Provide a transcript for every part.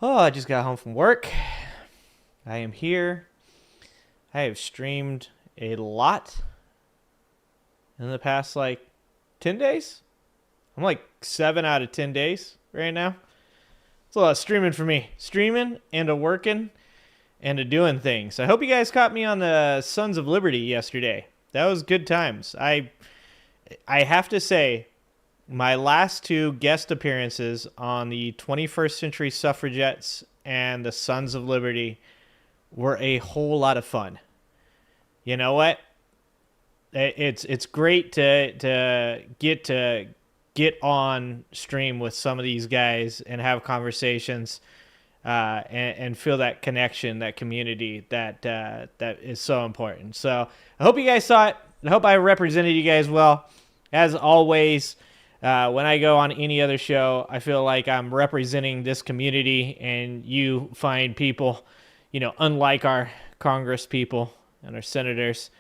Oh, I just got home from work. I am here. I have streamed a lot in the past 10 days. I'm like 7 out of 10 days right now. It's a lot of streaming for me. Streaming and a working and a doing things. I hope you guys caught me on the Sons of Liberty yesterday. That was good times. I have to say, my last two guest appearances on the 21st Century Suffragettes and the Sons of Liberty were a whole lot of fun. You know what? It's great to get on stream with some of these guys and have conversations and feel that connection, that community that is so important. So I hope you guys saw it. I hope I represented you guys well. As always, when I go on any other show, I feel like I'm representing this community, and you find people, unlike our Congress people and our senators,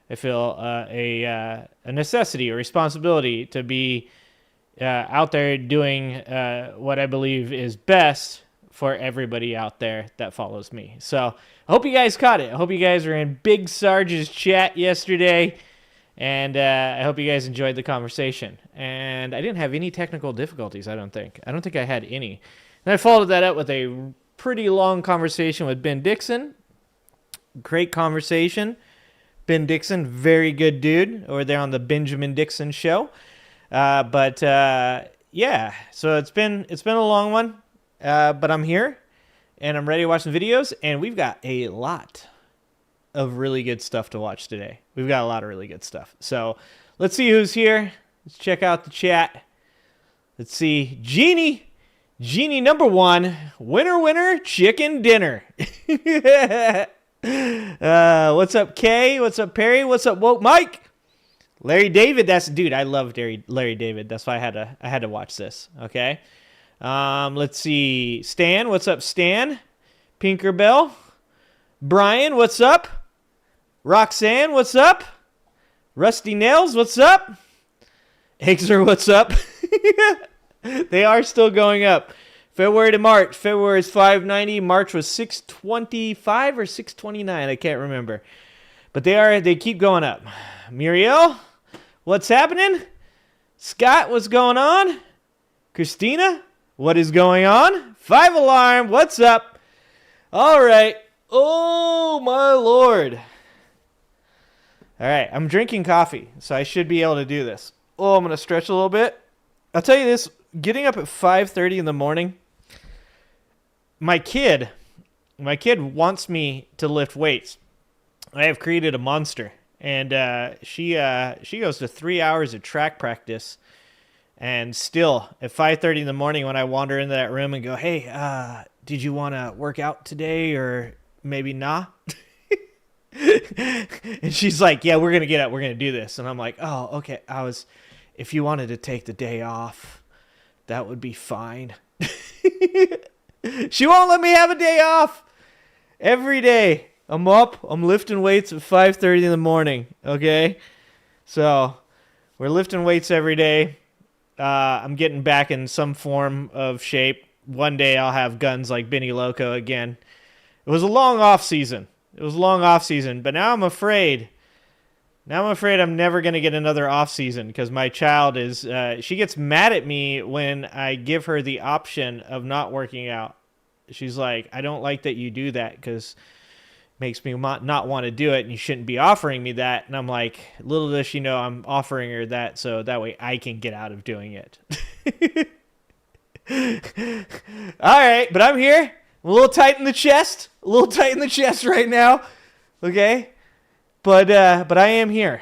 I feel a necessity, a responsibility to be out there doing what I believe is best for everybody out there that follows me. So I hope you guys caught it. I hope you guys were in Big Sarge's chat yesterday. And I hope you guys enjoyed the conversation. And I didn't have any technical difficulties, I don't think. I don't think I had any. And I followed that up with a pretty long conversation with Ben Dixon. Great conversation. Ben Dixon, very good dude over there on the Benjamin Dixon show. Yeah, so it's been a long one. But I'm here, and I'm ready to watch some videos. And we've got a lot of really good stuff to watch today. We've got a lot of really good stuff. So let's see who's here. Let's check out the chat. Let's see. Jeannie number one. Winner, chicken dinner. What's up, Kay? What's up, Perry? What's up, Woke Mike? Larry David. Dude, I love Larry David. That's why I had to watch this. Okay. Let's see. Stan. What's up, Stan? Pinkerbell. Brian. What's up? Roxanne, what's up? Rusty Nails, what's up? Exer, what's up? They are still going up. February to March. February is 590. March was 625 or 629. I can't remember. But they keep going up. Muriel, what's happening? Scott, what's going on? Christina, what is going on? 5 Alarm, what's up? All right. Oh, my Lord. All right, I'm drinking coffee, so I should be able to do this. Oh, I'm going to stretch a little bit. I'll tell you this, getting up at 5:30 in the morning, my kid wants me to lift weights. I have created a monster, and she goes to 3 hours of track practice, and still, at 5:30 in the morning when I wander into that room and go, hey, did you want to work out today or maybe nah? And she's like, yeah, we're going to get up. We're going to do this. And I'm like, oh, okay. If you wanted to take the day off, that would be fine. She won't let me have a day off. Every day I'm up, I'm lifting weights at 5:30 in the morning. Okay. So we're lifting weights every day. I'm getting back in some form of shape. One day I'll have guns like Benny Loco again. It was a long off season. But now I'm afraid. I'm never going to get another off season because my child she gets mad at me when I give her the option of not working out. She's like, I don't like that you do that because it makes me not want to do it, and you shouldn't be offering me that. And I'm like, little does she know I'm offering her that so that way I can get out of doing it. All right, but I'm here. I'm a little tight in the chest right now, okay? But I am here,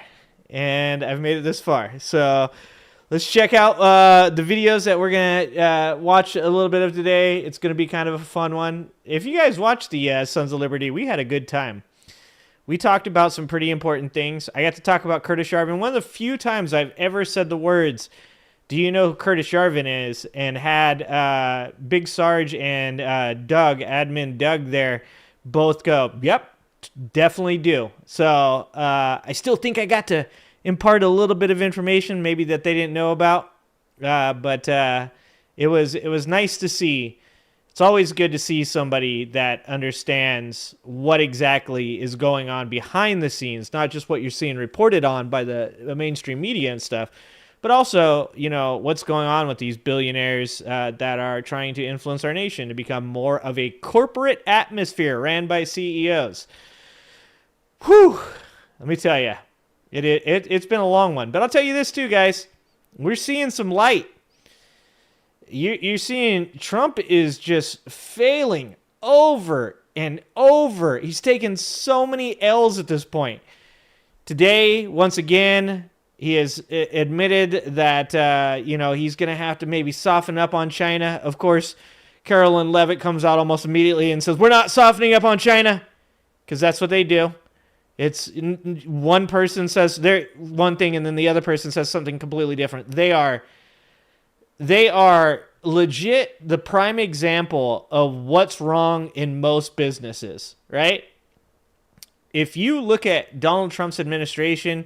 and I've made it this far. So let's check out the videos that we're going to watch a little bit of today. It's going to be kind of a fun one. If you guys watched the Sons of Liberty, we had a good time. We talked about some pretty important things. I got to talk about Curtis Yarvin. One of the few times I've ever said the words, do you know who Curtis Yarvin is? And had Big Sarge and admin Doug there, both go, yep, definitely do. So I still think I got to impart a little bit of information maybe that they didn't know about. But it was nice to see It's always good to see somebody that understands what exactly is going on behind the scenes, not just what you're seeing reported on by the mainstream media and stuff, but also, what's going on with these billionaires that are trying to influence our nation to become more of a corporate atmosphere ran by CEOs. Whew. Let me tell you, it's been a long one. But I'll tell you this too, guys. We're seeing some light. You're seeing Trump is just failing over and over. He's taken so many L's at this point. Today, once again, he has admitted that, he's going to have to maybe soften up on China. Of course, Carolyn Leavitt comes out almost immediately and says, we're not softening up on China, because that's what they do. It's one person says they're one thing and then the other person says something completely different. They are legit the prime example of what's wrong in most businesses, right? If you look at Donald Trump's administration,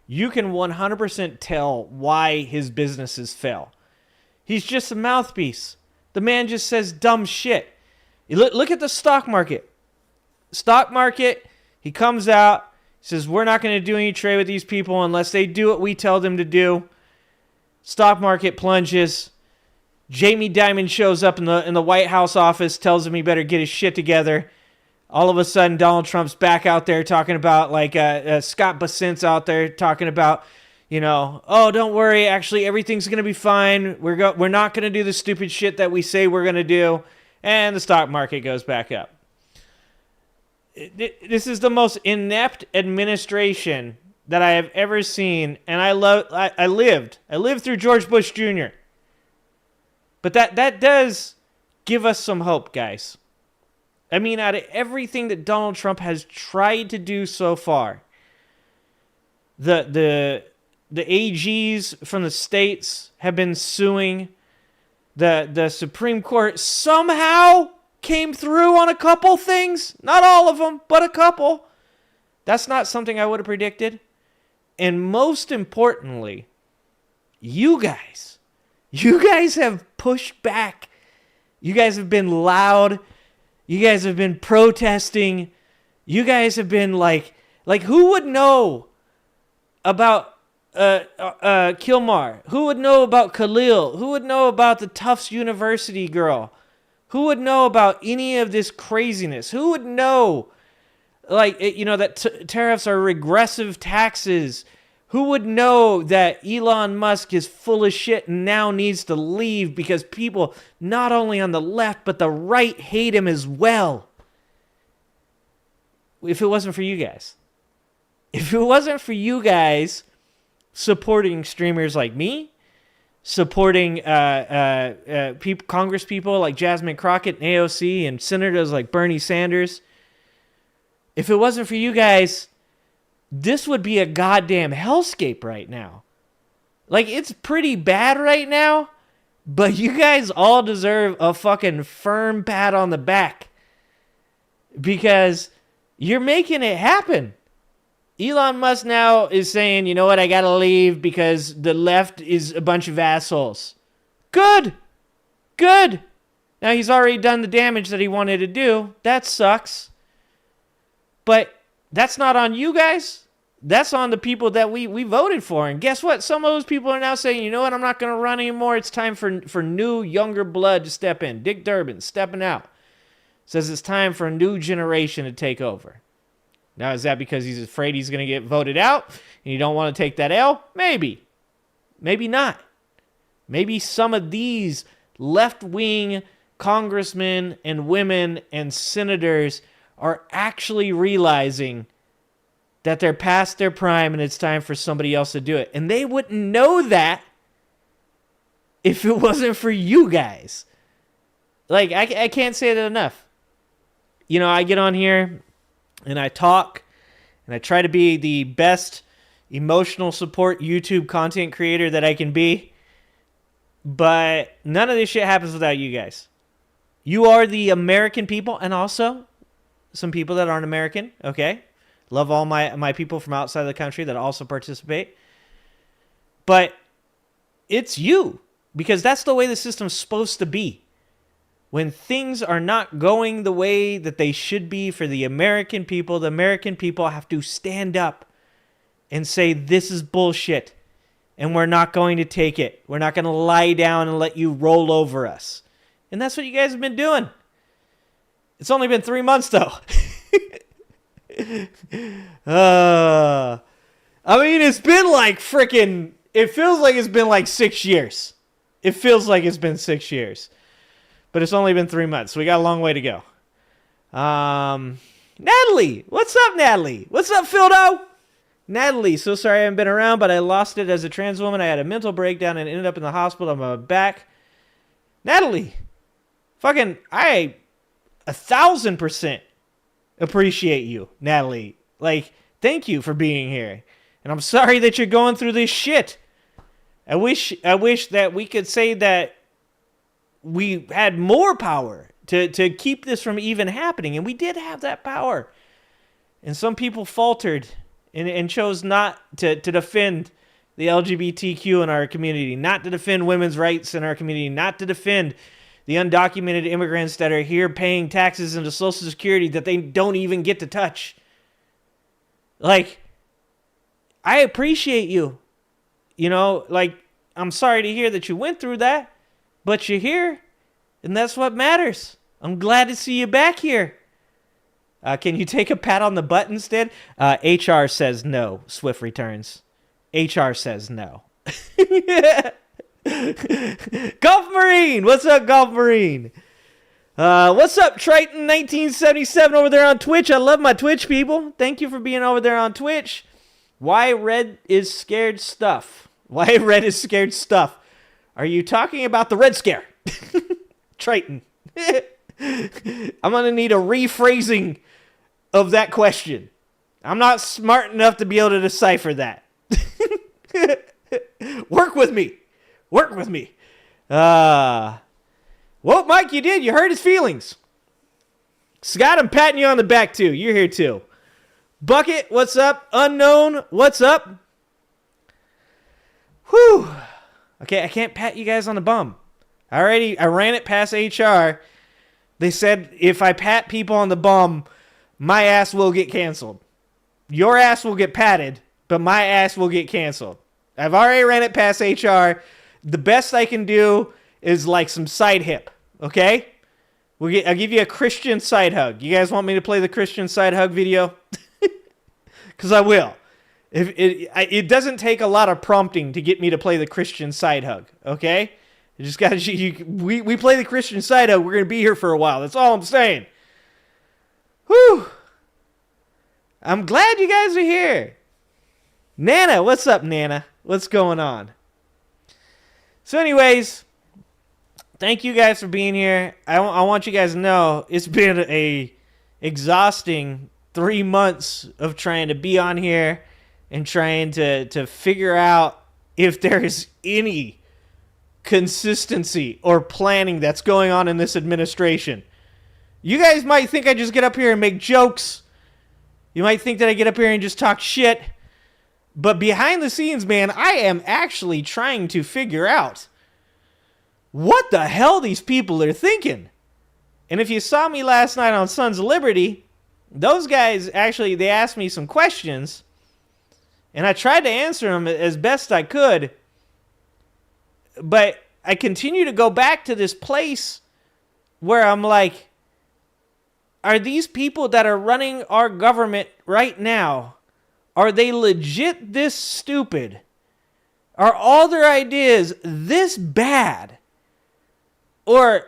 you can 100% tell why his businesses fail. He's just a mouthpiece. The man just says dumb shit. Look at the stock market. Stock market, he comes out, says, we're not going to do any trade with these people unless they do what we tell them to do. Stock market plunges. Jamie Dimon shows up in the White House office, tells him he better get his shit together. All of a sudden, Donald Trump's back out there talking about, Scott Bessent's out there talking about, oh, don't worry, actually, everything's going to be fine. We're not going to do the stupid shit that we say we're going to do. And the stock market goes back up. This is the most inept administration that I have ever seen, and I lived through George Bush Jr. But that does give us some hope, guys. I mean, out of everything that Donald Trump has tried to do so far, the AGs from the states have been suing. The Supreme Court somehow came through on a couple things. Not all of them, but a couple. That's not something I would have predicted. And most importantly, you guys have pushed back. You guys have been loud. You guys have been protesting. You guys have been like who would know about Kilmar? Who would know about Khalil? Who would know about the Tufts University girl? Who would know about any of this craziness? Who would know, that tariffs are regressive taxes? Who would know that Elon Musk is full of shit and now needs to leave because people, not only on the left, but the right, hate him as well? If it wasn't for you guys. If it wasn't for you guys supporting streamers like me, supporting Congress people like Jasmine Crockett and AOC and senators like Bernie Sanders. If it wasn't for you guys, this would be a goddamn hellscape right now. It's pretty bad right now, but you guys all deserve a fucking firm pat on the back because you're making it happen. Elon Musk now is saying, you know what, I gotta leave because the left is a bunch of assholes. Good. Now he's already done the damage that he wanted to do. That sucks. But that's not on you guys. That's on the people that we voted for. And guess what? Some of those people are now saying, you know what, I'm not going to run anymore. It's time for new, younger blood to step in. Dick Durbin stepping out. Says it's time for a new generation to take over. Now, is that because he's afraid he's going to get voted out and you don't want to take that L? Maybe. Maybe not. Maybe some of these left-wing congressmen and women and senators are actually realizing that they're past their prime and it's time for somebody else to do it. And they wouldn't know that if it wasn't for you guys. I can't say that enough. I get on here and I talk and I try to be the best emotional support YouTube content creator that I can be. But none of this shit happens without you guys. You are the American people, and also some people that aren't American, okay? Love all my people from outside the country that also participate. But it's you, because that's the way the system's supposed to be. when things are not going the way that they should be for the American people have to stand up and say, this is bullshit, and we're not going to take it. We're not going to lie down and let you roll over us. And that's what you guys have been doing. It's only been 3 months, though. I mean, it's been like freaking... It feels like it's been like 6 years. It feels like it's been 6 years. But it's only been 3 months, so we got a long way to go. Natalie! What's up, Natalie? What's up, Phildo? Natalie, so sorry I haven't been around, but I lost it as a trans woman. I had a mental breakdown and ended up in the hospital. I'm back. Natalie, fucking, I 1,000% appreciate you, Natalie. Like, thank you for being here. And I'm sorry that you're going through this shit. I wish that we could say that we had more power to keep this from even happening. And we did have that power. And some people faltered and chose not to defend the LGBTQ in our community, not to defend women's rights in our community, not to defend the undocumented immigrants that are here paying taxes into Social Security that they don't even get to touch. Like, I appreciate you. You know, like, I'm sorry to hear that you went through that, but you're here, and that's what matters. I'm glad to see you back here. Can you take a pat on the butt instead? HR says no, Swift returns. HR says no. Golf Marine! What's up, Golf Marine? What's up, Triton 1977 over there on Twitch? I love my Twitch people. Thank you for being over there on Twitch. Why Red is scared stuff? Why Red is scared stuff? Are you talking about the Red Scare? Triton. I'm going to need a rephrasing of that question. I'm not smart enough to be able to decipher that. Work with me. Work with me. Well, Mike, you did. You hurt his feelings. Scott, I'm patting you on the back, too. You're here, too. Bucket, what's up? Unknown, what's up? Whew. Okay, I can't pat you guys on the bum. I ran it past HR. They said if I pat people on the bum, my ass will get canceled. Your ass will get patted, but my ass will get canceled. I've already ran it past HR. The best I can do is like some side hip, okay? I'll give you a Christian side hug. You guys want me to play the Christian side hug video? Because I will. It doesn't take a lot of prompting to get me to play the Christian side hug, okay? You just got to. We play the Christian side hug. We're going to be here for a while. That's all I'm saying. Whew. I'm glad you guys are here. Nana, what's up, Nana? What's going on? So anyways, thank you guys for being here. I want you guys to know it's been a exhausting 3 months of trying to be on here and trying to figure out if there is any consistency or planning that's going on in this administration. You guys might think I just get up here and make jokes. You might think that I get up here and just talk shit. But behind the scenes, man, I am actually trying to figure out what the hell these people are thinking. And if you saw me last night on Sons of Liberty, those guys actually, they asked me some questions, and I tried to answer them as best I could, but I continue to go back to this place where I'm like, are these people that are running our government right now, are they legit this stupid? Are all their ideas this bad? Or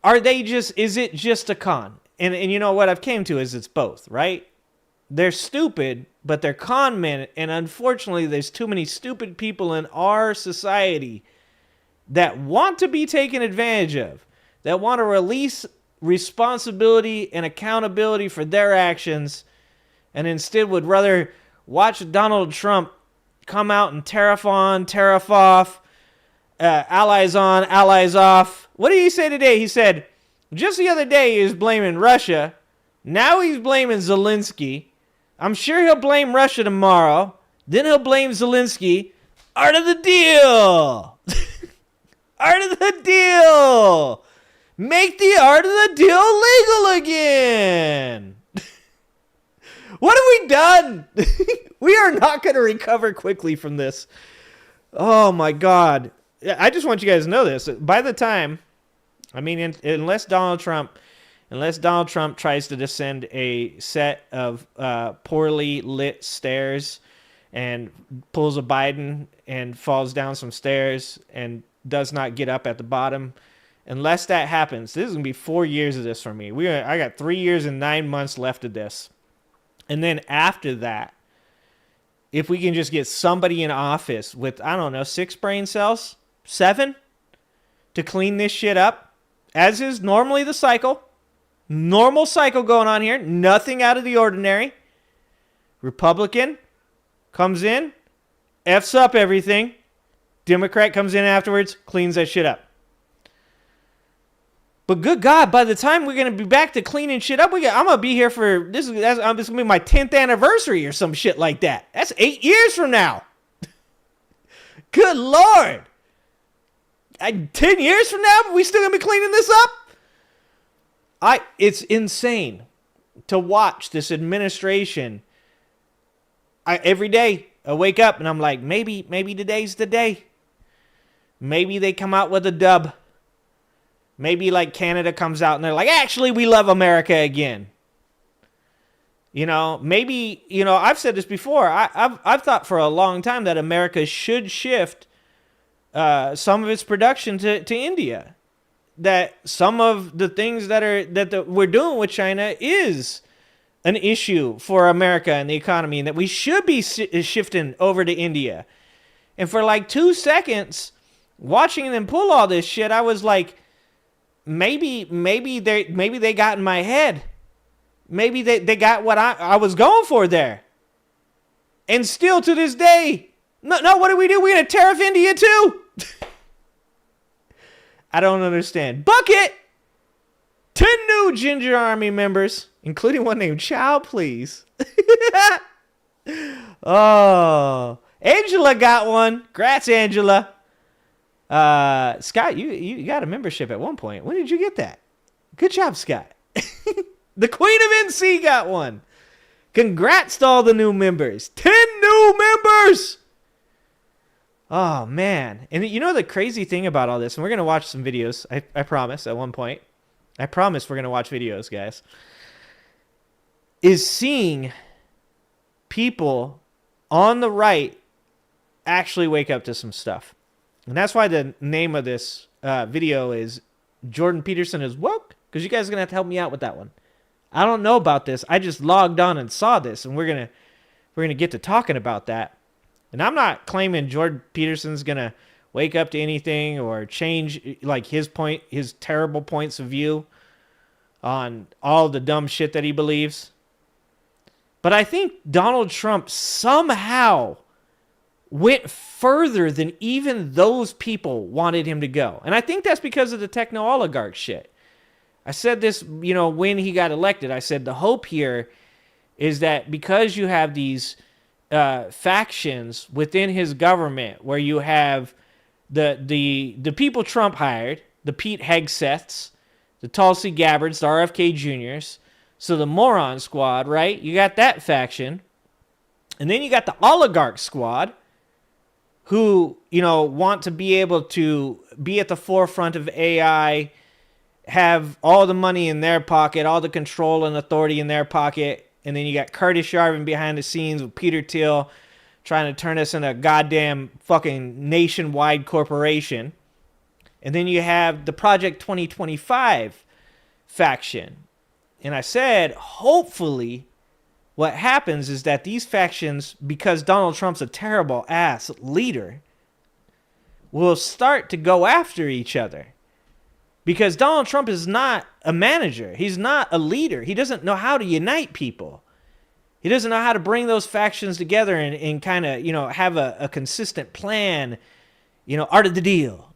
are they just, is it just a con? And you know what I've came to is it's both, right? They're stupid, but they're con men. And unfortunately, there's too many stupid people in our society that want to be taken advantage of, that want to release responsibility and accountability for their actions, and instead would rather watch Donald Trump come out and tariff on, tariff off, allies on, allies off. What did he say today? He said, just the other day he was blaming Russia. Now he's blaming Zelensky. I'm sure he'll blame Russia tomorrow. Then he'll blame Zelensky. Art of the deal. Art of the deal. Make the art of the deal legal again. What have we done? We are not going to recover quickly from this. Oh, my God. I just want you guys to know this. By the time, I mean, unless Donald Trump tries to descend a set of poorly lit stairs and pulls a Biden and falls down some stairs and does not get up at the bottom, unless that happens, this is going to be 4 years of this for me. I got 3 years and 9 months left of this. And then after that, if we can just get somebody in office with, I don't know, 6 brain cells, 7, to clean this shit up, as is normally the cycle. Normal cycle going on here. Nothing out of the ordinary. Republican comes in, F's up everything. Democrat comes in afterwards, cleans that shit up. But good God, by the time we're going to be back to cleaning shit up, I'm going to be here for, this is going to be my 10th anniversary or some shit like that. That's 8 years from now. Good Lord. 10 years from now, we still going to be cleaning this up? It's insane to watch this administration. Every day I wake up and I'm like, maybe today's the day. Maybe they come out with a dub. Maybe like Canada comes out and they're like, actually, we love America again. Maybe, I've said this before. I've thought for a long time that America should shift some of its production to India. That some of the things that we're doing with China is an issue for America and the economy, and that we should be shifting over to India. And for like 2 seconds, watching them pull all this shit, I was like, maybe they got in my head. Maybe they got what I was going for there. And still to this day, no, what do? We're going to tariff India too. I don't understand. Bucket! 10 new Ginger Army members, including one named Chow, please. Oh, Angela got one. Congrats, Angela. Scott, you got a membership at one point. When did you get that? Good job, Scott. The Queen of NC got one. Congrats to all the new members. 10 new members! Oh, man. And the crazy thing about all this, and we're going to watch some videos, I promise, at one point. I promise we're going to watch videos, guys. Is seeing people on the right actually wake up to some stuff. And that's why the name of this video is Jordan Peterson is Woke, because you guys are going to have to help me out with that one. I don't know about this. I just logged on and saw this, and we're gonna get to talking about that. And I'm not claiming Jordan Peterson's going to wake up to anything or change like his terrible points of view on all the dumb shit that he believes. But I think Donald Trump somehow went further than even those people wanted him to go. And I think that's because of the techno-oligarch shit. I said this, when he got elected, I said the hope here is that because you have these factions within his government, where you have the people Trump hired, the Pete Hegseths, the Tulsi Gabbards, the RFK Juniors, so the moron squad, right? You got that faction, and then you got the oligarch squad, who want to be able to be at the forefront of AI, have all the money in their pocket, all the control and authority in their pocket. And then you got Curtis Yarvin behind the scenes with Peter Thiel trying to turn us into a goddamn fucking nationwide corporation. And then you have the Project 2025 faction. And I said, hopefully, what happens is that these factions, because Donald Trump's a terrible ass leader, will start to go after each other. Because Donald Trump is not a manager. He's not a leader. He doesn't know how to unite people. He doesn't know how to bring those factions together and kind of, have a consistent plan, art of the deal.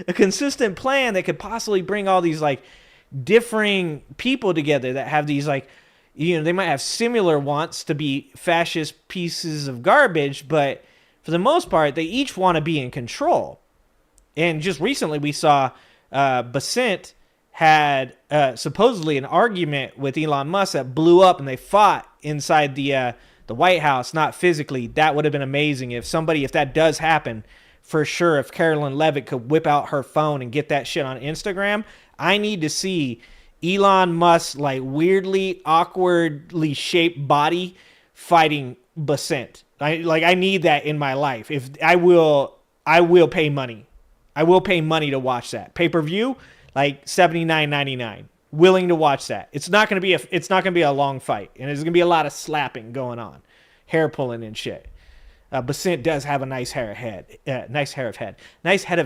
A consistent plan that could possibly bring all these, differing people together that have these, they might have similar wants to be fascist pieces of garbage, but for the most part, they each want to be in control. And just recently we saw Basint had supposedly an argument with Elon Musk that blew up, and they fought inside the White House, not physically. That would have been amazing if that does happen, for sure. If Carolyn Levitt could whip out her phone and get that shit on Instagram, I need to see Elon Musk's like weirdly, awkwardly shaped body fighting Basint. I need that in my life. If I will pay money. I will pay money to watch that pay-per-view. Like $79.99, willing to watch that. It's not gonna be a long fight, and there's gonna be a lot of slapping going on, hair pulling and shit. Basint does have a nice head of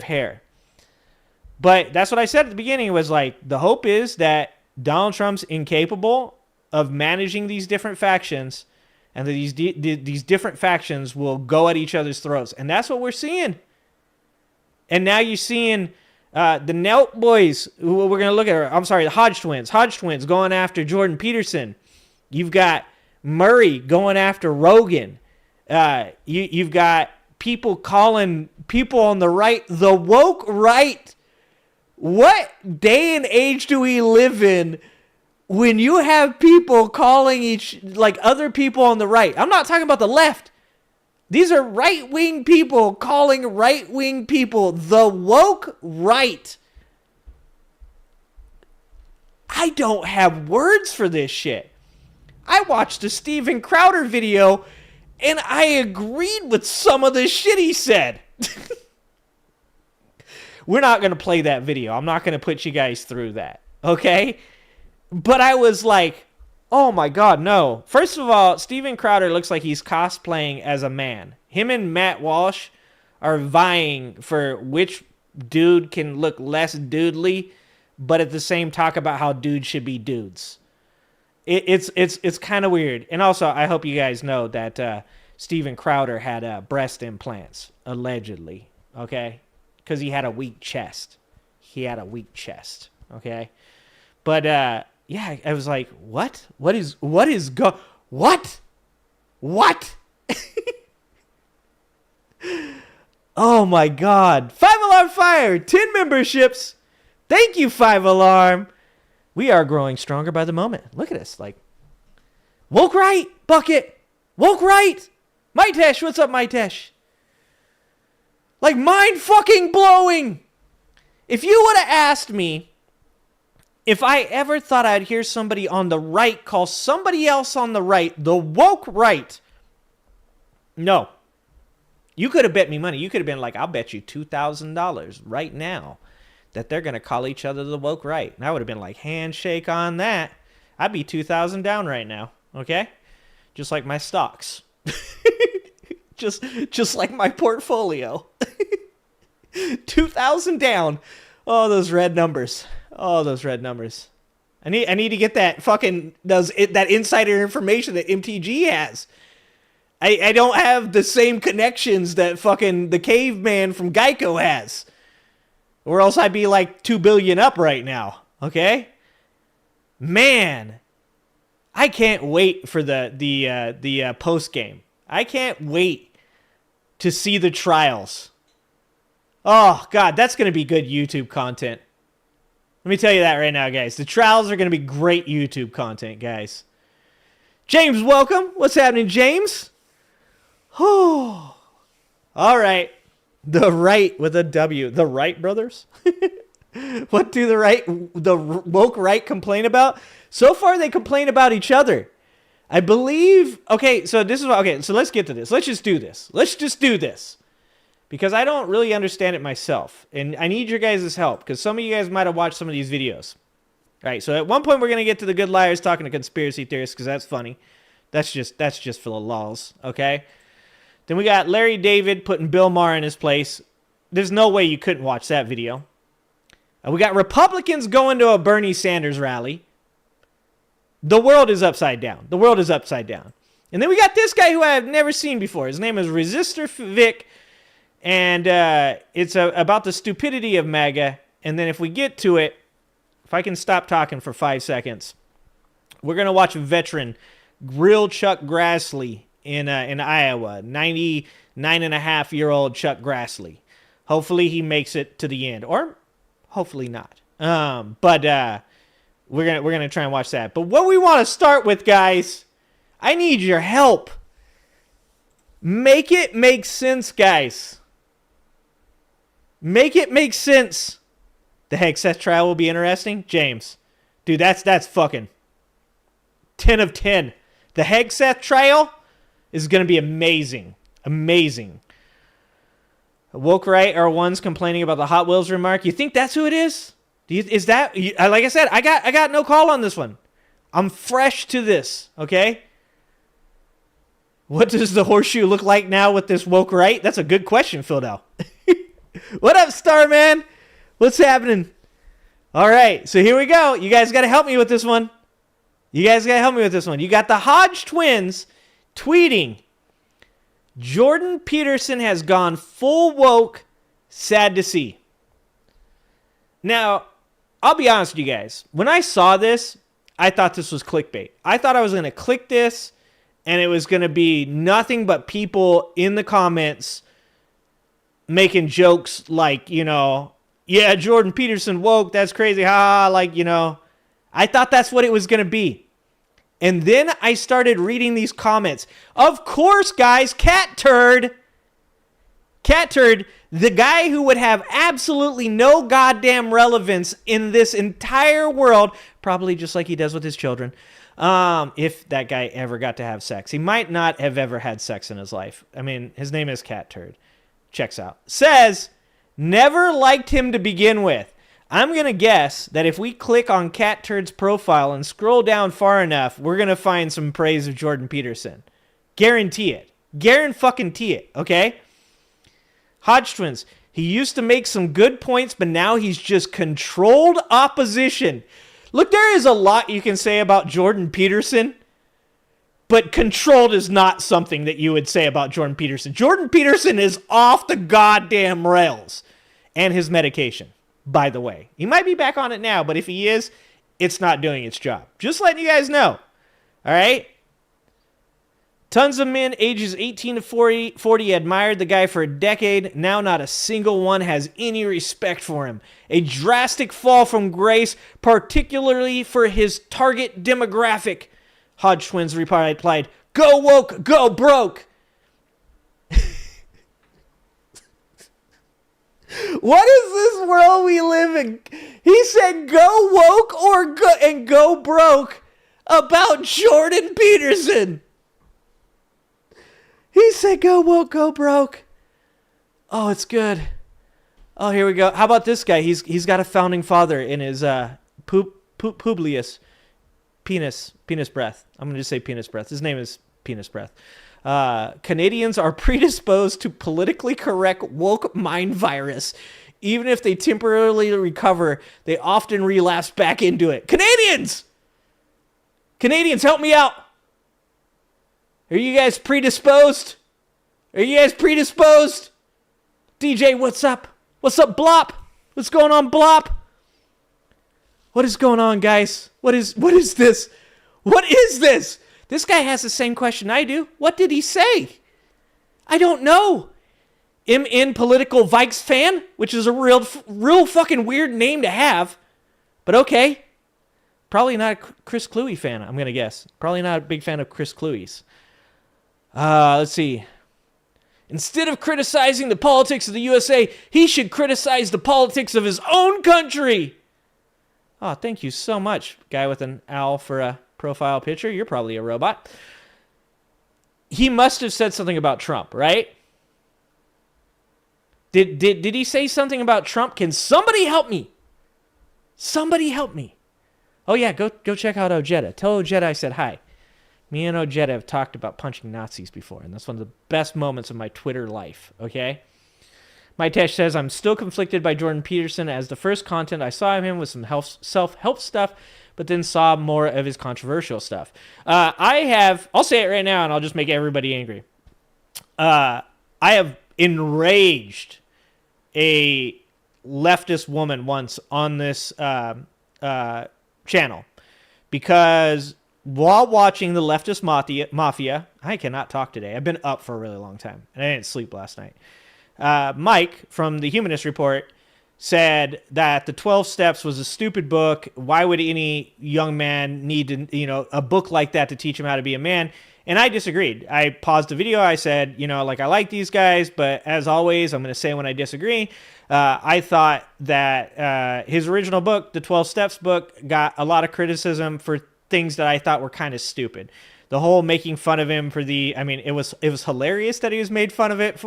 hair. But that's what I said at the beginning. Was like the hope is that Donald Trump's incapable of managing these different factions, and that these different factions will go at each other's throats, and that's what we're seeing. And now you're seeing. The Nelt boys, who we're going to look at, the Hodge twins going after Jordan Peterson. You've got Murray going after Rogan. You've got people calling people on the right the woke right. What day and age do we live in when you have people calling other people on the right? I'm not talking about the left. These are right-wing people calling right-wing people the woke right. I don't have words for this shit. I watched a Steven Crowder video, and I agreed with some of the shit he said. We're not going to play that video. I'm not going to put you guys through that, okay? But I was like, oh my God, no. First of all, Steven Crowder looks like he's cosplaying as a man. Him and Matt Walsh are vying for which dude can look less dudely, but at the same talk about how dudes should be dudes. It's kind of weird. And also, I hope you guys know that Steven Crowder had breast implants, allegedly, okay? Because he had a weak chest. Okay? But, yeah, I was like, what? What? Oh my God. 5 Alarm Fire, 10 memberships. Thank you, 5 Alarm. We are growing stronger by the moment. Look at us, like, woke right, Bucket. Woke right. Mitesh, what's up, Mitesh? Like, mind fucking blowing. If you would have asked me if I ever thought I'd hear somebody on the right call somebody else on the right the woke right, no. You could have bet me money. You could have been like, I'll bet you $2,000 right now that they're going to call each other the woke right. And I would have been like, handshake on that. I'd be 2,000 down right now, okay? Just like my stocks. just like my portfolio. 2,000 down. Oh, those red numbers. I need to get that fucking that insider information that MTG has. I don't have the same connections that fucking the caveman from Geico has. Or else I'd be like 2 billion up right now. Okay? Man, I can't wait for the post game. I can't wait to see the trials. Oh God, that's going to be good YouTube content. Let me tell you that right now, guys. The trials are going to be great YouTube content, guys. James, welcome. What's happening, James? Oh, all right. The right with a W. The Wright brothers? What do the woke right complain about? So far, they complain about each other. I believe. Okay, so let's get to this. Let's just do this. Because I don't really understand it myself. And I need your guys' help. Because some of you guys might have watched some of these videos. All right, so at one point, we're going to get to the good liars talking to conspiracy theorists. Because that's funny. That's just for the lulz. Okay? Then we got Larry David putting Bill Maher in his place. There's no way you couldn't watch that video. We got Republicans going to a Bernie Sanders rally. The world is upside down. And then we got this guy who I have never seen before. His name is Resistor Vic. And it's about the stupidity of MAGA. And then if we get to it, if I can stop talking for 5 seconds, we're going to watch a veteran grill Chuck Grassley in Iowa, 99-and-a-half-year-old Chuck Grassley. Hopefully he makes it to the end. Or Hopefully not. But we're gonna try and watch that. But what we want to start with, guys, I need your help. Make it make sense, guys. Make it make sense. The Hegseth trial will be interesting. James, dude, that's fucking 10 of 10. The Hegseth trial is going to be amazing. Amazing. Woke right are ones complaining about the Hot Wheels remark. You think that's who it is? Is that, like I said, I got no call on this one. I'm fresh to this, okay? What does the horseshoe look like now with this woke right? That's a good question, Phildel. What up, Starman? What's happening? All right, so here we go. You guys got to help me with this one. You got the Hodge twins tweeting, Jordan Peterson has gone full woke, sad to see. Now, I'll be honest with you guys. When I saw this, I thought this was clickbait. I thought I was going to click this, and it was going to be nothing but people in the comments making jokes like, yeah, Jordan Peterson woke, that's crazy, I thought that's what it was going to be. And then I started reading these comments. Of course, guys, Cat Turd, the guy who would have absolutely no goddamn relevance in this entire world, probably just like he does with his children, if that guy ever got to have sex. He might not have ever had sex in his life. I mean, his name is Cat Turd. Checks out. Says, never liked him to begin with. I'm going to guess that if we click on Cat Turd's profile and scroll down far enough, we're going to find some praise of Jordan Peterson. Guarantee it. Guarantee it, okay? Hodge twins. He used to make some good points, but now he's just controlled opposition. Look, there is a lot you can say about Jordan Peterson, but controlled is not something that you would say about Jordan Peterson. Jordan Peterson is off the goddamn rails. And his medication, by the way. He might be back on it now, but if he is, it's not doing its job. Just letting you guys know. All right? Tons of men ages 18 to 40 admired the guy for a decade. Now not a single one has any respect for him. A drastic fall from grace, particularly for his target demographic. Hodge twins replied, go woke, go broke. What is this world we live in? He said go woke or go broke about Jordan Peterson. He said go woke, go broke. Oh, it's good. Oh, here we go. How about this guy? He's got a founding father in his Publius penis breath. I'm going to just say penis breath. His name is Penis Breath. Canadians are predisposed to politically correct woke mind virus. Even if they temporarily recover, they often relapse back into it. Canadians, help me out. Are you guys predisposed? DJ, what's up? What's up, Blop? What's going on, Blop? What is going on, guys? What is this? What is this? This guy has the same question I do. What did he say? I don't know. MN Political Vikes fan, which is a real fucking weird name to have. But okay. Probably not a Chris Cluey fan, I'm going to guess. Probably not a big fan of Chris Cluey's. Let's see. Instead of criticizing the politics of the USA, he should criticize the politics of his own country. Oh, thank you so much, guy with an owl for a profile picture. You're probably a robot. He must have said something about Trump, right? Did he say something about Trump? Can somebody help me? Oh yeah, go check out Ojeda. Tell Ojeda I said hi. Me and Ojeda have talked about punching Nazis before, and that's one of the best moments of my Twitter life, okay? My Tesh says, I'm still conflicted by Jordan Peterson, as the first content I saw of him was some self-help stuff, but then saw more of his controversial stuff. I'll say it right now, and I'll just make everybody angry. I have enraged a leftist woman once on this channel because while watching the leftist mafia, I cannot talk today. I've been up for a really long time, and I didn't sleep last night. Mike from the Humanist Report said that the 12 Steps was a stupid book. Why would any young man need to, a book like that to teach him how to be a man? And I disagreed. I paused the video. I said, I like these guys, but as always, I'm going to say when I disagree. I thought that his original book, the 12 Steps book, got a lot of criticism for things that I thought were kind of stupid. The whole making fun of him it was hilarious that he was made fun of it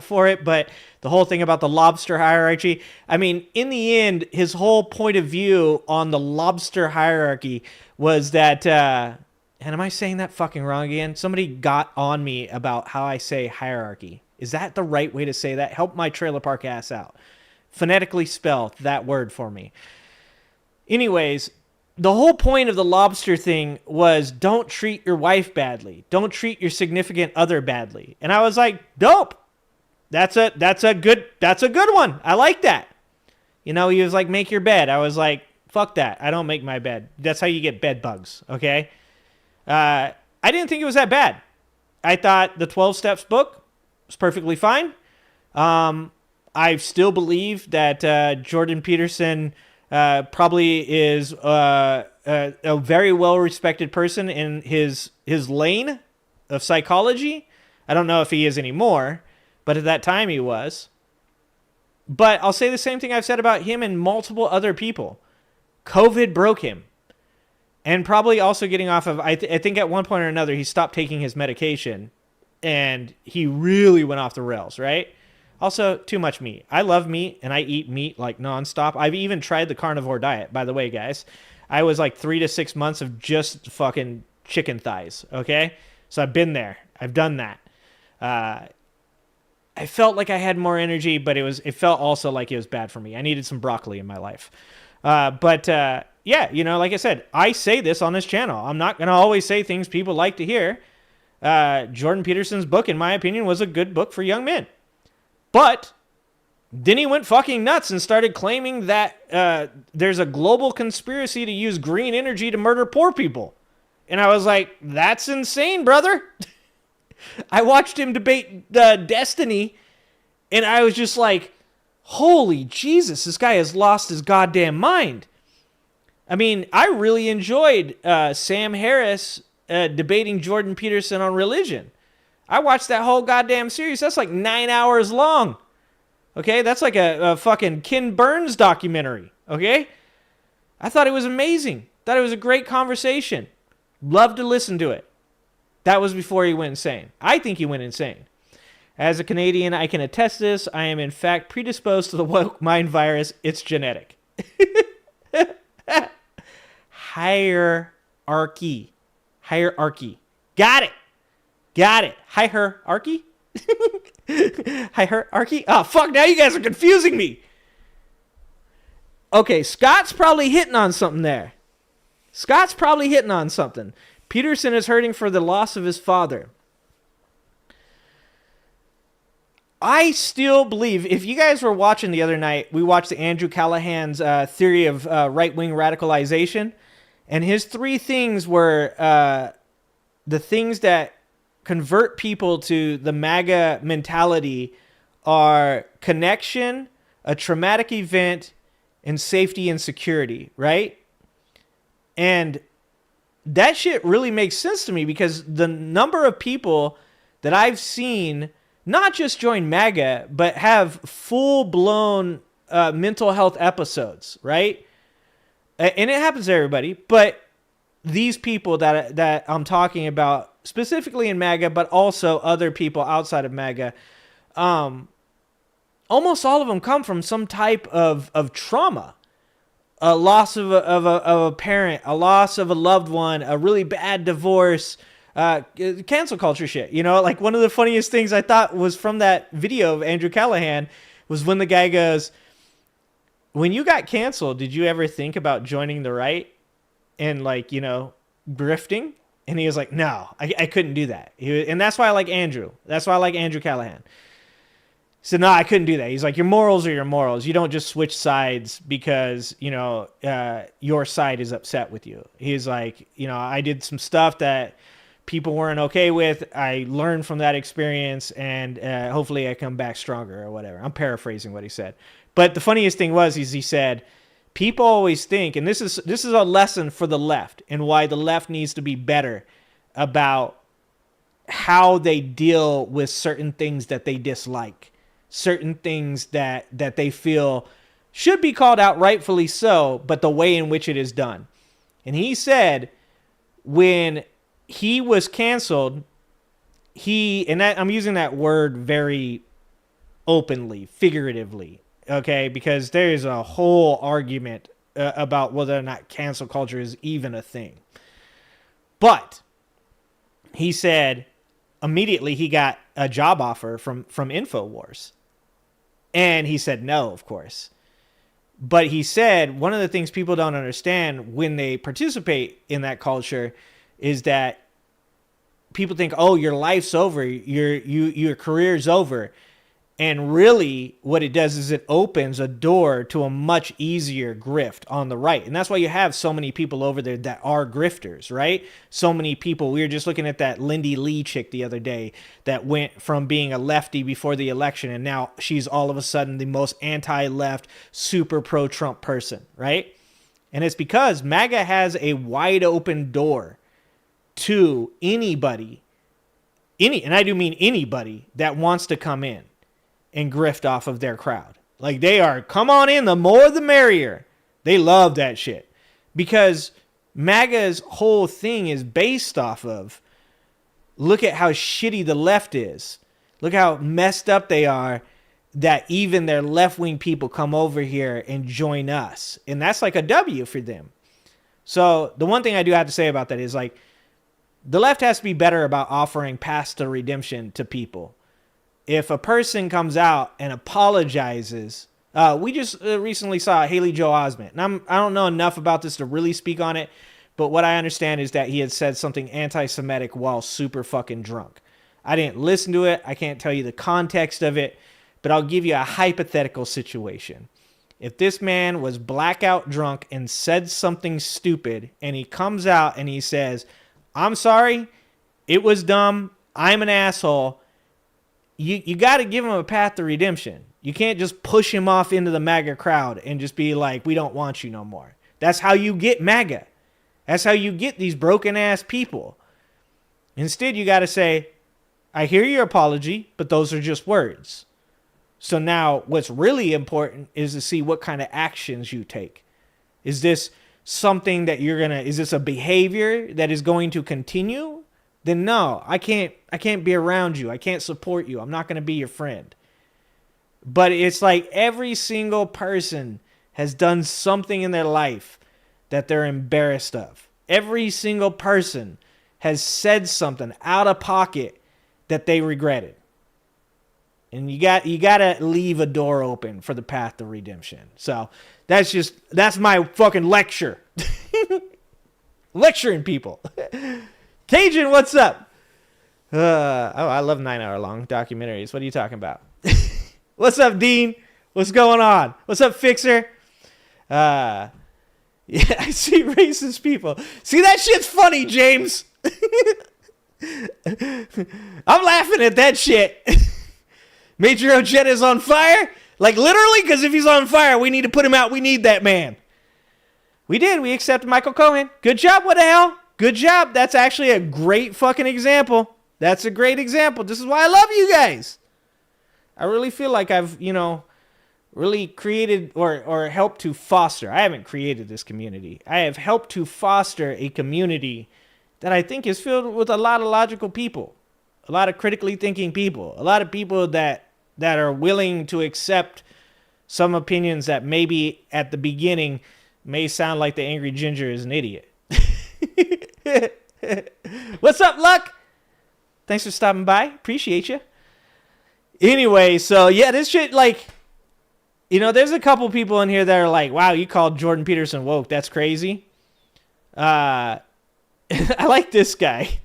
for it, but the whole thing about the lobster hierarchy, in the end, his whole point of view on the lobster hierarchy was that, and am I saying that fucking wrong again? Somebody got on me about how I say hierarchy. Is that the right way to say that? Help my trailer park ass out. Phonetically spell that word for me. Anyways, the whole point of the lobster thing was don't treat your wife badly. Don't treat your significant other badly. And I was like, dope. That's a good one. I like that. He was like, make your bed. I was like, fuck that. I don't make my bed. That's how you get bed bugs. Okay. I didn't think it was that bad. I thought the 12 Steps book was perfectly fine. I still believe that Jordan Peterson probably is a very well-respected person in his lane of psychology. I don't know if he is anymore, but at that time he was. But I'll say the same thing I've said about him and multiple other people. COVID broke him. And probably also getting off of, I think at one point or another, he stopped taking his medication, and he really went off the rails, right? Also, too much meat. I love meat, and I eat meat like nonstop. I've even tried the carnivore diet, by the way, guys. I was like 3 to 6 months of just fucking chicken thighs, okay? So I've been there. I've done that. I felt like I had more energy, but it felt also like it was bad for me. I needed some broccoli in my life. Yeah, like I said, I say this on this channel. I'm not going to always say things people like to hear. Jordan Peterson's book, in my opinion, was a good book for young men. But then he went fucking nuts and started claiming that there's a global conspiracy to use green energy to murder poor people. And I was like, that's insane, brother. I watched him debate Destiny, and I was just like, holy Jesus, this guy has lost his goddamn mind. I really enjoyed Sam Harris debating Jordan Peterson on religion. I watched that whole goddamn series. That's like 9 hours long. Okay? That's like a fucking Ken Burns documentary. Okay? I thought it was amazing. Thought it was a great conversation. Loved to listen to it. That was before he went insane. I think he went insane. As a Canadian, I can attest this. I am in fact predisposed to the woke mind virus. It's genetic. Hierarchy. Got it. Hierarchy? Hierarchy? Oh, fuck, now you guys are confusing me. Okay, Scott's probably hitting on something there. Peterson is hurting for the loss of his father. I still believe, if you guys were watching the other night, we watched Andrew Callahan's theory of right-wing radicalization, and his 3 things were the things that convert people to the MAGA mentality are connection, a traumatic event, and safety and security, right? And that shit really makes sense to me because the number of people that I've seen not just join MAGA, but have full-blown mental health episodes, right? And it happens to everybody, but these people that I'm talking about, specifically in MAGA, but also other people outside of MAGA, almost all of them come from some type of trauma. A loss of a parent, a loss of a loved one, a really bad divorce, cancel culture shit. Like one of the funniest things I thought was from that video of Andrew Callahan was when the guy goes, when you got canceled, did you ever think about joining the right and grifting? And he was like, no, I couldn't do that. And that's why I like Andrew. That's why I like Andrew Callahan. He said, no, I couldn't do that. He's like, your morals are your morals. You don't just switch sides because, your side is upset with you. He's like, I did some stuff that people weren't okay with. I learned from that experience, and hopefully I come back stronger or whatever. I'm paraphrasing what he said. But the funniest thing was, is he said, people always think, and this is a lesson for the left and why the left needs to be better about how they deal with certain things that they dislike, certain things that they feel should be called out, rightfully so, but the way in which it is done. And he said when he was canceled, I'm using that word very openly, figuratively, okay, because there's a whole argument about whether or not cancel culture is even a thing. But he said immediately he got a job offer from InfoWars. And he said no, of course. But he said one of the things people don't understand when they participate in that culture is that people think, oh, your life's over, your career's over. And really what it does is it opens a door to a much easier grift on the right. And that's why you have so many people over there that are grifters, right? So many people. We were just looking at that Lindy Lee chick the other day that went from being a lefty before the election, and now she's all of a sudden the most anti-left, super pro-Trump person, right? And it's because MAGA has a wide open door to anybody, and I do mean anybody that wants to come in and grift off of their crowd. Like, they are, come on in, the more the merrier. They love that shit. Because MAGA's whole thing is based off of, look at how shitty the left is. Look how messed up they are, that even their left-wing people come over here and join us. And that's like a W for them. So the one thing I do have to say about that is, like, the left has to be better about offering paths to redemption to people. If a person comes out and apologizes, we just recently saw Haley Joel Osment, and I don't know enough about this to really speak on it, but what I understand is that he had said something anti-Semitic while super fucking drunk. I didn't listen to it. I can't tell you the context of it, but I'll give you a hypothetical situation. If this man was blackout drunk and said something stupid, and he comes out and he says, I'm sorry, it was dumb, I'm an asshole, you got to give him a path to redemption. You can't just push him off into the MAGA crowd and just be like, we don't want you no more. That's how you get MAGA. That's how you get these broken ass people. Instead, you got to say, I hear your apology, but those are just words. So now what's really important is to see what kind of actions you take. Is this something that is this a behavior that is going to continue? Then no, I can't be around you. I can't support you. I'm not going to be your friend. But it's like every single person has done something in their life that they're embarrassed of. Every single person has said something out of pocket that they regretted. And you got to leave a door open for the path to redemption. So that's my fucking lecture. Lecturing people. Cajun, what's up? I love 9-hour-long documentaries. What are you talking about? What's up, Dean? What's going on? What's up, Fixer? Yeah, I see racist people. See, that shit's funny, James. I'm laughing at that shit. Major Ojetta's on fire? Like, literally? Because if he's on fire, we need to put him out. We need that man. We did. We accepted Michael Cohen. Good job. What the hell? Good job. That's actually a great fucking example. That's a great example. This is why I love you guys. I really feel like I've, really created or helped to foster. I haven't created this community. I have helped to foster a community that I think is filled with a lot of logical people, a lot of critically thinking people, a lot of people that are willing to accept some opinions that maybe at the beginning may sound like the Angry Ginger is an idiot. What's up, Luck? Thanks for stopping by. Appreciate you. Anyway, so yeah, this shit, like, there's a couple people in here that are like, wow, you called Jordan Peterson woke. That's crazy. I like this guy.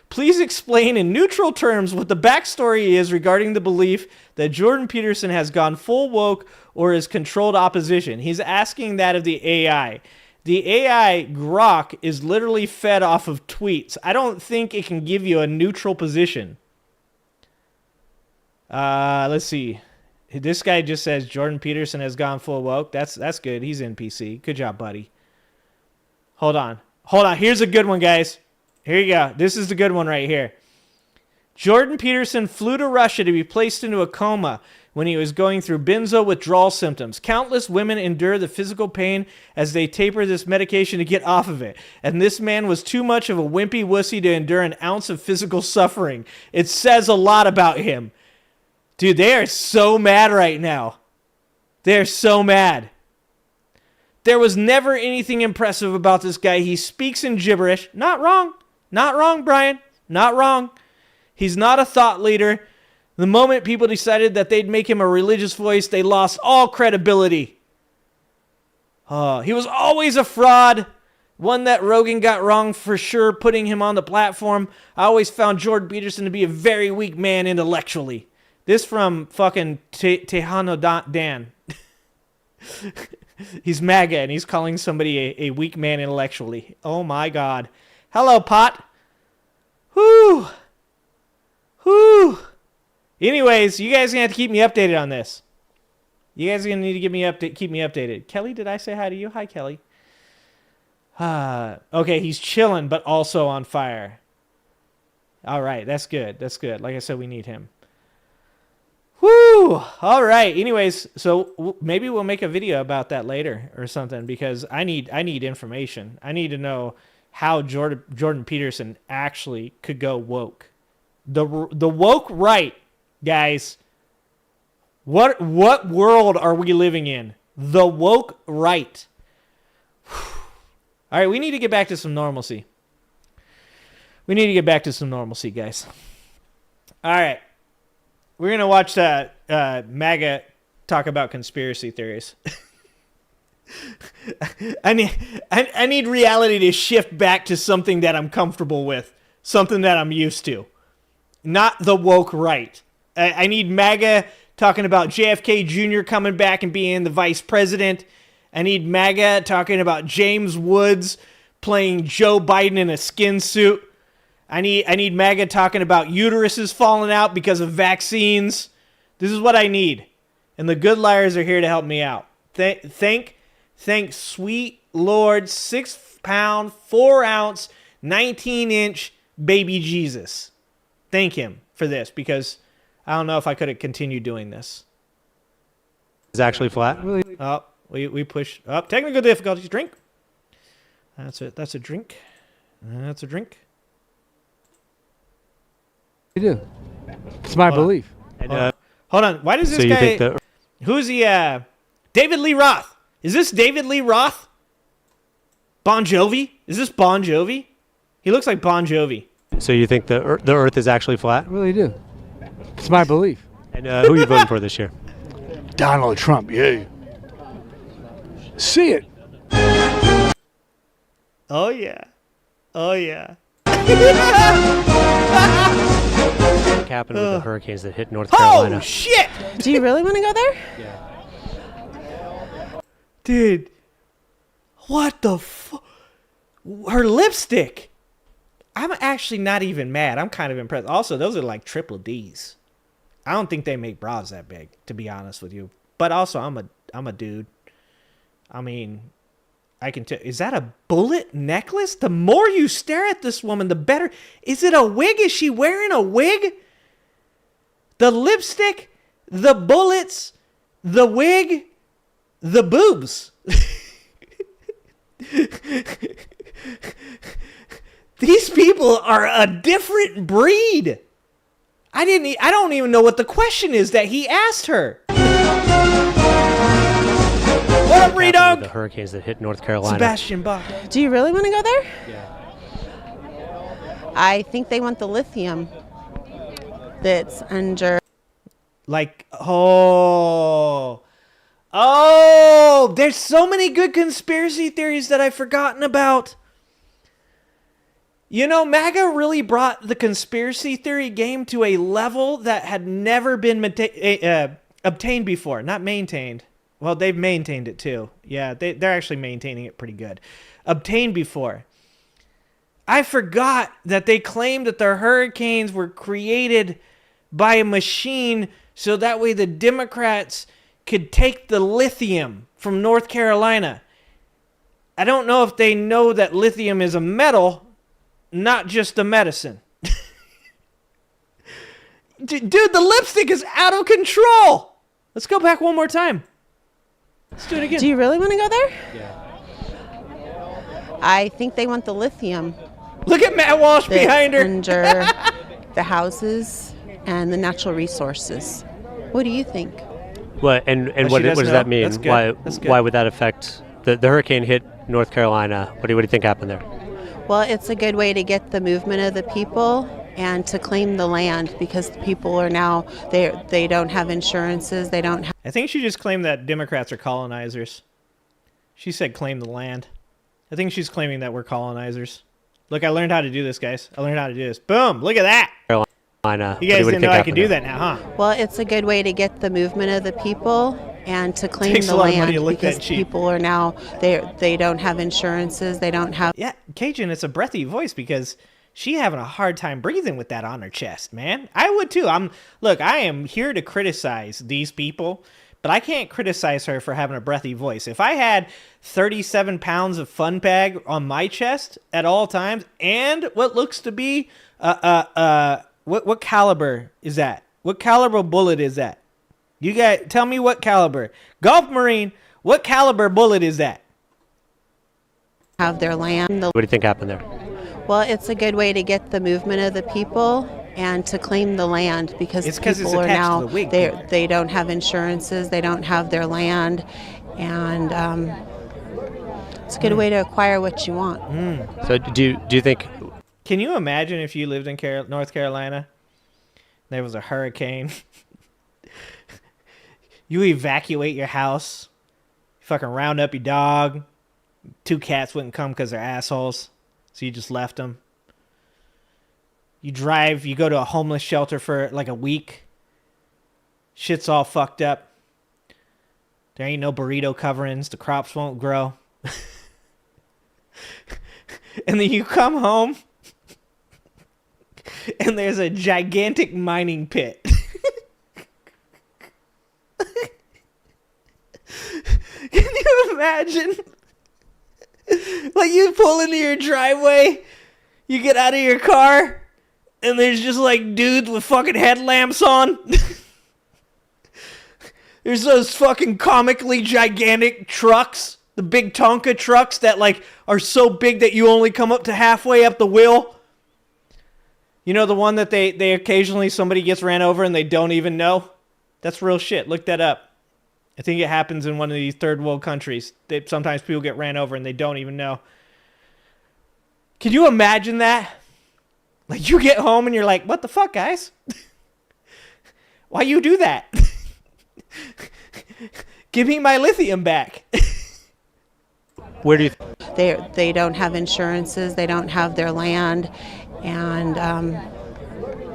Please explain in neutral terms what the backstory is regarding the belief that Jordan Peterson has gone full woke or is controlled opposition. He's asking that of the AI. The AI Grok is literally fed off of tweets. I don't think it can give you a neutral position. Let's see. This guy just says Jordan Peterson has gone full woke. That's good. He's NPC. Good job, buddy. Hold on. Here's a good one, guys. Here you go. This is the good one right here. Jordan Peterson flew to Russia to be placed into a coma when he was going through benzo withdrawal symptoms. Countless women endure the physical pain as they taper this medication to get off of it. And this man was too much of a wimpy wussy to endure an ounce of physical suffering. It says a lot about him. Dude, they are so mad right now. They're so mad. There was never anything impressive about this guy. He speaks in gibberish. Not wrong. Not wrong, Brian. Not wrong. He's not a thought leader. The moment people decided that they'd make him a religious voice, they lost all credibility. He was always a fraud. One that Rogan got wrong for sure, putting him on the platform. I always found Jordan Peterson to be a very weak man intellectually. This from fucking Tejano Dan. He's MAGA and he's calling somebody a weak man intellectually. Oh my God. Hello, Pot. Whoo. Whoo. Anyways, you guys are going to have to keep me updated on this. You guys are going to need to keep me updated. Kelly, did I say hi to you? Hi, Kelly. Okay, he's chilling, but also on fire. All right, that's good. That's good. Like I said, we need him. Woo! All right. Anyways, so maybe we'll make a video about that later or something because I need information. I need to know how Jordan Peterson actually could go woke. The woke right, guys. What world are we living in? The woke right. All right, we need to get back to some normalcy. We need to get back to some normalcy, guys. All right. We're going to watch MAGA talk about conspiracy theories. I need reality to shift back to something that I'm comfortable with, something that I'm used to, not the woke right. I need MAGA talking about JFK Jr. coming back and being the vice president. I need MAGA talking about James Woods playing Joe Biden in a skin suit. I need MAGA talking about uteruses falling out because of vaccines. This is what I need. And the good liars are here to help me out. Thank sweet Lord 6 pound, 4 ounce, 19-inch baby Jesus. Thank him for this because I don't know if I could have continued doing this. It's actually flat. Oh, we push up. Technical difficulties. Drink. That's it. That's a drink. That's a drink. You do. It's my belief. Hold on. Why does this guy... Who's he? David Lee Roth. Is this David Lee Roth? Bon Jovi? Is this Bon Jovi? He looks like Bon Jovi. So you think the Earth is actually flat? I really do. It's my belief. And who are you voting for this year? Donald Trump, yeah. See it. Oh, yeah. Oh, yeah. What happened with the hurricanes that hit North Carolina? Oh, shit! Do you really want to go there? Yeah. Dude. What the fuck? Her lipstick. I'm actually not even mad. I'm kind of impressed. Also, those are like triple D's. I don't think they make bras that big, to be honest with you. But also, I'm a dude. I mean, I can tell. Is that a bullet necklace? The more you stare at this woman, the better. Is it a wig? Is she wearing a wig? The lipstick, the bullets, the wig, the boobs. These people are a different breed. I don't even know what the question is that he asked her. What up, Redog? The hurricanes that hit North Carolina. Sebastian Bach. Do you really want to go there? Yeah. I think they want the lithium that's under. Like, there's so many good conspiracy theories that I've forgotten about. You know, MAGA really brought the conspiracy theory game to a level that had never been obtained before. Not maintained. Well, they've maintained it too. Yeah, they're actually maintaining it pretty good. Obtained before. I forgot that they claimed that the hurricanes were created by a machine so that way the Democrats could take the lithium from North Carolina. I don't know if they know that lithium is a metal, not just a medicine. Dude, the lipstick is out of control. Let's go back one more time. Let's do it again. Do you really want to go there? Yeah. I think they want the lithium. Look at Matt Walsh that's behind her. Under the houses and the natural resources. What do you think? What what does that mean? That's good. Why would that affect the hurricane hit North Carolina? What do you think happened there? Well, it's a good way to get the movement of the people and to claim the land, because the people are now they don't have insurances. They don't have. I think she just claimed that Democrats are colonizers. She said claim the land. I think she's claiming that we're colonizers. Look, I learned how to do this, guys. I learned how to do this. Boom! Look at that. Carolina. You guys didn't know I could do that now, huh? Well, it's a good way to get the movement of the people and to claim Takes the a lot of land, money to look because that cheap. people are now they don't have insurances. They don't have. Yeah, Cajun, it's a breathy voice because she having a hard time breathing with that on her chest, man. I would too. I am here to criticize these people, but I can't criticize her for having a breathy voice. If I had 37 pounds of fun bag on my chest at all times, and what looks to be what caliber is that? What caliber bullet is that? You guys tell me what caliber. Gulf Marine, what caliber bullet is that? Have their land. What do you think happened there? Well, it's a good way to get the movement of the people and to claim the land, because It's 'cause it's people are attached to now the wig. they don't have insurances. They don't have their land, and it's a good way to acquire what you want. So do you think? Can you imagine if you lived in North Carolina? There was a hurricane. You evacuate your house. You fucking round up your dog. 2 cats wouldn't come because they're assholes. So you just left them. You go to a homeless shelter for like a week. Shit's all fucked up. There ain't no burrito coverings. The crops won't grow. And then you come home and there's a gigantic mining pit. Can you imagine? Like, you pull into your driveway, you get out of your car, and there's just like dudes with fucking headlamps on. There's those fucking comically gigantic trucks, the big Tonka trucks that like are so big that you only come up to halfway up the wheel. You know, the one that they occasionally somebody gets ran over and they don't even know? That's real shit. Look that up. I think it happens in one of these third world countries. Sometimes people get ran over and they don't even know. Can you imagine that? Like, you get home and you're like, what the fuck, guys? Why you do that? Give me my lithium back. Where do you? They don't have insurances. They don't have their land, and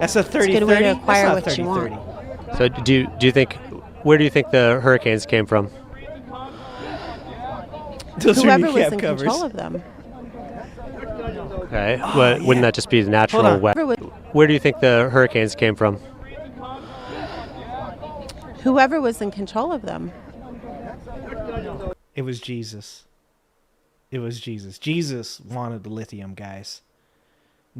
That's a 30-30. it's a good way to acquire That's not what you 30-30. want. So do you think? Where do you think the hurricanes came from? Those are Whoever was kneecap in covers. control of them. Okay, wouldn't that just be the natural Hold on. weather? Where do you think the hurricanes came from? Whoever was in control of them. It was Jesus. It was Jesus. Jesus wanted the lithium, guys.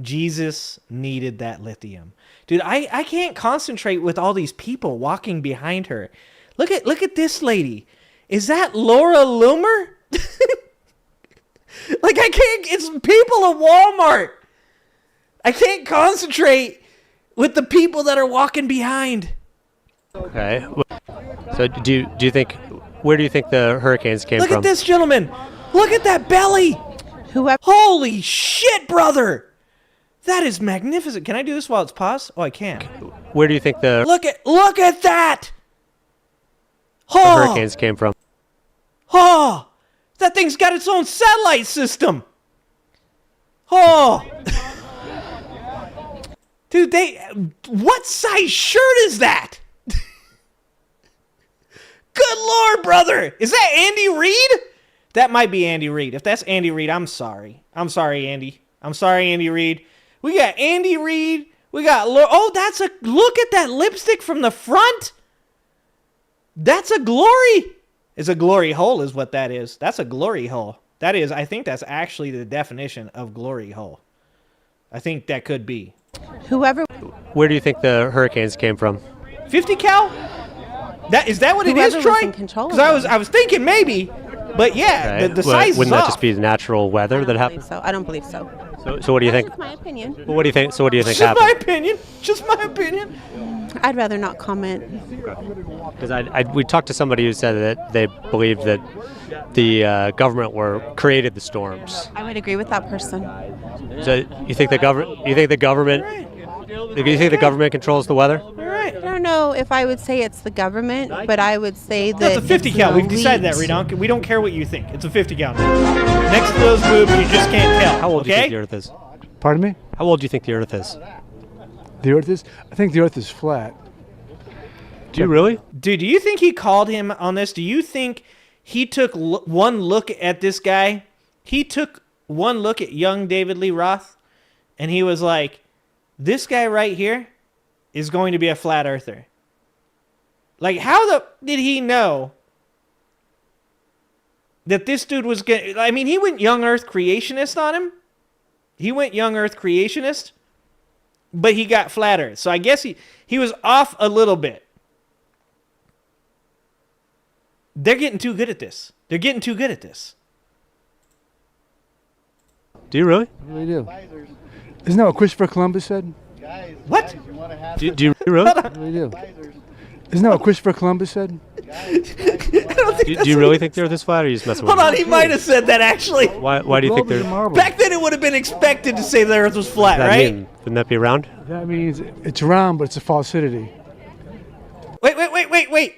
Jesus needed that lithium. Dude, I can't concentrate with all these people walking behind her. Look at this lady. Is that Laura Loomer? Like, I can't, it's people at Walmart. I can't concentrate with the people that are walking behind. Okay, so do you think? Where do you think the hurricanes came Look from? at this gentleman. Look at that belly. Whoever. Holy shit, brother. That is magnificent. Can I do this while it's paused? Oh, I can. Where do you think the Look at that. hurricanes came from? Oh, that thing's got its own satellite system. Oh. Dude, what size shirt is that? Good Lord, brother. Is that Andy Reid? That might be Andy Reid. If that's Andy Reid, I'm sorry. I'm sorry, Andy. I'm sorry, Andy Reid. We got Andy Reid. We got oh, that's a look at that lipstick from the front. That's a glory. It's a glory hole is what that is. That's a glory hole. That is, I think that's actually the definition of glory hole. I think that could be. Whoever Where do you think the hurricanes came from? 50 cal? Is that what it is, Whoever was Troy? in control of Because them. I was thinking maybe, but yeah, Okay. the size Wouldn't is that off. just be the natural weather that happened? So I don't believe so. So what do you think? That's my opinion. Well, what do you think? So what do you think Just my happened? opinion. Just my opinion. I'd rather not comment. Because we talked to somebody who said that they believed that the government created the storms. I would agree with that person. So you think the government? You think the government? You think the government controls the weather? All right. I don't know if I would say it's the government, but I would say that That's a 50 it's cal. the We've decided that, elite. Redonk. We don't care what you think. It's a 50 cal. Next to those boobs, you just can't tell. How old do you okay? think the Earth is? Pardon me? How old do you think the Earth is? The Earth is? I think the Earth is flat. Do you really? Dude, do you think he called him on this? Do you think he took one look at this guy? He took one look at young David Lee Roth, and he was like, this guy right here is going to be a flat earther. Like, how did he know that this dude was going to... I mean, he went young earth creationist on him. He went young earth creationist, but he got flat earth. So I guess he was off a little bit. They're getting too good at this. They're getting too good at this. Do you really? I really do. Isn't that what Christopher Columbus said? What? Do you really? I really do. Isn't that what Christopher Columbus said? Do you really think the Earth is flat, or are you just messing with Hold me? on, he might have said that actually. Why do you think Globe is they're? a marble. Back then it would have been expected to say the earth was flat, right? Wouldn't that be round? That means it's round, but it's a falsity. Wait.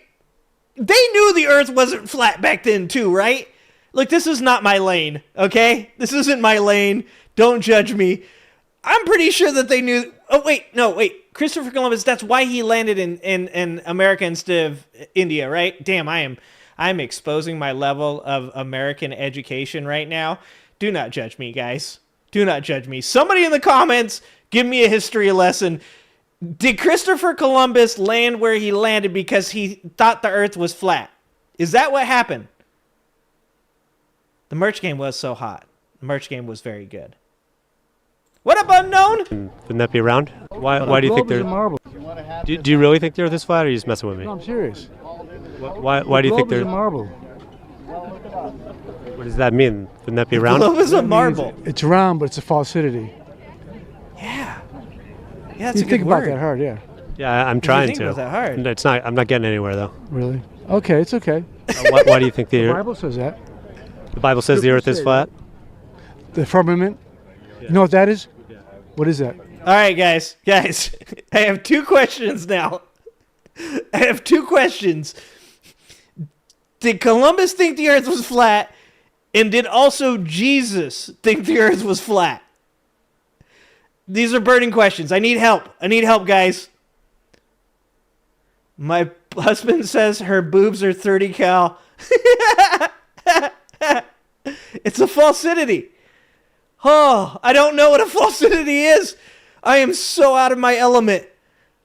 They knew the earth wasn't flat back then too, right? Look, this is not my lane, okay? This isn't my lane. Don't judge me. I'm pretty sure that they knew. Oh, wait. Christopher Columbus, that's why he landed in America instead of India, right? Damn, I'm exposing my level of American education right now. Do not judge me, guys. Do not judge me. Somebody in the comments, give me a history lesson. Did Christopher Columbus land where he landed because he thought the earth was flat? Is that what happened? The merch game was so hot. The merch game was very good. What up, unknown? Wouldn't that be round? Why do you think Globe is a they're? marble. Do you really think the Earth is flat, or are you just messing with me? No, I'm serious. Why do you think Globe is they're? a marble. What does that mean? Wouldn't that be round? Globe is a That means marble. It's round, but it's a falsity. Yeah, that's You a think good about word. that hard, yeah. Yeah, I'm trying think to. about that hard. It's not. I'm not getting anywhere though. Really? Okay, it's okay. Why do you think The the Bible says that. Bible says the Earth is flat? The firmament. You know what that is? What is that? All right, guys. I have two questions now. I have two questions. Did Columbus think the earth was flat? And did also Jesus think the earth was flat? These are burning questions. I need help. Guys. My husband says her boobs are 30 cal. It's a falsity. Oh, I don't know what a falsity is. I am so out of my element.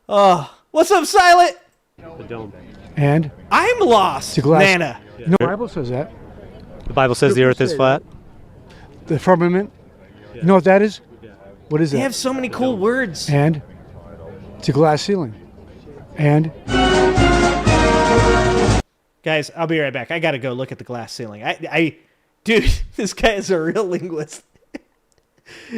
Oh, what's up, Silent? The dome. And I'm lost, a glass- Nana. you know the Bible says that. The Bible says the Earth is flat. The firmament. You know what that is? What is They that? have so many cool words. And it's a glass ceiling. And Guys, I'll be right back. I gotta go look at the glass ceiling. Dude, this guy is a real linguist.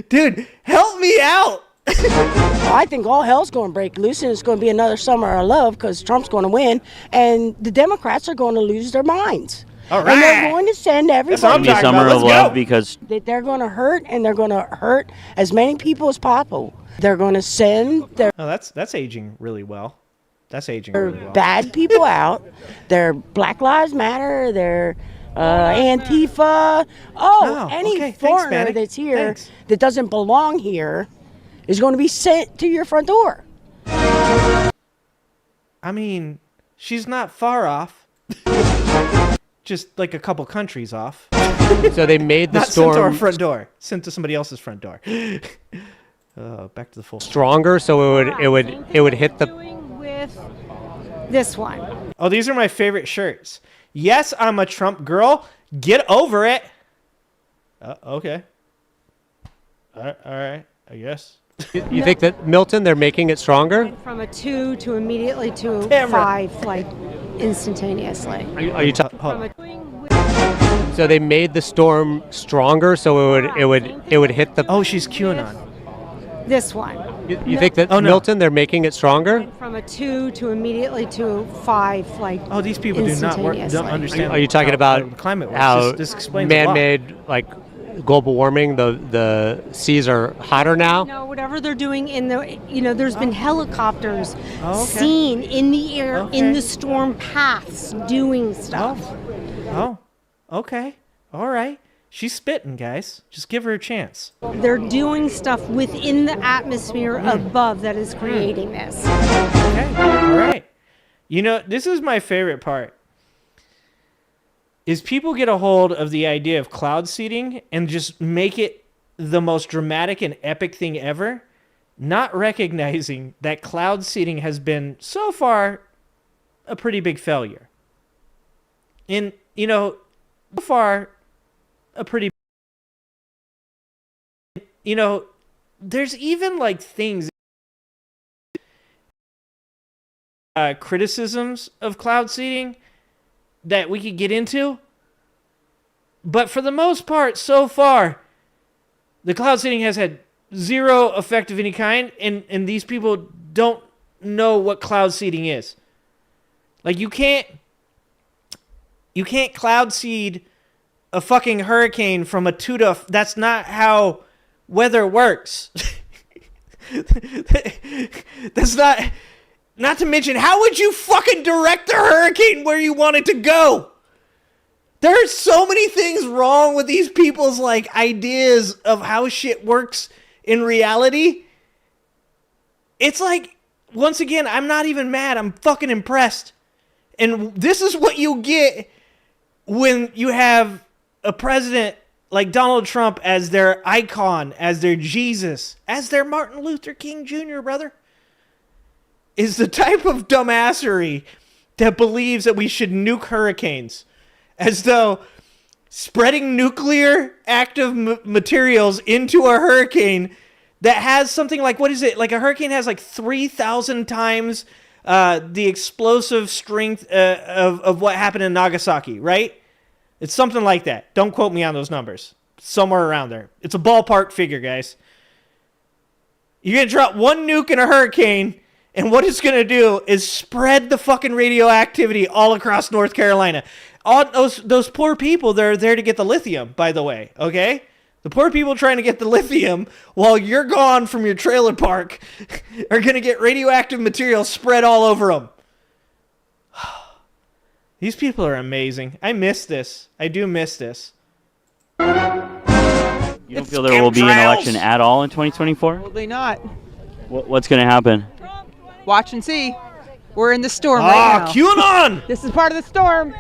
Dude, help me out. I think all hell's going to break loose, and it's going to be another summer of love because Trump's going to win, and the Democrats are going to lose their minds. All And they're right. going to send That's what everybody. I'm Be a talking summer about. of Let's love go. because that they're going to hurt, and they're going to hurt as many people as possible. They're going to send their Oh, that's aging really well. That's aging really well. bad people out. Their Black Lives Matter. Their Antifa. Oh, Any okay. Thanks, foreigner Manny. that's here Thanks. that doesn't belong here is going to be sent to your front door. I mean, she's not far off. Just like a couple countries off. So they made the Not sent to our storm. front door. Sent to somebody else's front door. Back to the full. Stronger, so it would hit the. Doing with this one. Oh, these are my favorite shirts. Yes, I'm a Trump girl. Get over it. Okay. All right. I guess. You think that Milton, they're making it stronger? From a 2 to immediately to Camera. 5, like instantaneously. Are you talking? From a doing with So they made the storm stronger, so it would hit the. Oh, she's QAnon. this one. You think that Oh, no. Milton, they're making it stronger? From a 2 to immediately to 5, like Oh, these people do not don't instantaneously. understand. Are you talking how about climate works? how This explains a lot. man-made, like global warming, the seas are hotter now? No, whatever they're doing in the, there's been helicopters Oh, okay. seen in the air, Okay. in the storm paths, doing stuff. Oh, okay. All right. She's spitting, guys. Just give her a chance. They're doing stuff within the atmosphere above that is creating this. Okay. All right. This is my favorite part. Is people get a hold of the idea of cloud seeding and just make it the most dramatic and epic thing ever, not recognizing that cloud seeding has been so far a pretty big failure. And, so far a pretty, there's even like things, criticisms of cloud seeding that we could get into. But for the most part, so far, the cloud seeding has had zero effect of any kind, and these people don't know what cloud seeding is. Like, you can't cloud seed a fucking hurricane from a 2 to... That's not how weather works. That's not... Not to mention, how would you fucking direct a hurricane where you want it to go? There's so many things wrong with these people's, like, ideas of how shit works in reality. It's like, once again, I'm not even mad. I'm fucking impressed. And this is what you get when you have a president like Donald Trump as their icon, as their Jesus, as their Martin Luther King Jr., brother. Is the type of dumbassery that believes that we should nuke hurricanes, as though spreading nuclear active materials into a hurricane that has something like, what is it? Like a hurricane has like 3,000 times the explosive strength of what happened in Nagasaki, right? It's something like that. Don't quote me on those numbers. Somewhere around there. It's a ballpark figure, guys. You're going to drop one nuke in a hurricane, and what it's going to do is spread the fucking radioactivity all across North Carolina. All those poor people, they're there to get the lithium, by the way, okay? The poor people trying to get the lithium while you're gone from your trailer park are going to get radioactive material spread all over them. These people are amazing. I miss this. I do miss this. You don't feel there will be an election at all in 2024? Probably not. What's going to happen? Watch and see. We're in the storm right now. QAnon! This is part of the storm.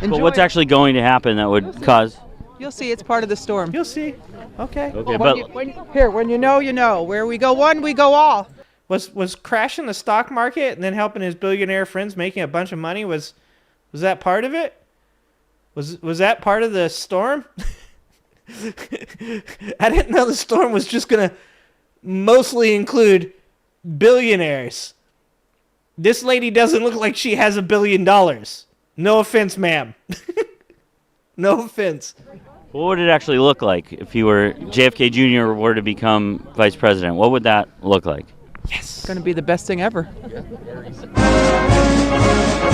Enjoy But what's it. actually going to happen that would cause... You'll see. It's part of the storm. You'll see. Okay. Okay, When you know, you know. Where we go one, we go all. Was crashing the stock market and then helping his billionaire friends making a bunch of money, was that part of it? Was that part of the storm? I didn't know the storm was just going to mostly include billionaires. This lady doesn't look like she has $1 billion. No offense, ma'am. No offense. What would it actually look like if JFK Jr. were to become vice president? What would that look like? Yes. It's going to be the best thing ever.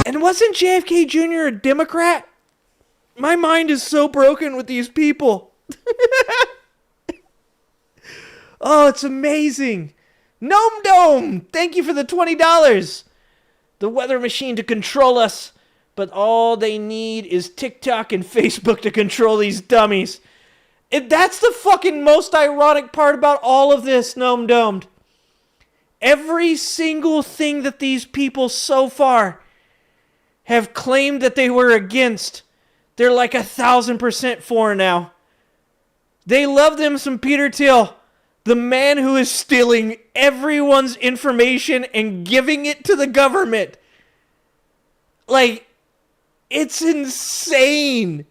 And wasn't JFK Jr. a Democrat? My mind is so broken with these people. Oh, it's amazing. Gnome Dome, thank you for the $20. The weather machine to control us. But all they need is TikTok and Facebook to control these dummies. That's the fucking most ironic part about all of this, Gnome Domed. Every single thing that these people so far have claimed that they were against, they're like 1,000% for now. They love them some Peter Thiel. The man who is stealing everyone's information and giving it to the government. Like, it's insane.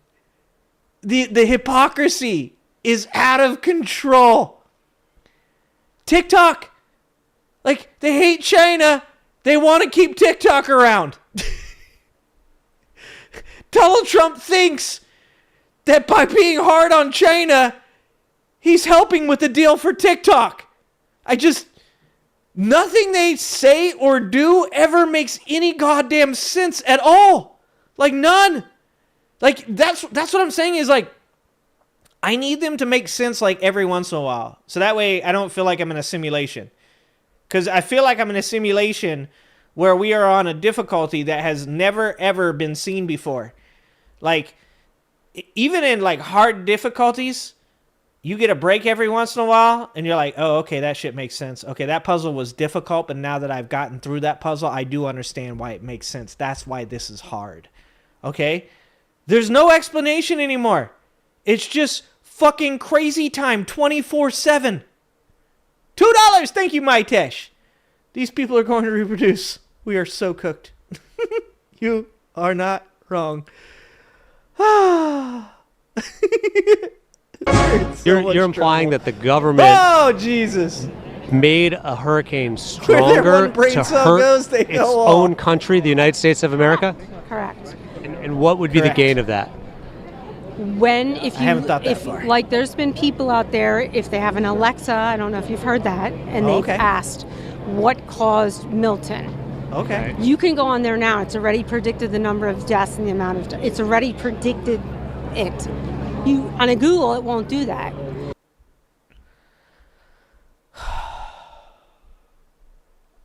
The hypocrisy is out of control. TikTok. Like, they hate China. They want to keep TikTok around. Donald Trump thinks that by being hard on China, he's helping with the deal for TikTok. Nothing they say or do ever makes any goddamn sense at all. Like, none. Like, that's what I'm saying is, like, I need them to make sense, like, every once in a while. So that way I don't feel like I'm in a simulation. Because I feel like I'm in a simulation where we are on a difficulty that has never, ever been seen before. Like, even in, like, hard difficulties, you get a break every once in a while, and you're like, oh, okay, that shit makes sense. Okay, that puzzle was difficult, but now that I've gotten through that puzzle, I do understand why it makes sense. That's why this is hard. Okay? There's no explanation anymore. It's just fucking crazy time 24/7. $2. Thank you, Maitesh. These people are going to reproduce. We are so cooked. You are not wrong. You're implying that the government Jesus made a hurricane Where their stronger one brain to cell hurt goes, they its go off. own country, the United States of America? Correct. And what would be the Correct. gain of that? If you haven't thought that far. like, there's been people out there, if they have an Alexa, I don't know if you've heard that, and they've okay. asked what caused Milton. Okay. You can go on there now. It's already predicted the number of deaths and the amount of. It's already predicted it. You on a Google, it won't do that.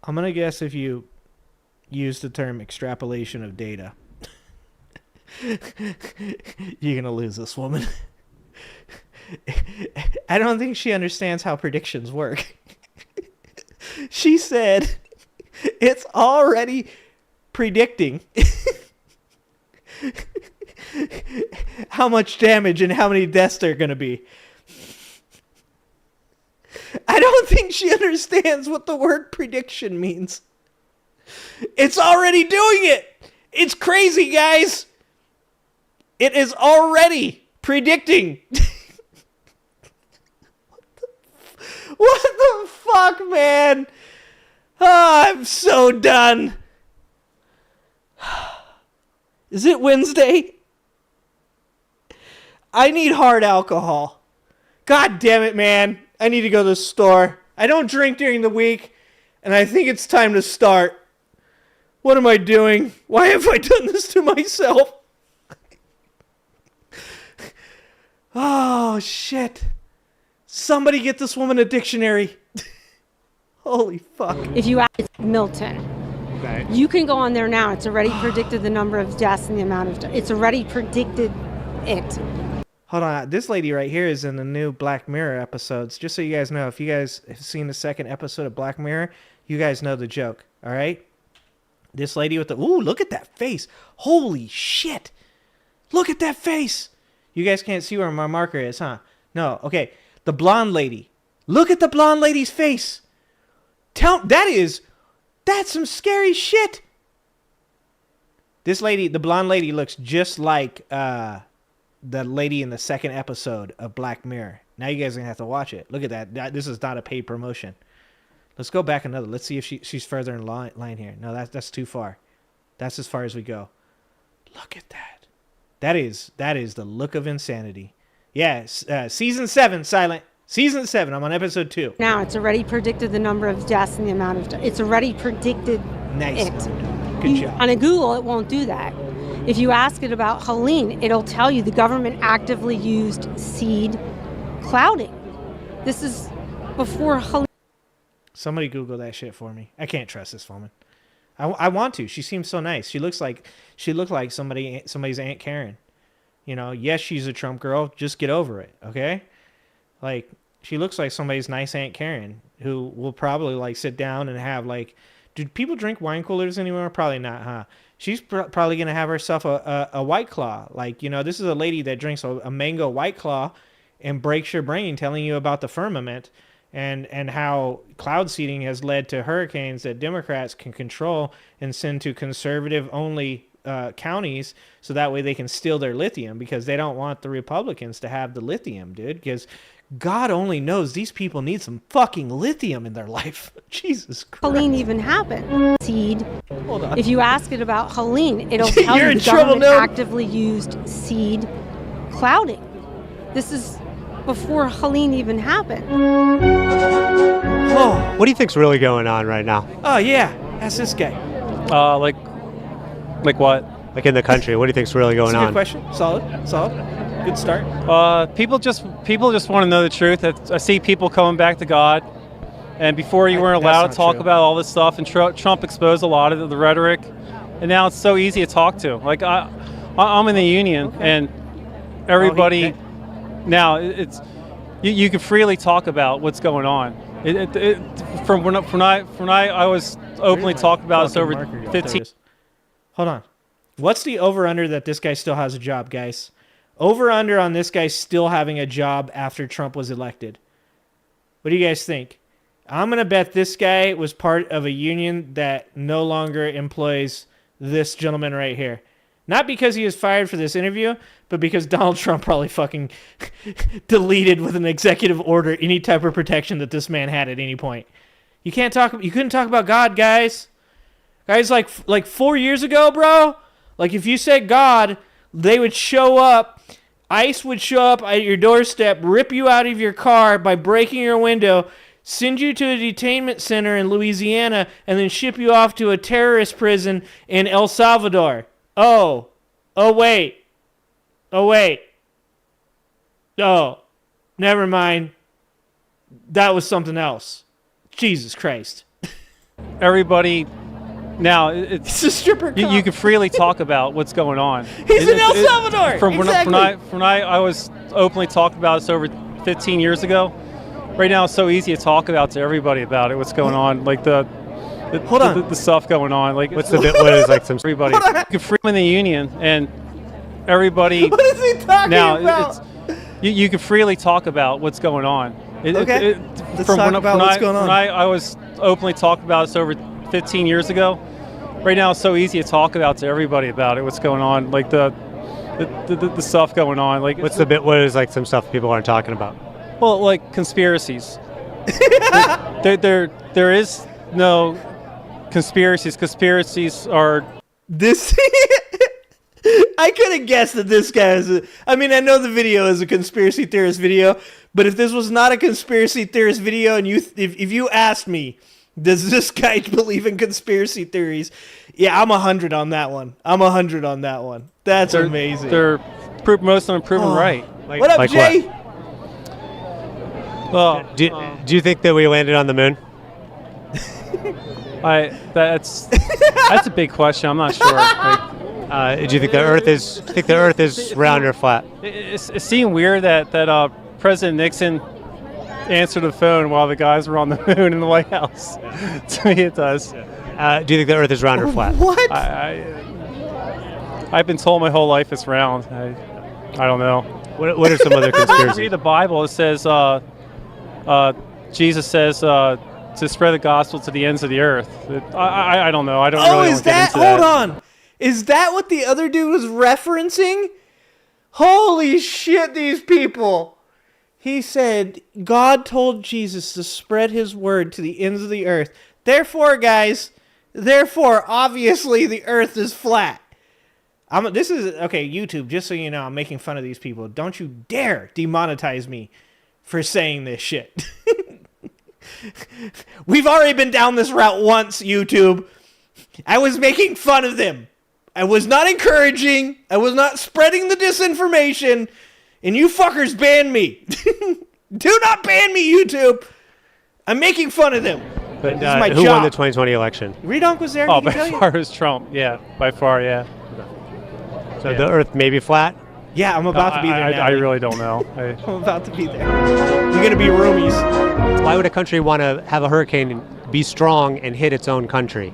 I'm going to guess if you use the term extrapolation of data, you're going to lose this woman. I don't think she understands how predictions work. She said it's already predicting how much damage and how many deaths there are going to be. I don't think she understands what the word prediction means. It's already doing it. It's crazy, guys. It is already predicting. What the fuck, man? Oh, I'm so done. Is it Wednesday? I need hard alcohol. God damn it, man. I need to go to the store. I don't drink during the week, and I think it's time to start. What am I doing? Why have I done this to myself? Oh, shit. Somebody get this woman a dictionary. Holy fuck. If you ask Milton, Okay. you can go on there now. It's already predicted the number of deaths and the amount of. It's already predicted it. Hold on. This lady right here is in the new Black Mirror episodes. Just so you guys know, if you guys have seen the second episode of Black Mirror, you guys know the joke. All right? This lady with the... Ooh, look at that face. Holy shit. Look at that face. You guys can't see where my marker is, huh? No. Okay. The blonde lady. Look at the blonde lady's face. That's some scary shit. This lady, the blonde lady, looks just like the lady in the second episode of Black Mirror. Now you guys are gonna have to watch it. Look at that. This is not a paid promotion. Let's go back another. Let's see if she's further in line here. No, that's too far. That's as far as we go. Look at that. That is the look of insanity. Yeah, season 7, Silent. Season 7. I'm on episode 2. Now it's already predicted the number of deaths and the amount of. It's already predicted Nice. it. Good job. On a Google, it won't do that. If you ask it about Helene, it'll tell you the government actively used seed clouding. This is before Helene. Somebody Google that shit for me. I can't trust this woman. I want to. She seems so nice. She looked like somebody's Aunt Karen. You know, yes, she's a Trump girl. Just get over it, okay? Like, she looks like somebody's nice Aunt Karen who will probably, like, sit down and have, like, do people drink wine coolers anymore? Probably not, huh? She's probably going to have herself a White Claw. Like, you know, this is a lady that drinks a mango White Claw and breaks your brain telling you about the firmament and how cloud seeding has led to hurricanes that Democrats can control and send to conservative-only counties, so that way they can steal their lithium, because they don't want the Republicans to have the lithium, dude, because God only knows these people need some fucking lithium in their life. Jesus Christ. Helene even happened. Seed. Hold on. If you ask it about Helene, it'll tell You're you in the trouble government now. actively used seed clouding. This is before Helene even happened. Oh, What do you think's really going on right now? oh yeah, that's this guy. Like what? Like in the country, what do you think's really That's going a good on? question. Solid. Good start. People just want to know the truth. I see people coming back to God, and before you weren't That's allowed not to talk true. about all this stuff, and Trump exposed a lot of the rhetoric, and now it's so easy to talk to. Like I'm in the union, and everybody now it's you can freely talk about what's going on. From when I was openly talking about this over 15. Hold on. What's the over-under that this guy still has a job, guys? Over-under on this guy still having a job after Trump was elected. What do you guys think? I'm going to bet this guy was part of a union that no longer employs this gentleman right here. Not because he was fired for this interview, but because Donald Trump probably fucking deleted with an executive order any type of protection that this man had at any point. You couldn't talk about God, guys. Guys, like 4 years ago, bro, like if you said God, they would show up, ICE would show up at your doorstep, rip you out of your car by breaking your window, send you to a detainment center in Louisiana, and then ship you off to a terrorist prison in El Salvador. Oh, wait. Oh, never mind. That was something else. Jesus Christ. Everybody now it's a stripper cop. You can freely talk about what's going on. He's in El Salvador. From Exactly. when I was openly talking about this over 15 years ago. Right now it's so easy to talk about to everybody about it. What's going on? Like the stuff going on. Like What's the bit? What is like some? everybody? You can free in the union, and everybody What is he talking now about? you can freely talk about what's going on. Okay. Let's talk about what's going on. When I was openly talking about this over 15 years ago. Right now it's so easy to talk about to everybody about it. What's going on? Like the stuff going on. Like What's the bit? What is like some stuff people aren't talking about? well, like conspiracies. there is no conspiracies. Conspiracies are This I could have guessed that this guy is I know the video is a conspiracy theorist video, but if this was not a conspiracy theorist video and if you asked me, does this guy believe in conspiracy theories? Yeah, I'm 100 on that one. That's amazing. most of them proven right. What up, like Jay? what? Well, Do you think that we landed on the moon? that's a big question. I'm not sure. Like, Do you think the Earth is round or flat? it seemed weird that President Nixon answered the phone while the guys were on the moon in the White House. To me, it does. Do you think the Earth is round or flat? What? I've been told my whole life it's round. I don't know. What are some other If you read conspiracies? the Bible, it says Jesus says to spread the gospel to the ends of the earth. I don't know. I don't really is want to get that? into that. Hold on. Is that what the other dude was referencing? Holy shit, these people. He said God told Jesus to spread his word to the ends of the earth. Therefore, guys, obviously the earth is flat. This is okay, YouTube, just so you know, I'm making fun of these people. Don't you dare demonetize me for saying this shit. We've already been down this route once, YouTube. I was making fun of them. I was not encouraging. I was not spreading the disinformation. And you fuckers banned me. Do not ban me, YouTube. I'm making fun of them. But This is my who job. won the 2020 election? Redonk was there. Oh, he by can tell you. far it was Trump. Yeah, by far, yeah. So the Earth may be flat. Yeah, I'm about to be there now. I really don't know. I'm about to be there. You're going to be roomies. Why would a country want to have a hurricane be strong and hit its own country?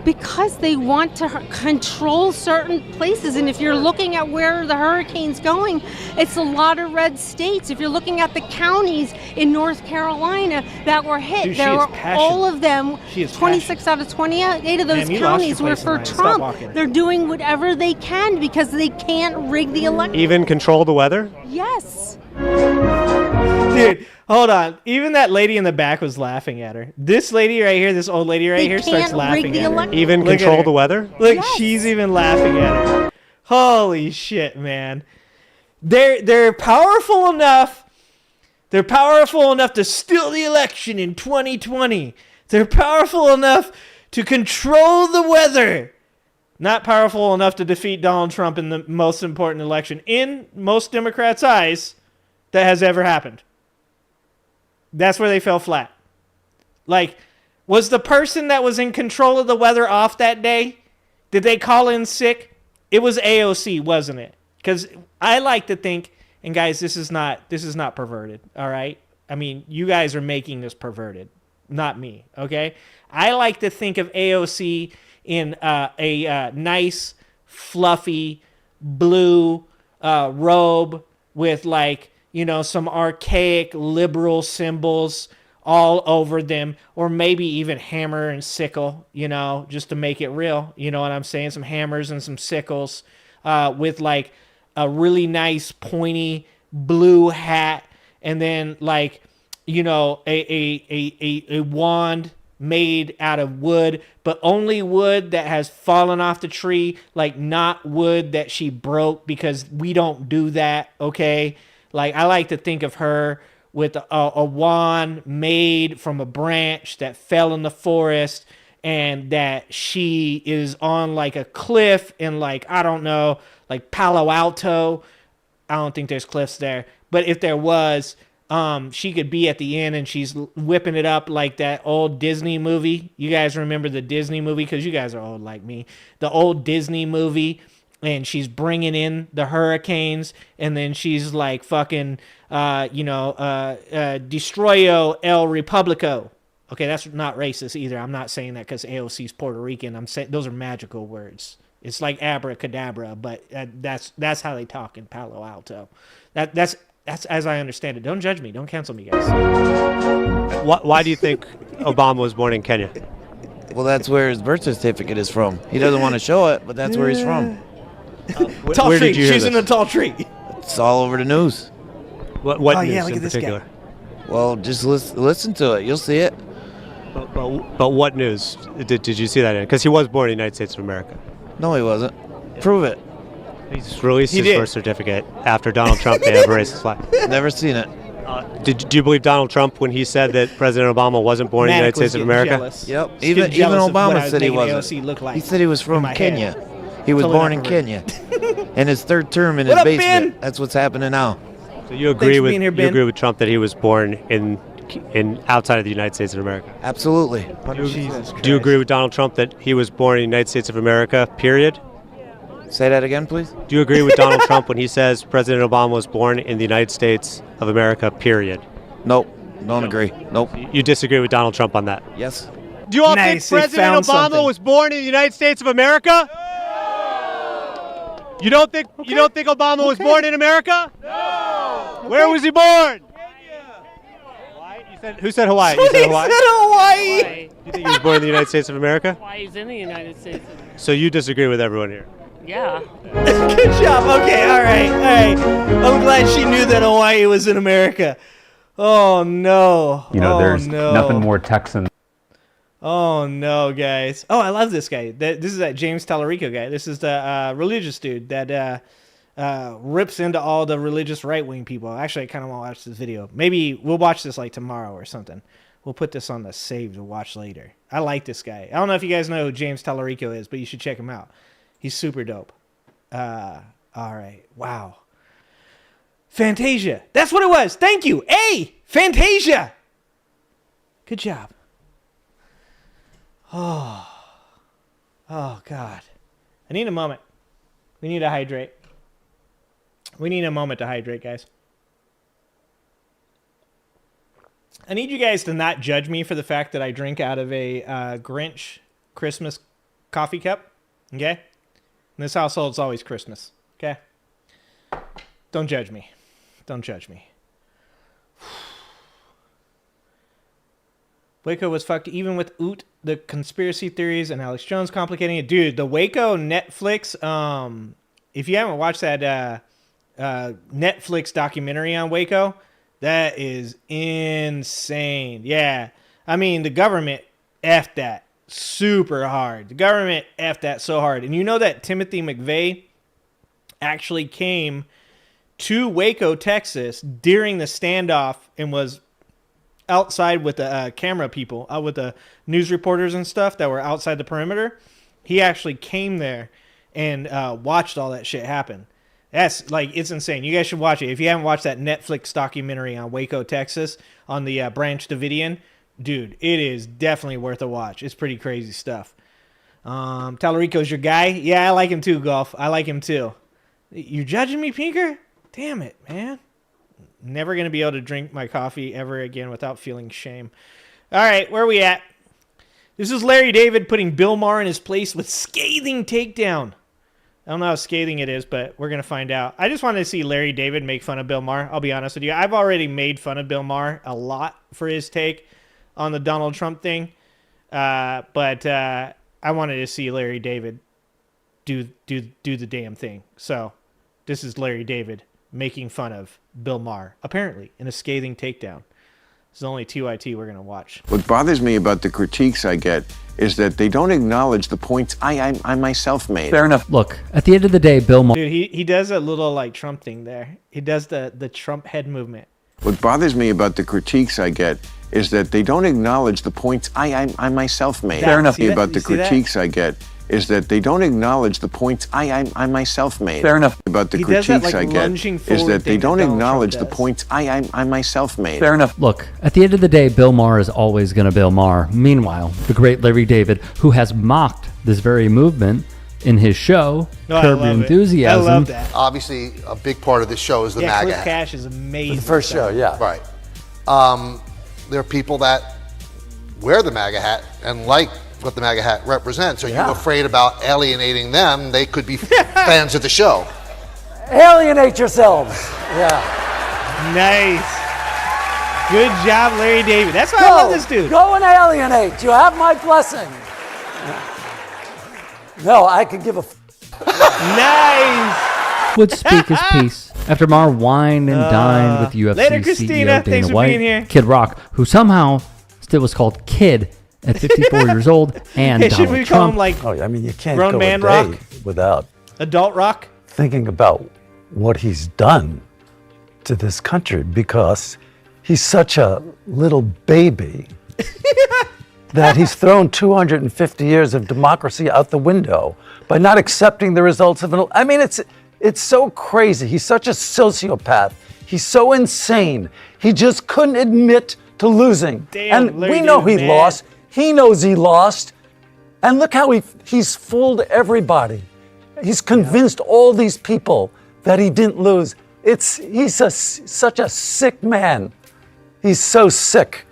Because they want to control certain places. And if you're looking at where the hurricane's going, it's a lot of red states. If you're looking at the counties in North Carolina that were hit, Dude, there were all of them, She is 26 out of 28 of those Ma'am, you lost your counties were place in for line. Stop Trump. walking. They're doing whatever they can because they can't rig the election. Even control the weather? Yes. Dude, hold on. Even that lady in the back was laughing at her. This lady right here, this old lady right They here, starts can't laughing rig the at her. election. Even Look at control her. the weather? Look, Yes. she's even laughing at her. Holy shit, man. They're powerful enough. They're powerful enough to steal the election in 2020. They're powerful enough to control the weather. Not powerful enough to defeat Donald Trump in the most important election in most Democrats' eyes that has ever happened. That's where they fell flat. Like, was the person that was in control of the weather off that day? Did they call in sick? It was AOC, wasn't it? Because I like to think, and guys, this is not perverted, all right? I mean, you guys are making this perverted, not me, okay? I like to think of AOC in a nice, fluffy, blue robe with, like, you know, some archaic liberal symbols all over them, or maybe even hammer and sickle, you know, just to make it real. You know what I'm saying? Some hammers and some sickles with, like, a really nice pointy blue hat, and then, like, you know, a wand made out of wood, but only wood that has fallen off the tree, like not wood that she broke, because we don't do that, okay? Like, I like to think of her with a wand made from a branch that fell in the forest, and that she is on, like, a cliff in, like, I don't know, like Palo Alto. I don't think there's cliffs there, but if there was, she could be at the end and she's whipping it up like that old Disney movie. You guys remember the Disney movie? Because you guys are old like me. The old Disney movie. And she's bringing in the hurricanes, and then she's like fucking, Destroyo El Republico. Okay, that's not racist either. I'm not saying that because AOC's Puerto Rican. I'm saying those are magical words. It's like abracadabra, but that's how they talk in Palo Alto. That's as I understand it. Don't judge me. Don't cancel me, guys. Why do you think Obama was born in Kenya? Well, that's where his birth certificate is from. He doesn't want to show it, but that's where he's from. Tall where tree. did you hear She's in this? a tall tree. It's all over the news. What Oh, news yeah, look in at this particular? guy. Well, just listen to it. You'll see it. But what news did you see that in? Because he was born in the United States of America. No, he wasn't. Prove it. He just released He his did. birth certificate after Donald Trump may have erased his flag. Never seen it. Do you believe Donald Trump when he said that President Obama wasn't born in the Matic United States was of getting America? jealous. Yep. He's Even getting jealous of what I Obama was said he making wasn't. AOC look like He said he was in from my Kenya. head. He was Totally born not in perverted. Kenya. In his third term in What his up, basement. Ben? That's what's happening now. So you Thanks agree for with being here, you Ben. agree with Trump that he was born in outside of the United States of America? Absolutely. Jesus Do you Christ. agree with Donald Trump that he was born in the United States of America? Period. Say that again, please. Do you agree with Donald Trump when he says President Obama was born in the United States of America? Period. Nope. Don't agree. Nope. You disagree with Donald Trump on that? Yes. Do you all Nice, think they President found Obama something. was born in the United States of America? You don't think Obama was born in America? No. Where was he born? Hawaii? Who said Hawaii? You said Hawaii? Hawaii. You think he was born in the United States of America? Hawaii's in the United States. So you disagree with everyone here? Yeah. Good job. Okay, all right. I'm glad she knew that Hawaii was in America. Oh, no. You know, Oh, there's no. nothing more Texan. Oh, no, guys. Oh, I love this guy. This is that James Tallarico guy. This is the religious dude that rips into all the religious right-wing people. Actually, I kind of want to watch this video. Maybe we'll watch this like tomorrow or something. We'll put this on the save to watch later. I like this guy. I don't know if you guys know who James Tallarico is, but you should check him out. He's super dope. All right. Wow. Fantasia. That's what it was. Thank you. Hey, Fantasia. Good job. Oh, God. I need a moment. We need to hydrate. We need a moment to hydrate, guys. I need you guys to not judge me for the fact that I drink out of a Grinch Christmas coffee cup. Okay? In this household, it's always Christmas. Okay? Don't judge me. Don't judge me. Waco was fucked even with the conspiracy theories and Alex Jones complicating it. Dude, the Waco Netflix, if you haven't watched that Netflix documentary on Waco, that is insane. Yeah. I mean, the government effed that super hard. The government effed that so hard. And you know that Timothy McVeigh actually came to Waco, Texas during the standoff and was outside with the camera people, with the news reporters and stuff that were outside the perimeter. He actually came there and watched all that shit happen. That's like, it's insane. You guys should watch it. If you haven't watched that Netflix documentary on Waco, Texas, on the Branch Davidian, dude, it is definitely worth a watch. It's pretty crazy stuff. Tallarico's your guy. Yeah, I like him too, Golf. I like him too. You judging me, Pinker? Damn it, man. Never going to be able to drink my coffee ever again without feeling shame. All right, where are we at? This is Larry David putting Bill Maher in his place with scathing takedown. I don't know how scathing it is, but we're going to find out. I just wanted to see Larry David make fun of Bill Maher. I'll be honest with you. I've already made fun of Bill Maher a lot for his take on the Donald Trump thing. But I wanted to see Larry David do the damn thing. So this is Larry David making fun of Bill Maher, apparently, in a scathing takedown. This is the only TYT we're going to watch. What bothers me about the critiques I get is that they don't acknowledge the points I myself made. Fair enough. Look, at the end of the day, Bill Maher... Dude, he does a little, like, Trump thing there. He does the Trump head movement. What bothers me about the critiques I get is that they don't acknowledge the points I myself made. Fair enough. About the critiques I get is that they don't acknowledge the points I myself made. Fair enough. About the He does critiques that, like, I get lunging is forward that they thing don't that Donald acknowledge Trump the does. points I myself made. Fair enough. Look, at the end of the day, Bill Maher is always going to Bill Maher. Meanwhile, the great Larry David, who has mocked this very movement in his show, Curb Your Enthusiasm. I love that. Obviously, a big part of this show is the MAGA Cliff hat. Cash is amazing. The first show, yeah. Right. There are people that wear the MAGA hat and like what the MAGA hat represents. Are you afraid about alienating them? They could be fans of the show. Alienate yourselves. Yeah. Nice. Good job, Larry David. That's why I love this dude. Go and alienate. You have my blessing. No, I could give a... Nice. Would speak his piece after Maher wined and dined with UFC Later, CEO Christina. Dana Thanks for White, being here. Kid Rock, who somehow still was called Kid at 54 years old, and Should Donald we call Trump. him like Oh, I mean, you can't Grown go Man a day Rock? without Adult Rock? thinking about what he's done to this country, because he's such a little baby that he's thrown 250 years of democracy out the window by not accepting the results of an... I mean, it's so crazy. He's such a sociopath. He's so insane. He just couldn't admit to losing. Damn, and Larry we know David, he man. lost. He knows he lost. And look how he's fooled everybody. He's convinced all these people that he didn't lose. He's such a sick man. He's so sick.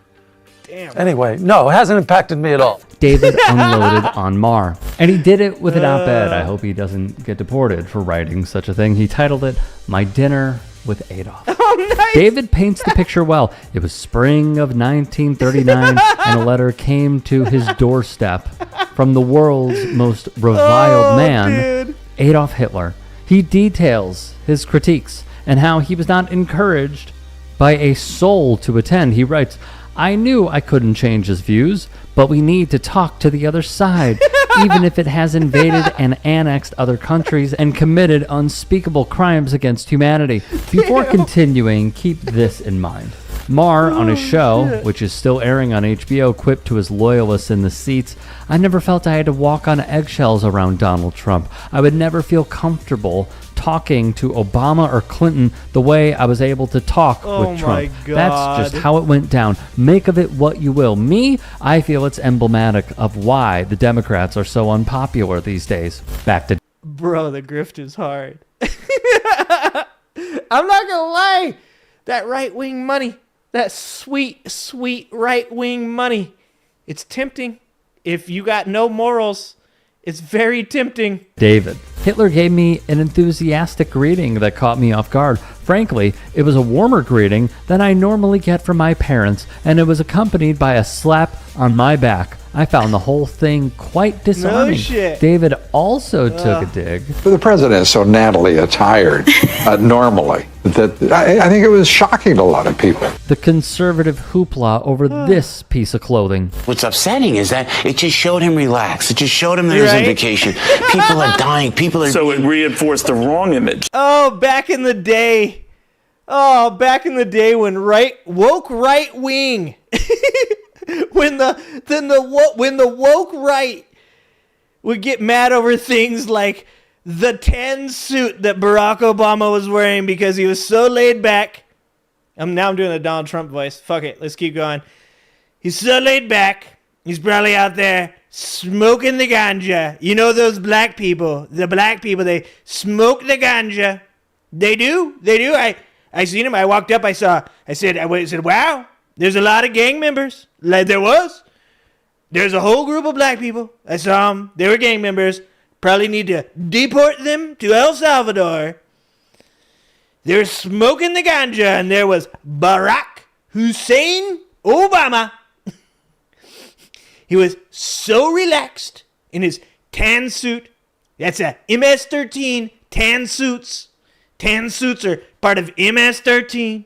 Damn. Anyway, no, it hasn't impacted me at all. David unloaded on Maher. And he did it with an op-ed. I hope he doesn't get deported for writing such a thing. He titled it, My Dinner with Adolf. Oh, nice. David paints the picture well. It was spring of 1939, and a letter came to his doorstep from the world's most reviled man, dude. Adolf Hitler. He details his critiques and how he was not encouraged by a soul to attend. He writes, I knew I couldn't change his views, but we need to talk to the other side, even if it has invaded and annexed other countries and committed unspeakable crimes against humanity. Before continuing, keep this in mind. Maher, on his show, which is still airing on HBO, quipped to his loyalists in the seats, I never felt I had to walk on eggshells around Donald Trump. I would never feel comfortable talking to Obama or Clinton the way I was able to talk with Trump. God. That's just how it went down. Make of it what you will. Me, I feel it's emblematic of why the Democrats are so unpopular these days. Back to... Bro, the grift is hard. I'm not gonna lie. That right-wing money, that sweet, sweet right-wing money, it's tempting. If you got no morals, It's very tempting. David. Hitler gave me an enthusiastic greeting that caught me off guard. Frankly, it was a warmer greeting than I normally get from my parents, and it was accompanied by a slap on my back. I found the whole thing quite disarming. No shit. David also took a dig. The president is so nattily attired normally that I think it was shocking to a lot of people. The conservative hoopla over this piece of clothing. What's upsetting is that it just showed him relax. It just showed him there was a vacation. People are dying. People are... So it reinforced the wrong image. Oh, back in the day. Oh, back in the day when woke right wing... when the woke right would get mad over things like the tan suit that Barack Obama was wearing because he was so laid back. Now I'm doing a Donald Trump voice. Fuck it, let's keep going. He's so laid back. He's probably out there smoking the ganja. You know those black people, they smoke the ganja. They do. I seen him. I walked up. I said, wow. There's a lot of gang members. Like there was. There's a whole group of black people. I saw them. They were gang members. Probably need to deport them to El Salvador. They're smoking the ganja, and there was Barack Hussein Obama. He was so relaxed in his tan suit. That's a MS-13 tan suits. Tan suits are part of MS-13.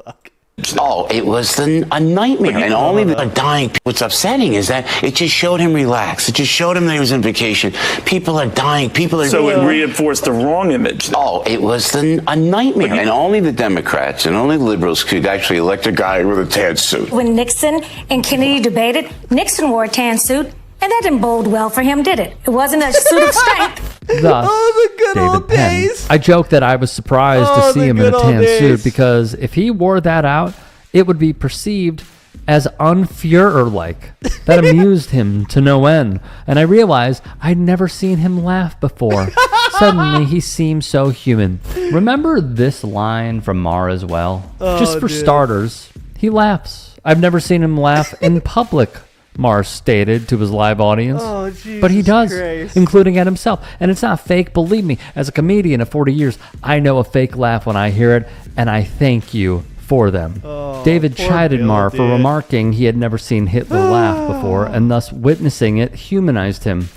Fuck. Oh, it was a nightmare, and only the dying. What's upsetting is that it just showed him relax. It just showed him that he was on vacation. People are dying. People are... So it reinforced the wrong image. Oh, it was a nightmare, and only the Democrats and only liberals could actually elect a guy with a tan suit. When Nixon and Kennedy debated, Nixon wore a tan suit, and that didn't bode well for him, did it? It wasn't a suit of strength. Thus, the good David old Penn. days. I joked that I was surprised to see him in a tan suit because if he wore that out, it would be perceived as unfuhrer-like. That amused him to no end. And I realized I'd never seen him laugh before. Suddenly, he seemed so human. Remember this line from Maher as well? Just for starters, he laughs. I've never seen him laugh in public, Maher stated to his live audience. Oh, Jesus but he does, Christ. including at himself. And it's not fake, believe me. As a comedian of 40 years, I know a fake laugh when I hear it, and I thank you for them. David chided Maher for remarking he had never seen Hitler laugh before, and thus witnessing it humanized him.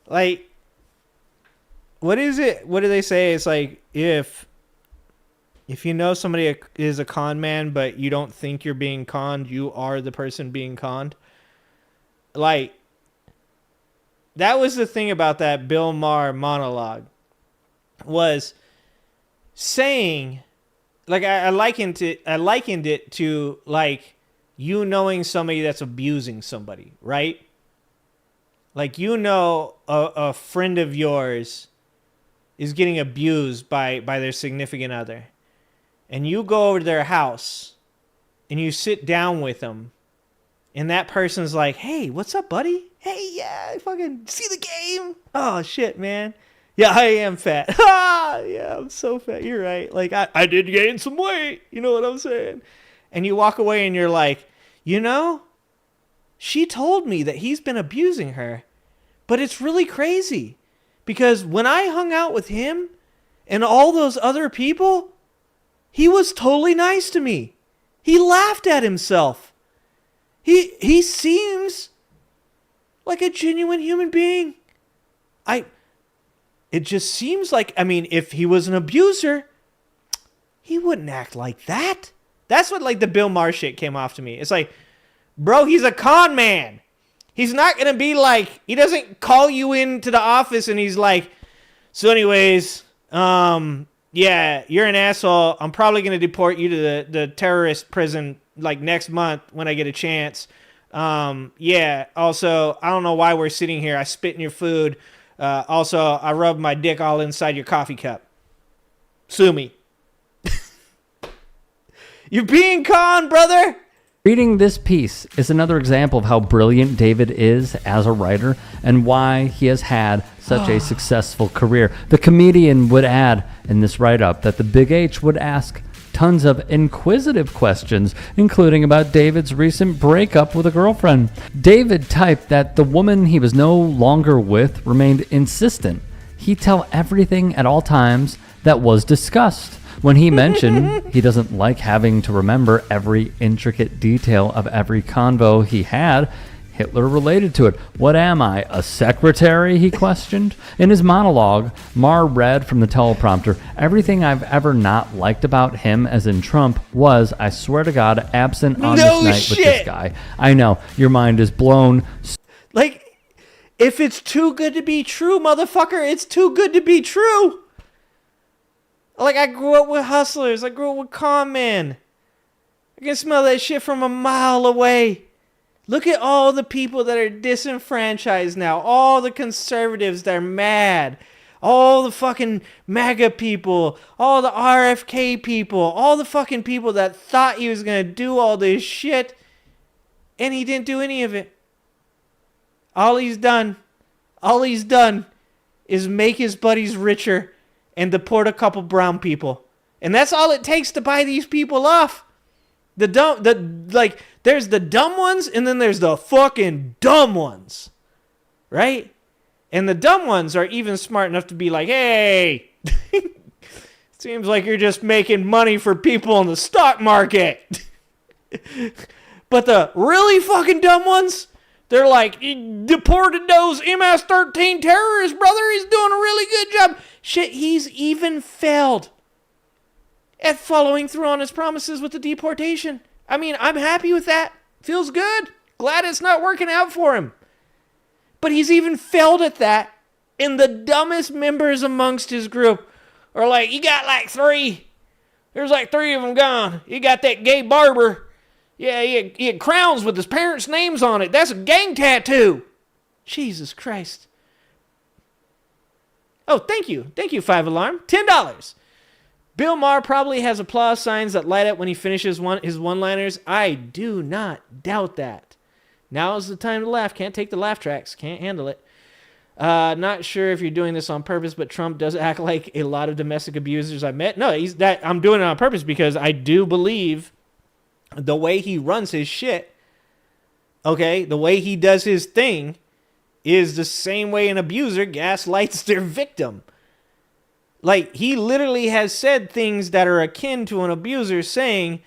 Like, what is it? What do they say? It's like, if you know somebody is a con man, but you don't think you're being conned, you are the person being conned. Like, that was the thing about that Bill Maher monologue, was saying, like, I likened it to, like, you knowing somebody that's abusing somebody, right? Like, you know a friend of yours is getting abused by their significant other, and you go over to their house and you sit down with them, and that person's like, hey, what's up, buddy? Hey, yeah, I fucking see the game. Oh, shit, man. Yeah, I am fat. Yeah, I'm so fat. You're right. Like, I did gain some weight. You know what I'm saying? And you walk away and you're like, you know, she told me that he's been abusing her. But it's really crazy. Because when I hung out with him and all those other people, he was totally nice to me. He laughed at himself. He seems like a genuine human being. It just seems like, I mean, if he was an abuser, he wouldn't act like that. That's what, like, the Bill Maher shit came off to me. It's like, bro, he's a con man. He's not going to be like, he doesn't call you into the office and he's like, so anyways, yeah, you're an asshole. I'm probably going to deport you to the terrorist prison, like, next month when I get a chance. Yeah, also, I don't know why we're sitting here. I spit in your food. Also, I rubbed my dick all inside your coffee cup. Sue me. You're being conned, brother. Reading this piece is another example of how brilliant David is as a writer and why he has had such a successful career. The comedian would add in this write-up that the Big H would ask tons of inquisitive questions, including about David's recent breakup with a girlfriend. David typed that the woman he was no longer with remained insistent he tell everything at all times that was discussed. When he mentioned he doesn't like having to remember every intricate detail of every convo he had, Hitler related to it. What am I, a secretary? He questioned. In his monologue, Maher read from the teleprompter, everything I've ever not liked about him, as in Trump, was, I swear to God, absent on this night with this guy. I know, your mind is blown. Like, if it's too good to be true, motherfucker, it's too good to be true. Like, I grew up with hustlers. I grew up with con men. I can smell that shit from a mile away. Look at all the people that are disenfranchised now. All the conservatives that are mad. All the fucking MAGA people. All the RFK people. All the fucking people that thought he was going to do all this shit. And he didn't do any of it. All he's done is make his buddies richer and deport a couple brown people. And that's all it takes to buy these people off. There's the dumb ones, and then there's the fucking dumb ones, right? And the dumb ones are even smart enough to be like, hey, seems like you're just making money for people in the stock market. But the really fucking dumb ones, they're like, he deported those MS-13 terrorists, brother. He's doing a really good job. Shit, he's even failed at following through on his promises with the deportation. I mean, I'm happy with that. Feels good. Glad it's not working out for him. But he's even failed at that. And the dumbest members amongst his group are like, you got like 3. There's like 3 of them gone. You got that gay barber. Yeah, he had crowns with his parents' names on it. That's a gang tattoo. Jesus Christ. Oh, thank you. Thank you, 5 Alarm. $10. Bill Maher probably has applause signs that light up when he finishes his one-liners. I do not doubt that. Now is the time to laugh. Can't take the laugh tracks. Can't handle it. Not sure if you're doing this on purpose, but Trump does act like a lot of domestic abusers I met. No, I'm doing it on purpose because I do believe the way he runs his shit, okay, the way he does his thing is the same way an abuser gaslights their victim. Like, he literally has said things that are akin to an abuser saying,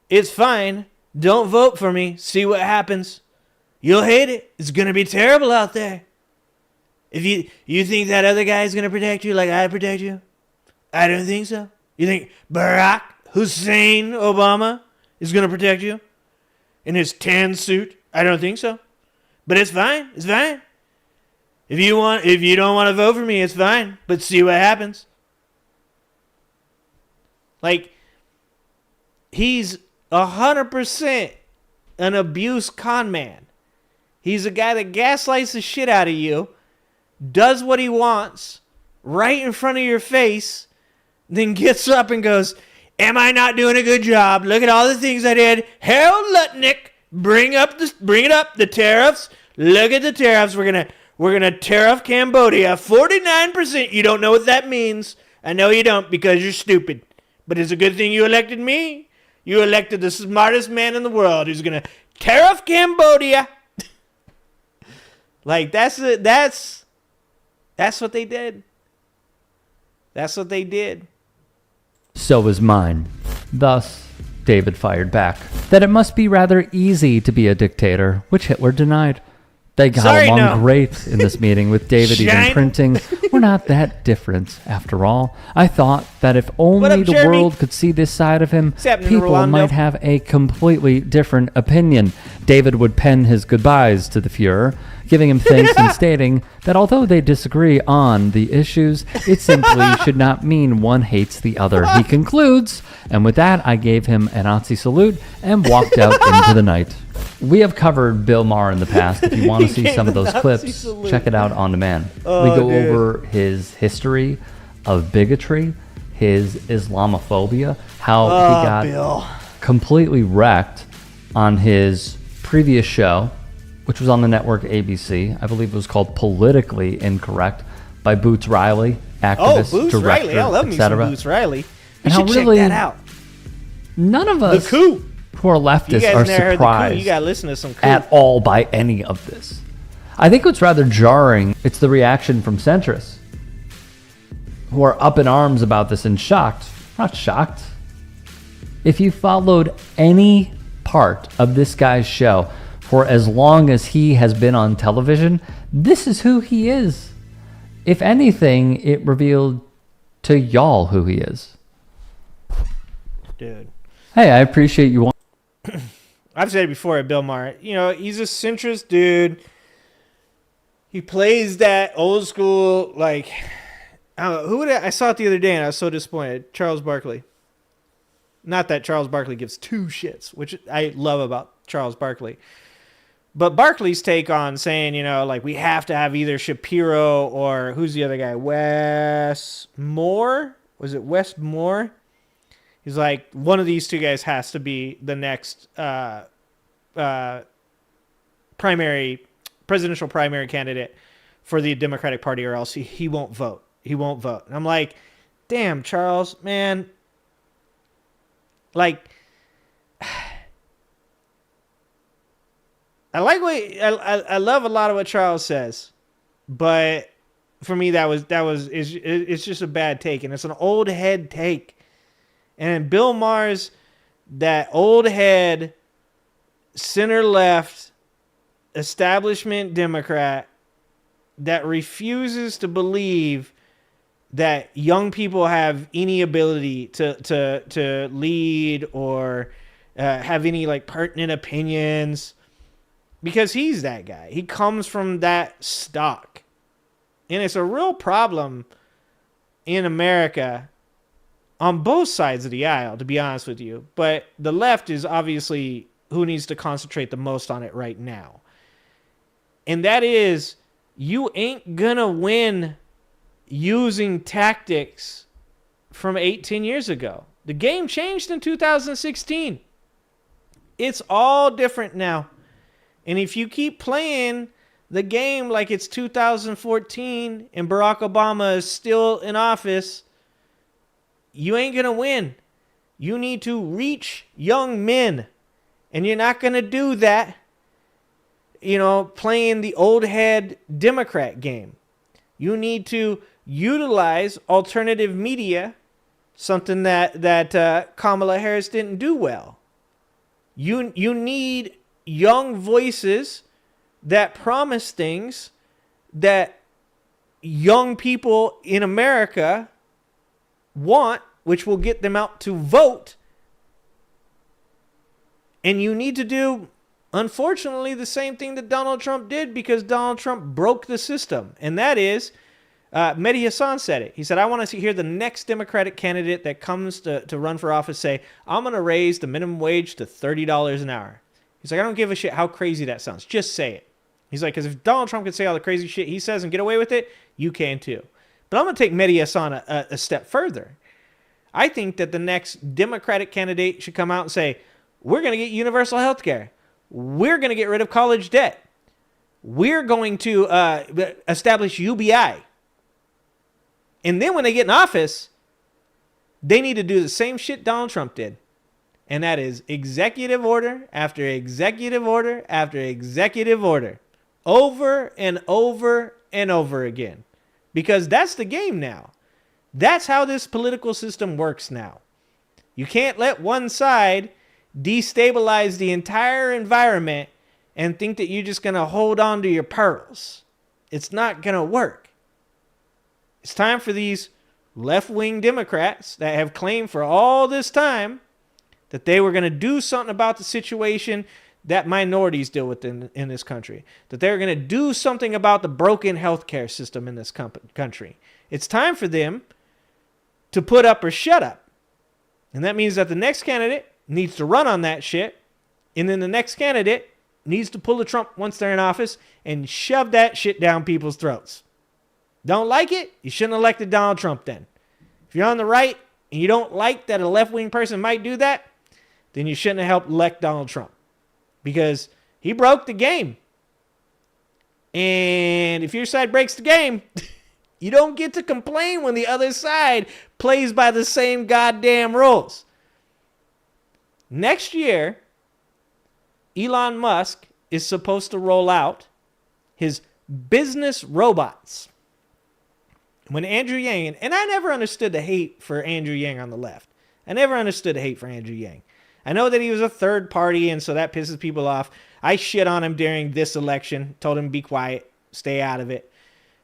it's fine, don't vote for me, see what happens. You'll hate it. It's going to be terrible out there. If you think that other guy is going to protect you like I protect you? I don't think so. You think Barack Hussein Obama is going to protect you in his tan suit? I don't think so. But it's fine. It's fine. If you don't want to vote for me, it's fine. But see what happens. Like, he's 100% an abuse con man. He's a guy that gaslights the shit out of you, does what he wants right in front of your face, then gets up and goes, am I not doing a good job? Look at all the things I did. Harold Lutnick, bring it up, the tariffs. Look at the tariffs. We're gonna tariff Cambodia 49%. You don't know what that means. I know you don't because you're stupid. But it's a good thing you elected me. You elected the smartest man in the world who's going to tariff Cambodia. Like, that's what they did. That's what they did. So is mine. Thus, David fired back that it must be rather easy to be a dictator, which Hitler denied. They got along great in this meeting, with David even printing, we're not that different after all. I thought that if only the world could see this side of him, people might have a completely different opinion. David would pen his goodbyes to the Fuhrer, giving him thanks and stating that although they disagree on the issues, it simply should not mean one hates the other. He concludes, and with that, I gave him a Nazi salute and walked out into the night. We have covered Bill Maher in the past. If you want to see some of those clips, check it out on demand. We go over his history of bigotry, his Islamophobia, how he got completely wrecked on his previous show, which was on the network ABC. I believe it was called Politically Incorrect, by Boots Riley, activist, Boots director, Riley. I love me some Boots Riley. We should check that out. None of us The coup. who are You leftists guys are never heard the coup. surprised You gotta listen to some coup. at all by any of this. I think what's rather jarring, it's the reaction from centrists who are up in arms about this and shocked. Not shocked. If you followed any part of this guy's show for as long as he has been on television, this is who he is. If anything, it revealed to y'all who he is. Dude. Hey, I appreciate you. I've said it before at Bill Maher. You know, he's a centrist dude. He plays that old school, like, I don't know, I saw it the other day and I was so disappointed. Charles Barkley. Not that Charles Barkley gives two shits, which I love about Charles Barkley. But Barkley's take on saying, you know, like, we have to have either Shapiro or who's the other guy? Wes Moore? Was it Wes Moore? He's like, one of these two guys has to be the next presidential primary candidate for the Democratic Party, or else he won't vote. He won't vote. And I'm like, damn, Charles, man. Like, I like what I love a lot of what Charles says, but for me it's just a bad take, and it's an old head take. And Bill Maher's that old head, center left, establishment Democrat that refuses to believe that young people have any ability to lead or have any like pertinent opinions, because he's that guy. He comes from that stock, and it's a real problem in America on both sides of the aisle, to be honest with you. But the left is obviously who needs to concentrate the most on it right now. And that is, you ain't gonna win using tactics from 10 years ago. The game changed in 2016. It's all different now. And if you keep playing the game like it's 2014 and Barack Obama is still in office, you ain't going to win. You need to reach young men. And you're not going to do that, you know, playing the old head Democrat game. You need to utilize alternative media, something that Kamala Harris didn't do well. You need young voices that promise things that young people in America want, which will get them out to vote. And you need to do, unfortunately, the same thing that Donald Trump did, because Donald Trump broke the system. And that is, Mehdi Hassan said it. He said, I want to hear the next Democratic candidate that comes to run for office say, I'm going to raise the minimum wage to $30 an hour. He's like, I don't give a shit how crazy that sounds. Just say it. He's like, because if Donald Trump can say all the crazy shit he says and get away with it, you can too. But I'm going to take Mehdi Hassan a step further. I think that the next Democratic candidate should come out and say, we're going to get universal health care. We're going to get rid of college debt. We're going to establish UBI. And then when they get in office, they need to do the same shit Donald Trump did. And that is executive order after executive order after executive order. Over and over and over again. Because that's the game now. That's how this political system works now. You can't let one side destabilize the entire environment and think that you're just going to hold on to your pearls. It's not going to work. It's time for these left-wing Democrats that have claimed for all this time that they were going to do something about the situation that minorities deal with in this country, that they're going to do something about the broken healthcare system in this country. It's time for them to put up or shut up. And that means that the next candidate needs to run on that shit, and then the next candidate needs to pull a Trump once they're in office and shove that shit down people's throats. Don't like it? You shouldn't have elected Donald Trump then. If you're on the right and you don't like that a left-wing person might do that, then you shouldn't have helped elect Donald Trump, because he broke the game. And if your side breaks the game, you don't get to complain when the other side plays by the same goddamn rules. Next year, Elon Musk is supposed to roll out his business robots. When Andrew Yang, and I never understood the hate for Andrew Yang on the left. I never understood the hate for Andrew Yang. I know that he was a third party, and so that pisses people off. I shit on him during this election, told him be quiet, stay out of it.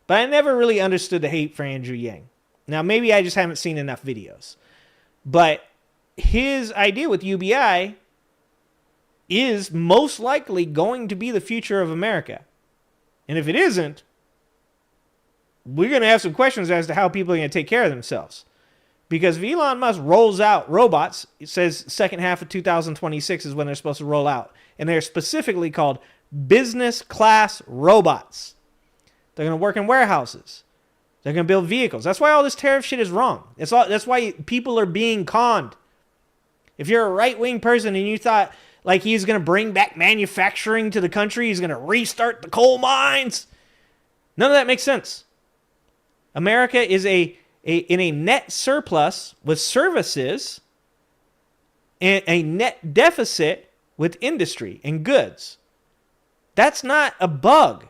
But I never really understood the hate for Andrew Yang. Now, maybe I just haven't seen enough videos. But his idea with UBI is most likely going to be the future of America. And if it isn't, we're going to have some questions as to how people are going to take care of themselves. Because if Elon Musk rolls out robots, it says second half of 2026 is when they're supposed to roll out. And they're specifically called business class robots. They're going to work in warehouses. They're going to build vehicles. That's why all this tariff shit is wrong. That's why people are being conned. If you're a right-wing person and you thought like he's going to bring back manufacturing to the country, he's going to restart the coal mines, none of that makes sense. America is in a net surplus with services and a net deficit with industry and goods. That's not a bug.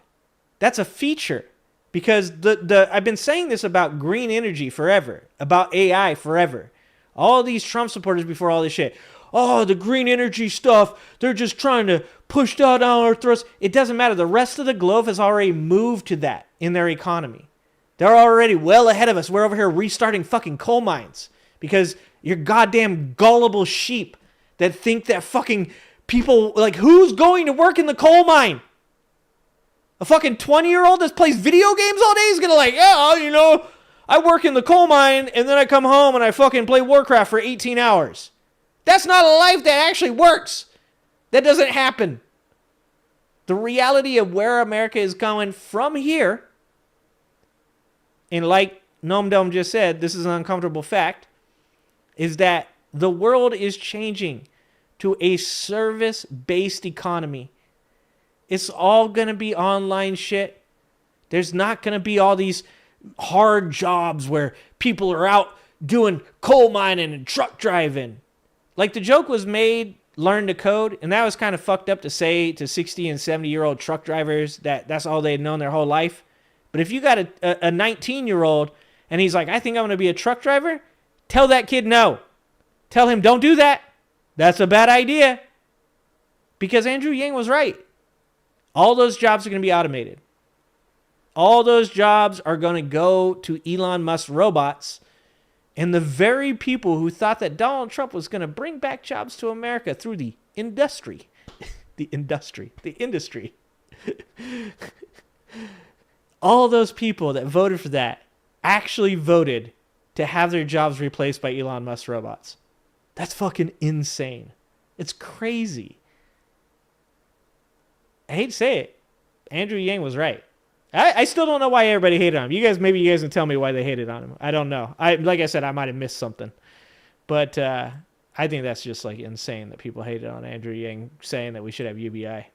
That's a feature. Because I've been saying this about green energy forever, about AI forever. All these Trump supporters before all this shit. Oh, the green energy stuff, they're just trying to push that down our throats. It doesn't matter. The rest of the globe has already moved to that in their economy. They're already well ahead of us. We're over here restarting fucking coal mines because you're goddamn gullible sheep that think that fucking people, like, who's going to work in the coal mine? A fucking 20-year-old that plays video games all day is going to like, yeah, you know, I work in the coal mine and then I come home and I fucking play Warcraft for 18 hours. That's not a life that actually works. That doesn't happen. The reality of where America is going from here, and like Noam Dome just said, this is an uncomfortable fact, is that the world is changing to a service-based economy. It's all going to be online shit. There's not going to be all these hard jobs where people are out doing coal mining and truck driving. Like the joke was made, learn to code, and that was kind of fucked up to say to 60 and 70-year-old truck drivers that that's all they'd known their whole life. But if you got a 19-year-old and he's like, I think I'm going to be a truck driver, tell that kid no. Tell him, don't do that. That's a bad idea. Because Andrew Yang was right. All those jobs are going to be automated. All those jobs are going to go to Elon Musk robots. And the very people who thought that Donald Trump was going to bring back jobs to America through the industry. All those people that voted for that actually voted to have their jobs replaced by Elon Musk robots. That's fucking insane. It's crazy. I hate to say it. Andrew Yang was right. I still don't know why everybody hated on him. Maybe you guys can tell me why they hated on him. I don't know. Like I said, I might have missed something. But I think that's just like insane that people hated on Andrew Yang saying that we should have UBI.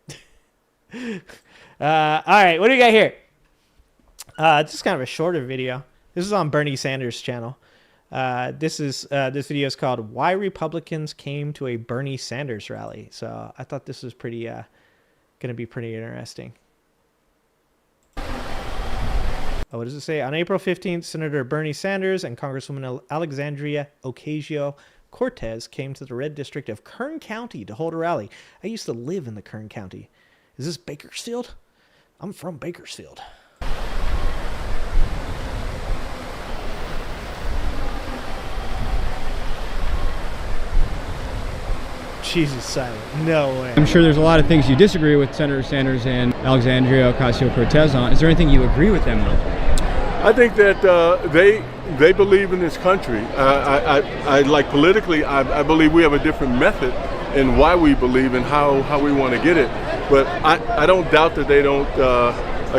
All right, what do we got here? This is kind of a shorter video. This is on Bernie Sanders' channel. This video is called "Why Republicans Came to a Bernie Sanders Rally." So I thought this was pretty going to be pretty interesting. What does it say? On April 15th, Senator Bernie Sanders and Congresswoman Alexandria Ocasio-Cortez came to the red district of Kern County to hold a rally. I used to live in the Kern County. Is this Bakersfield? I'm from Bakersfield. Jesus, Simon. No way. I'm sure there's a lot of things you disagree with Senator Sanders and Alexandria Ocasio-Cortez on. Is there anything you agree with them on? I think that they believe in this country. I like politically, I believe we have a different method in why we believe and how we want to get it. But I don't doubt that they don't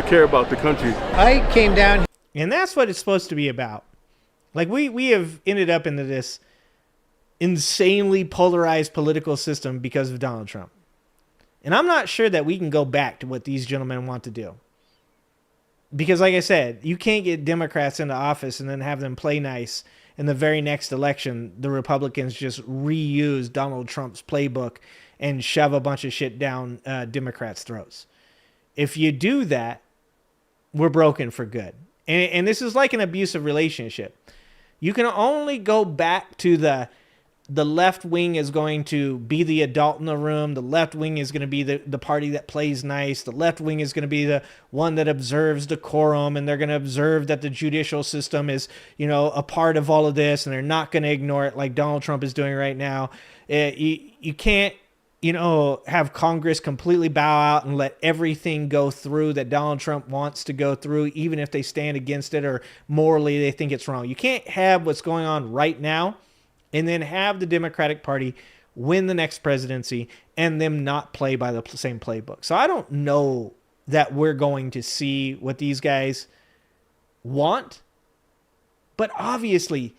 care about the country. I came down, and that's what it's supposed to be about. Like we have ended up into this insanely polarized political system because of Donald Trump. And I'm not sure that we can go back to what these gentlemen want to do. Because like I said, you can't get Democrats into office and then have them play nice in the very next election, the Republicans just reuse Donald Trump's playbook and shove a bunch of shit down Democrats' throats. If you do that, we're broken for good. And this is like an abusive relationship. You can only go back to the left wing is going to be the adult in the room. The left wing is going to be the party that plays nice. The left wing is going to be the one that observes decorum, and they're going to observe that the judicial system is, a part of all of this, and they're not going to ignore it like Donald Trump is doing right now. You can't, have Congress completely bow out and let everything go through that Donald Trump wants to go through, even if they stand against it or morally they think it's wrong. You can't have what's going on right now and then have the Democratic Party win the next presidency and them not play by the same playbook. So I don't know that we're going to see what these guys want, but obviously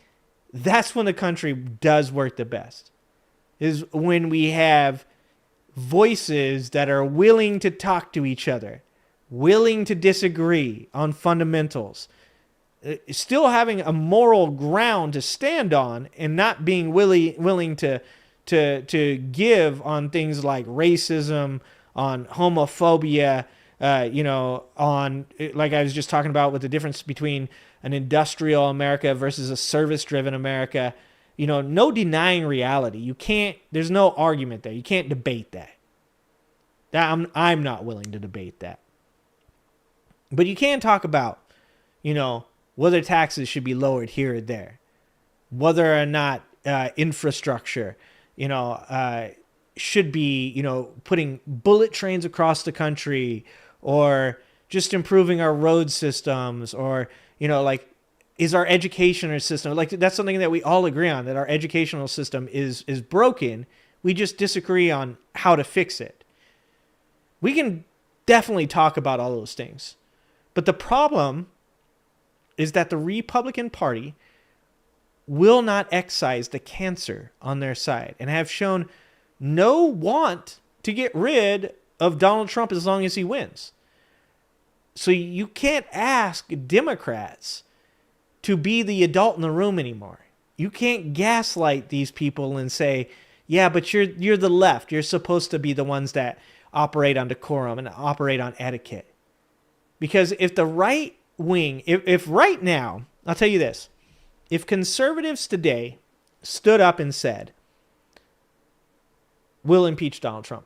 that's when the country does work the best, is when we have voices that are willing to talk to each other, willing to disagree on fundamentals, still having a moral ground to stand on, and not being willing to give on things like racism, on homophobia, on, like I was just talking about, with the difference between an industrial America versus a service-driven America. No denying reality. There's no argument there. You can't debate that. I'm not willing to debate that. But you can talk about, whether taxes should be lowered here or there, whether or not infrastructure, should be, putting bullet trains across the country, or just improving our road systems, or, is our educational system, that's something that we all agree on, that our educational system is broken. We just disagree on how to fix it. We can definitely talk about all those things. But the problem is that the Republican Party will not excise the cancer on their side, and have shown no want to get rid of Donald Trump as long as he wins. So you can't ask Democrats to be the adult in the room anymore. You can't gaslight these people and say, yeah, but you're the left. You're supposed to be the ones that operate on decorum and operate on etiquette. Because if the right wing, if right now, I'll tell you this, if conservatives today stood up and said, we'll impeach Donald Trump,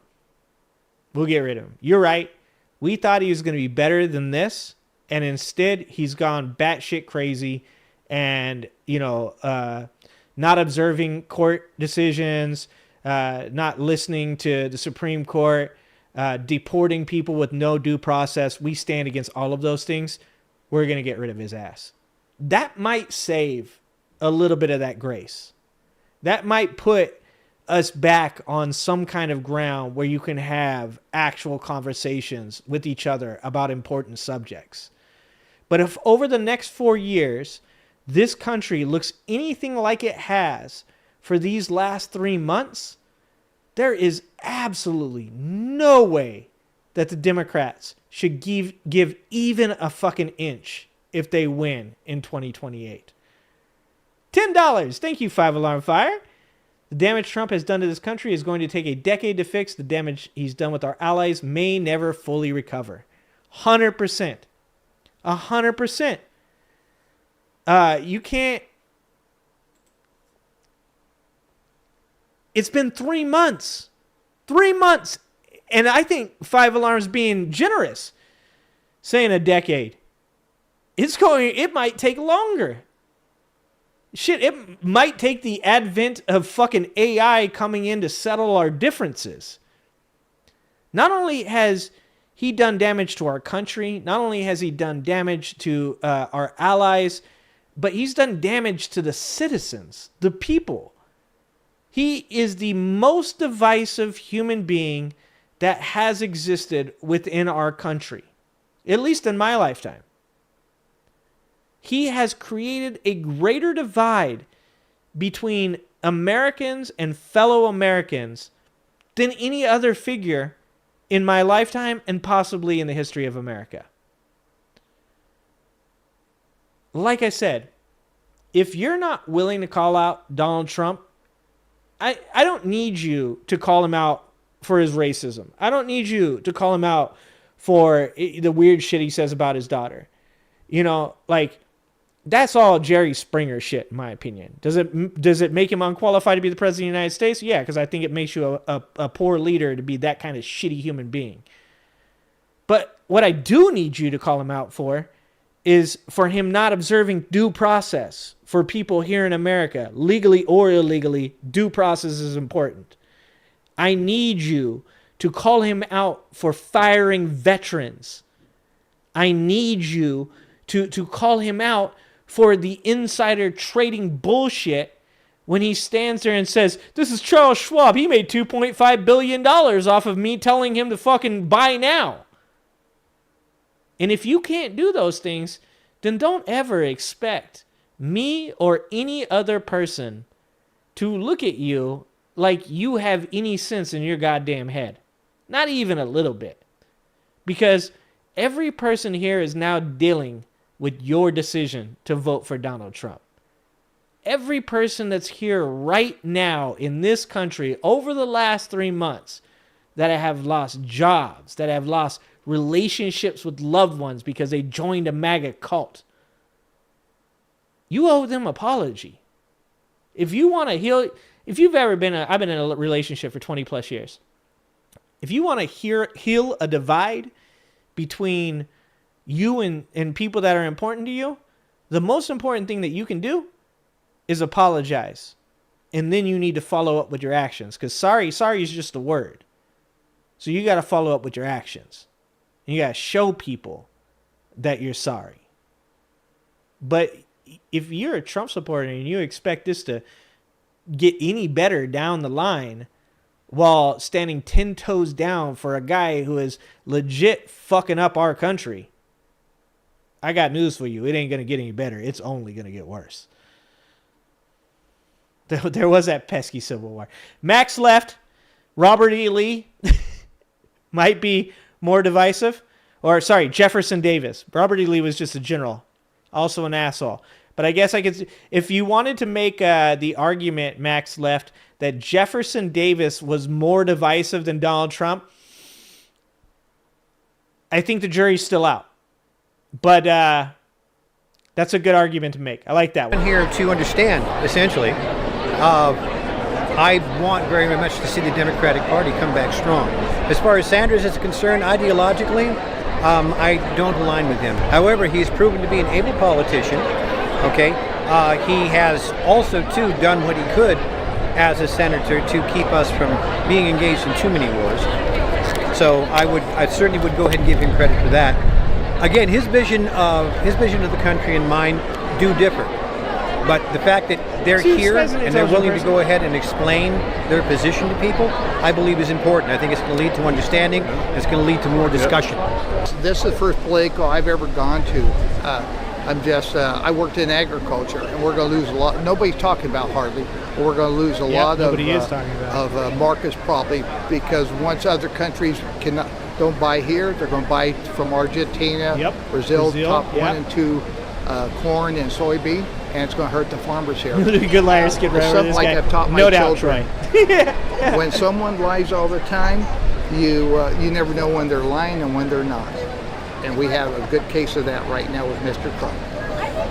we'll get rid of him. You're right. We thought he was going to be better than this, and instead he's gone batshit crazy and, not observing court decisions, not listening to the Supreme Court, deporting people with no due process. We stand against all of those things. We're going to get rid of his ass. That might save a little bit of that grace. That might put us back on some kind of ground where you can have actual conversations with each other about important subjects. But if over the next 4 years, this country looks anything like it has for these last 3 months, there is absolutely no way that the Democrats should give even a fucking inch if they win in 2028. $10. Thank you, 5 Alarm Fire. The damage Trump has done to this country is going to take a decade to fix. The damage he's done with our allies may never fully recover. 100%. 100%. You can't. It's been 3 months. 3 months. And I think 5 Alarm's being generous, saying a decade. It might take longer. Shit, it might take the advent of fucking AI coming in to settle our differences. Not only has he done damage to our country, not only has he done damage to our allies, but he's done damage to the citizens, the people. He is the most divisive human being that has existed within our country, at least in my lifetime. He has created a greater divide between Americans and fellow Americans than any other figure in my lifetime and possibly in the history of America. Like I said, if you're not willing to call out Donald Trump, I don't need you to call him out for his racism. I don't need you to call him out for the weird shit he says about his daughter. You know, like, that's all Jerry Springer shit, in my opinion. Does it make him unqualified to be the president of the United States? Yeah, because I think it makes you a poor leader to be that kind of shitty human being. But what I do need you to call him out for is for him not observing due process for people here in America, legally or illegally. Due process is important. I need you to call him out for firing veterans. I need you to call him out for the insider trading bullshit when he stands there and says, this is Charles Schwab. He made $2.5 billion off of me telling him to fucking buy now. And if you can't do those things, then don't ever expect me or any other person to look at you like you have any sense in your goddamn head. Not even a little bit. Because every person here is now dealing with your decision to vote for Donald Trump. Every person that's here right now in this country over the last 3 months that have lost jobs, that have lost relationships with loved ones because they joined a MAGA cult, you owe them apology. If you want to heal, if you've ever been, I've been in a relationship for 20 plus years. If you want to heal a divide between you and people that are important to you, the most important thing that you can do is apologize. And then you need to follow up with your actions. Because sorry is just a word. So you got to follow up with your actions. And you got to show people that you're sorry. But if you're a Trump supporter and you expect this to get any better down the line while standing 10 toes down for a guy who is legit fucking up our country, I got news for you. It ain't going to get any better. It's only going to get worse. There was that pesky Civil War. Max left. Robert E. Lee might be more divisive. Or, sorry, Jefferson Davis. Robert E. Lee was just a general. Also an asshole. But I guess I could, if you wanted to make the argument, Max left, that Jefferson Davis was more divisive than Donald Trump, I think the jury's still out. But that's a good argument to make. I like that one. I'm here to understand, essentially. I want very much to see the Democratic Party come back strong. As far as Sanders is concerned, ideologically, I don't align with him. However, he's proven to be an able politician. Okay, he has also too done what he could as a senator to keep us from being engaged in too many wars. So I certainly would go ahead and give him credit for that. Again, his vision of the country and mine do differ. But the fact that they're here and they're willing to go ahead and explain their position to people, I believe is important. I think it's going to lead to understanding. It's going to lead to more discussion. This is the first political I've ever gone to. I worked in agriculture, and we're going to lose a lot. Nobody's talking about hardly, but we're going to lose a lot of markets probably, because once other countries don't buy here, they're going to buy from Argentina, Brazil, top 1 and 2 corn and soybean, and it's going to hurt the farmers here. Good liars get right over this like guy. I've taught my no doubt, children. When someone lies all the time, you never know when they're lying and when they're not. And we have a good case of that right now with Mr. Trump.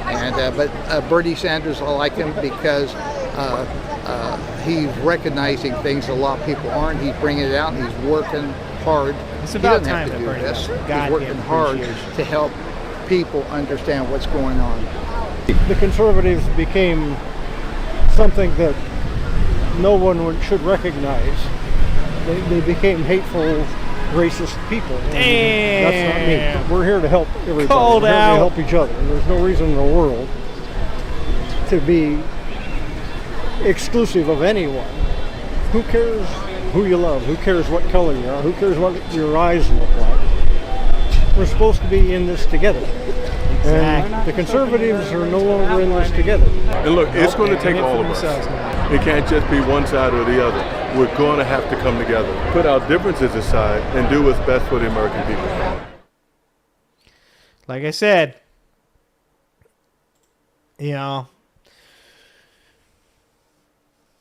And but Bernie Sanders, I like him because he's recognizing things a lot of people aren't. He's bringing it out, and he's working hard. It's about he doesn't time have to that do Bernie this. got He's working hard to help people understand what's going on. The conservatives became something that no one should recognize. They became hateful, racist people. Damn. That's not me. We're here to help everybody. Called We're here out. to help each other. There's no reason in the world to be exclusive of anyone. Who cares who you love? Who cares what color you are? Who cares what your eyes look like? We're supposed to be in this together. Exactly. And the conservatives are no longer in this together. And look, it's going to take all of us. It can't just be one side or the other. We're going to have to come together, put our differences aside, and do what's best for the American people. Like I said, you know,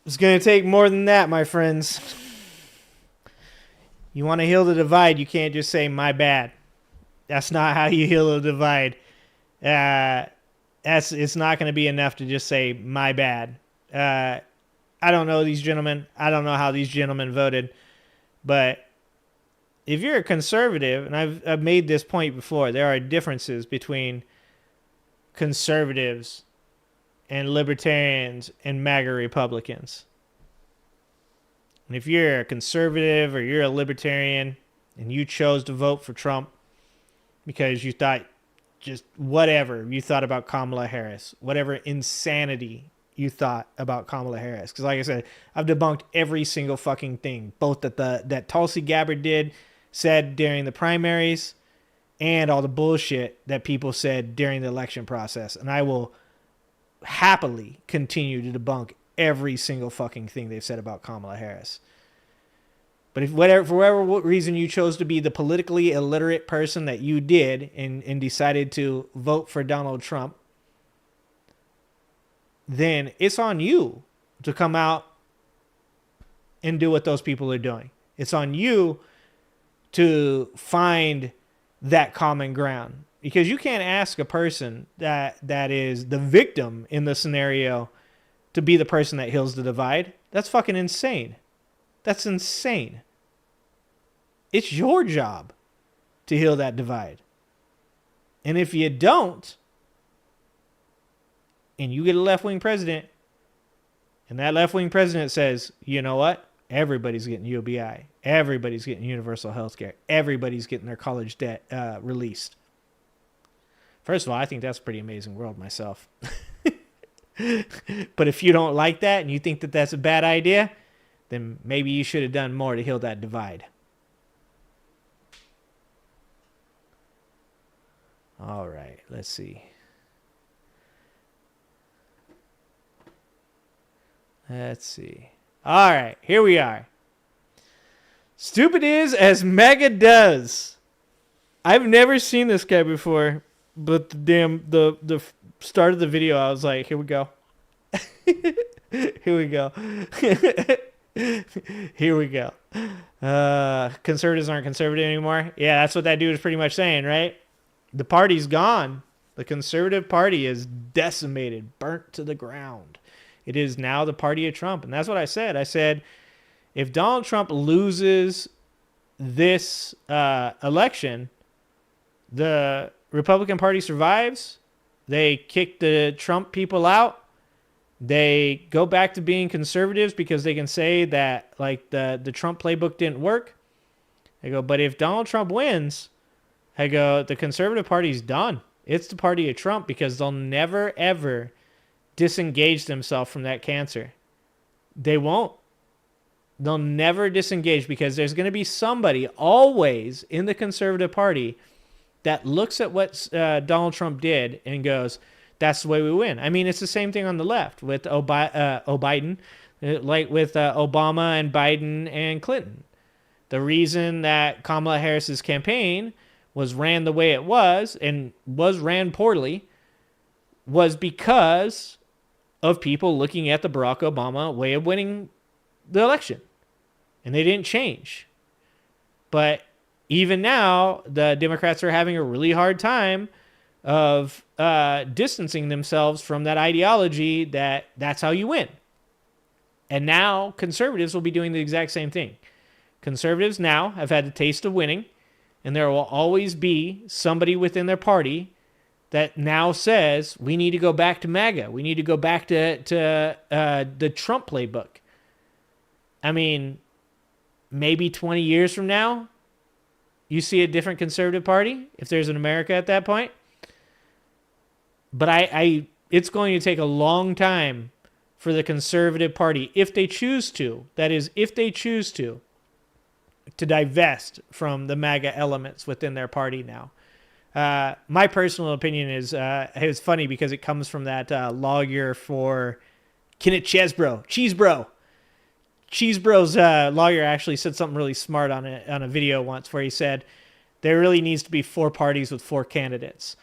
It's going to take more than that, my friends. You want to heal the divide, you can't just say, my bad. That's not how you heal a divide. It's not going to be enough to just say, my bad. I don't know these gentlemen. I don't know how these gentlemen voted. But if you're a conservative, and I've made this point before, there are differences between conservatives and libertarians and MAGA Republicans. And if you're a conservative or you're a libertarian and you chose to vote for Trump because you thought just whatever you thought about Kamala Harris, whatever insanity you thought about Kamala Harris. Because like I said, I've debunked every single fucking thing, both that Tulsi Gabbard said during the primaries and all the bullshit that people said during the election process. And I will happily continue to debunk every single fucking thing they've said about Kamala Harris. But if for whatever reason you chose to be the politically illiterate person that you did and decided to vote for Donald Trump, then it's on you to come out and do what those people are doing. It's on you to find that common ground. Because you can't ask a person that is the victim in the scenario to be the person that heals the divide. That's fucking insane. That's insane. It's your job to heal that divide. And if you don't, and you get a left-wing president, and that left-wing president says, you know what? Everybody's getting UBI. Everybody's getting universal health care. Everybody's getting their college debt released. First of all, I think that's a pretty amazing world myself. But if you don't like that and you think that that's a bad idea, then maybe you should have done more to heal that divide. All right, let's see. Let's see. All right, here we are. Stupid is as MAGA does. I've never seen this guy before, but the start of the video, I was like, here we go. Here we go. Here we go. Conservatives aren't conservative anymore. Yeah, that's what that dude is pretty much saying, right? The party's gone. The conservative party is decimated, burnt to the ground. It is now the party of Trump. And that's what I said. I said, if Donald Trump loses this election, the Republican Party survives. They kick the Trump people out. They go back to being conservatives because they can say that like the Trump playbook didn't work. They go, but if Donald Trump wins, I go, the conservative party's done. It's the party of Trump because they'll never, ever disengage themselves from that cancer. They won't. They'll never disengage because there's going to be somebody always in the conservative party that looks at what Donald Trump did and goes, that's the way we win. I mean, it's the same thing on the left with Biden, like with Obama and Biden and Clinton. The reason that Kamala Harris's campaign was ran the way it was and was ran poorly was because of people looking at the Barack Obama way of winning the election. And they didn't change. But even now, the Democrats are having a really hard time of distancing themselves from that ideology that that's how you win. And now conservatives will be doing the exact same thing. Conservatives now have had the taste of winning, and there will always be somebody within their party that now says, we need to go back to MAGA. We need to go back to the Trump playbook. I mean, maybe 20 years from now, you see a different conservative party, if there's an America at that point. But it's going to take a long time for the conservative party, if they choose to, that is, if they choose to divest from the MAGA elements within their party now. My personal opinion is, it's funny because it comes from that lawyer for Kenneth Cheesebro. Cheesebro's lawyer actually said something really smart on a video once where he said there really needs to be 4 parties with 4 candidates.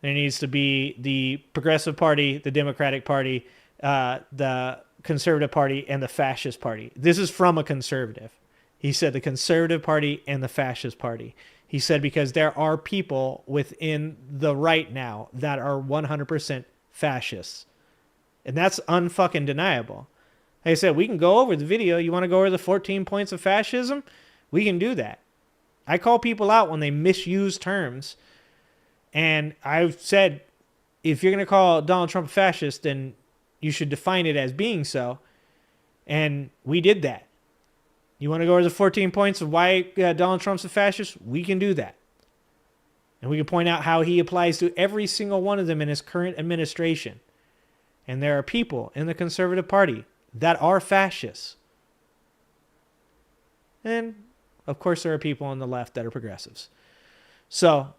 There needs to be the Progressive Party, the Democratic Party, the Conservative Party and the Fascist Party. This is from a conservative. He said the Conservative Party and the Fascist Party. He said because there are people within the right now that are 100% fascists. And that's unfucking deniable. Like I said, we can go over the video. You want to go over the 14 points of fascism? We can do that. I call people out when they misuse terms. And I've said, if you're going to call Donald Trump a fascist, then you should define it as being so. And we did that. You want to go over the 14 points of why Donald Trump's a fascist? We can do that. And we can point out how he applies to every single one of them in his current administration. And there are people in the Conservative Party that are fascists. And, of course, there are people on the left that are progressives. So,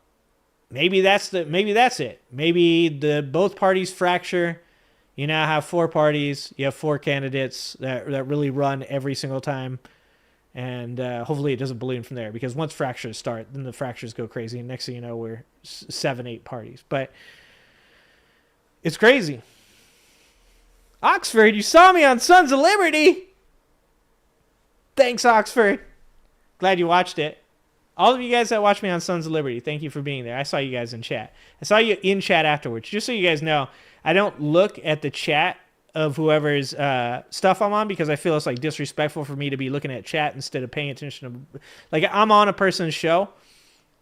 maybe that's it. Maybe both parties fracture. You now have 4 parties. You have 4 candidates that really run every single time. And hopefully it doesn't balloon from there, because once fractures start, then the fractures go crazy. And next thing you know, we're 7, 8 parties. But it's crazy. Oxford, you saw me on Sons of Liberty. Thanks, Oxford. Glad you watched it. All of you guys that watched me on Sons of Liberty, thank you for being there. I saw you guys in chat. I saw you in chat afterwards. Just so you guys know, I don't look at the chat of whoever's stuff I'm on, because I feel it's like disrespectful for me to be looking at chat instead of paying attention to, like, I'm on a person's show,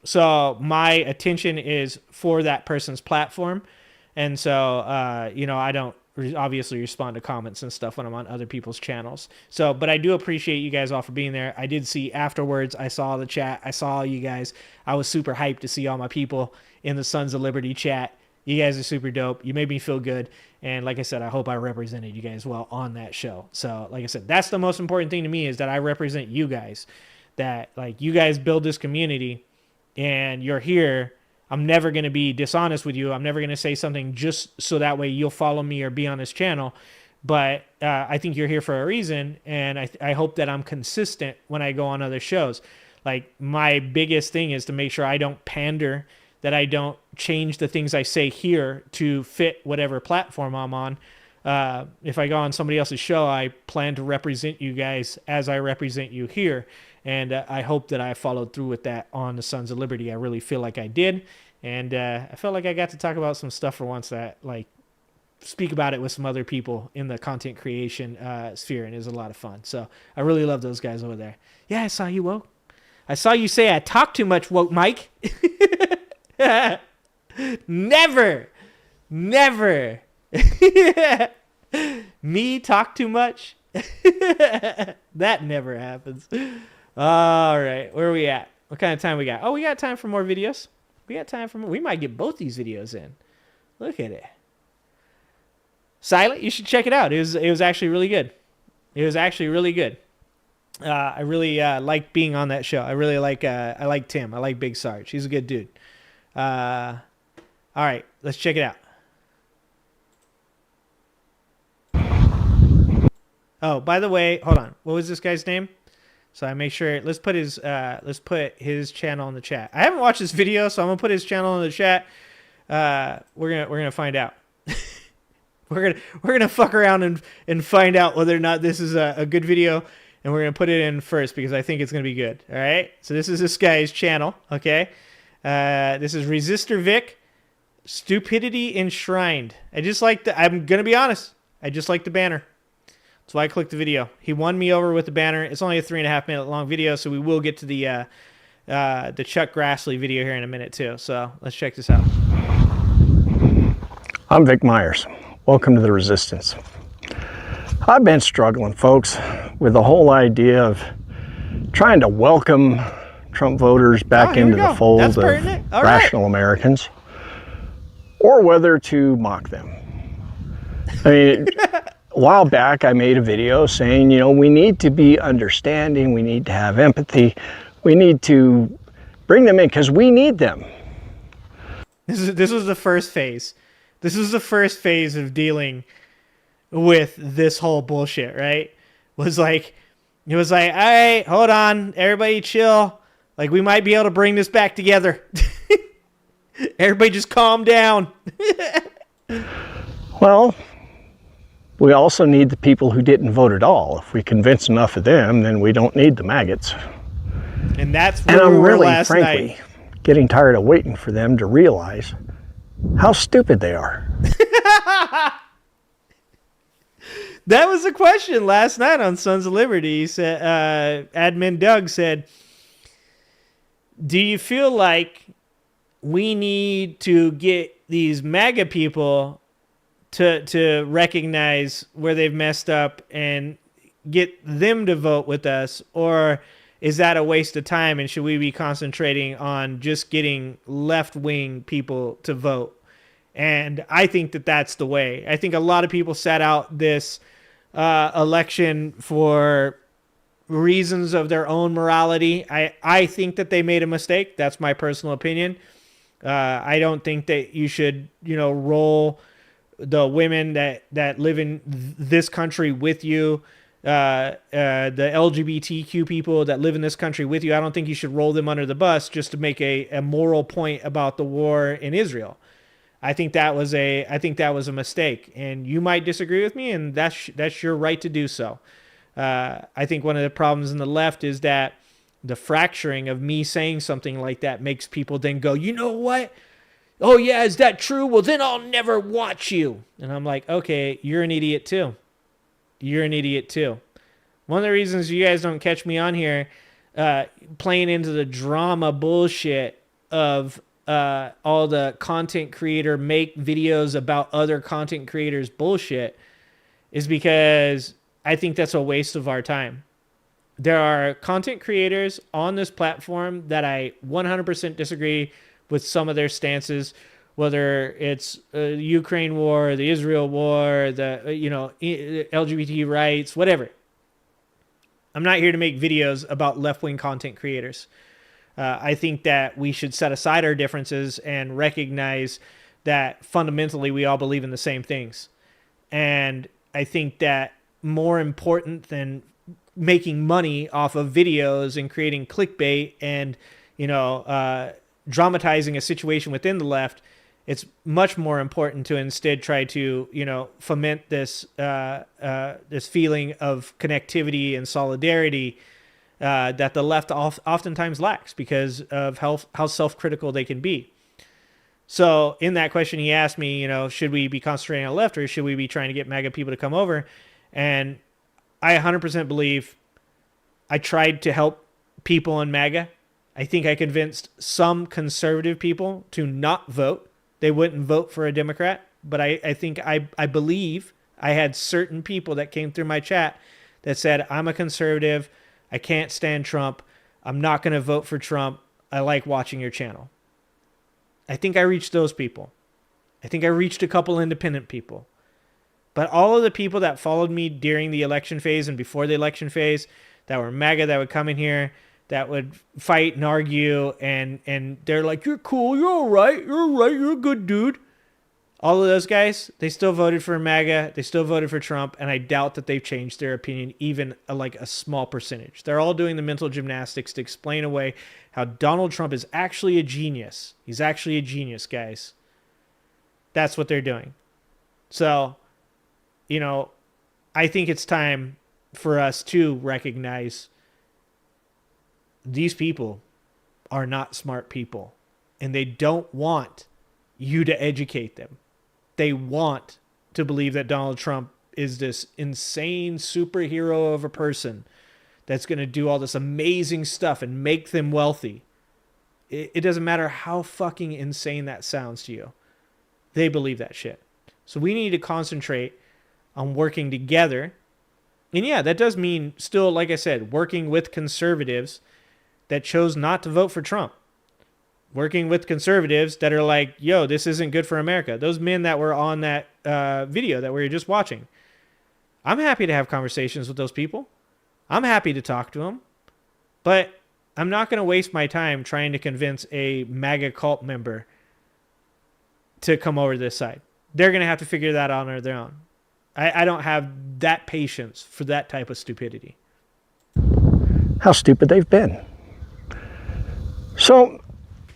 so my attention is for that person's platform. And so I don't obviously respond to comments and stuff when I'm on other people's channels. So, but I do appreciate you guys all for being there. I did see afterwards, I saw the chat, I saw you guys. I was super hyped to see all my people in the Sons of Liberty chat. You guys are super dope. You made me feel good. And like I said, I hope I represented you guys well on that show. So like I said, that's the most important thing to me, is that I represent you guys. That, like, you guys build this community and you're here. I'm never going to be dishonest with you. I'm never going to say something just so that way you'll follow me or be on this channel. But I think you're here for a reason. And I hope that I'm consistent when I go on other shows. Like, my biggest thing is to make sure I don't pander, that I don't change the things I say here to fit whatever platform I'm on. If I go on somebody else's show, I plan to represent you guys as I represent you here. And I hope that I followed through with that on the Sons of Liberty. I really feel like I did. And I felt like I got to talk about some stuff for once, that, like, speak about it with some other people in the content creation sphere. And it was a lot of fun. So I really love those guys over there. Yeah, I saw you, Woke. I saw you say I talk too much, Woke Mike. Never. Me talk too much? That never happens. All right, where are we at? What kind of time we got? Oh, we got time for more videos. We might get both these videos in. Look at it. Silent, you should check it out. It was actually really good. I really like being on that show. I really like I like Tim. I like Big Sarge. He's a good dude. All right, let's check it out. Oh, by the way, hold on. What was this guy's name? So I make sure. Let's put his channel in the chat. I haven't watched this video, so I'm gonna put his channel in the chat. We're gonna find out. we're gonna fuck around and find out whether or not this is a good video, and we're gonna put it in first because I think it's gonna be good. All right. So this is this guy's channel. Okay. This is Resistor Vic, Stupidity Enshrined. I'm gonna be honest. I just like the banner. That's why I clicked the video. He won me over with the banner. It's only a 3.5 minute long video, so we will get to the Chuck Grassley video here in a minute too. So let's check this out. I'm Vic Myers. Welcome to the Resistance. I've been struggling, folks, with the whole idea of trying to welcome Trump voters back into the fold of rational Americans, or whether to mock them. I mean, a while back I made a video saying, we need to be understanding, we need to have empathy, we need to bring them in because we need them. This was the first phase. This was the first phase of dealing with this whole bullshit, right? It was like, all right, hold on, everybody chill. Like, we might be able to bring this back together. Everybody just calm down. Well, We also need the people who didn't vote at all. If we convince enough of them, then we don't need the maggots. And that's And where we I'm were really, last frankly, night. getting tired of waiting for them to realize how stupid they are. That was the question last night on Sons of Liberty. He said, admin Doug said, do you feel like we need to get these MAGA people to recognize where they've messed up and get them to vote with us? Or is that a waste of time, and should we be concentrating on just getting left-wing people to vote? And I think that that's the way. I think a lot of people sat out this election for reasons of their own morality. I think that they made a mistake. That's my personal opinion. I don't think that you should, roll the women that live in this country with you, the LGBTQ people that live in this country with you. I don't think you should roll them under the bus just to make a moral point about the war in Israel. I think that was a mistake, and you might disagree with me, and that's your right to do so. I think one of the problems in the left is that the fracturing of me saying something like that makes people then go, you know what? Oh yeah, is that true? Well, then I'll never watch you. And I'm like, okay, you're an idiot too. You're an idiot too. One of the reasons you guys don't catch me on here playing into the drama bullshit of all the content creator make videos about other content creators bullshit is because I think that's a waste of our time. There are content creators on this platform that I 100% disagree with some of their stances, whether it's the Ukraine war, the Israel war, the LGBT rights, whatever. I'm not here to make videos about left-wing content creators. I think that we should set aside our differences and recognize that fundamentally we all believe in the same things. And I think that more important than making money off of videos and creating clickbait and, dramatizing a situation within the left, it's much more important to instead try to, foment this this feeling of connectivity and solidarity that the left oftentimes lacks because of how self-critical they can be. So in that question, he asked me, should we be concentrating on the left or should we be trying to get MAGA people to come over? And I 100% believe I tried to help people in MAGA. I think I convinced some conservative people to not vote. They wouldn't vote for a Democrat. But I think I believe I had certain people that came through my chat that said, I'm a conservative. I can't stand Trump. I'm not going to vote for Trump. I like watching your channel. I think I reached those people. I think I reached a couple independent people. But all of the people that followed me during the election phase and before the election phase that were MAGA, that would come in here, that would fight and argue, and they're like, you're cool, you're all right, you're a good dude. All of those guys, they still voted for MAGA, they still voted for Trump, and I doubt that they've changed their opinion even like a small percentage. They're all doing the mental gymnastics to explain away how Donald Trump is actually a genius. He's actually a genius, guys. That's what they're doing. So, I think it's time for us to recognize these people are not smart people, and they don't want you to educate them. They want to believe that Donald Trump is this insane superhero of a person that's going to do all this amazing stuff and make them wealthy. It doesn't matter how fucking insane that sounds to you. They believe that shit. So we need to concentrate on working together. And yeah, that does mean still, like I said, working with conservatives that chose not to vote for Trump. Working with conservatives that are like, yo, this isn't good for America. Those men that were on that video that we were just watching. I'm happy to have conversations with those people. I'm happy to talk to them. But I'm not going to waste my time trying to convince a MAGA cult member to come over to this side. They're going to have to figure that out on their own. I don't have that patience for that type of stupidity. How stupid they've been. So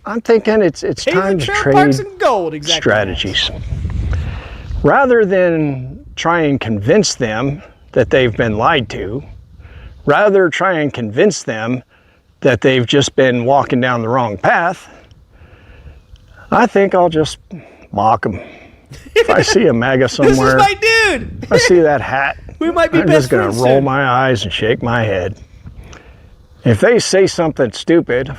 I'm thinking it's time to trade gold, exactly. strategies. Rather than try and convince them that they've been lied to, rather try and convince them that they've just been walking down the wrong path, I think I'll just mock them. If I see a MAGA somewhere, This is my dude. if I see that hat, We might be I'm best just going to friends roll soon. my eyes and shake my head. If they say something stupid,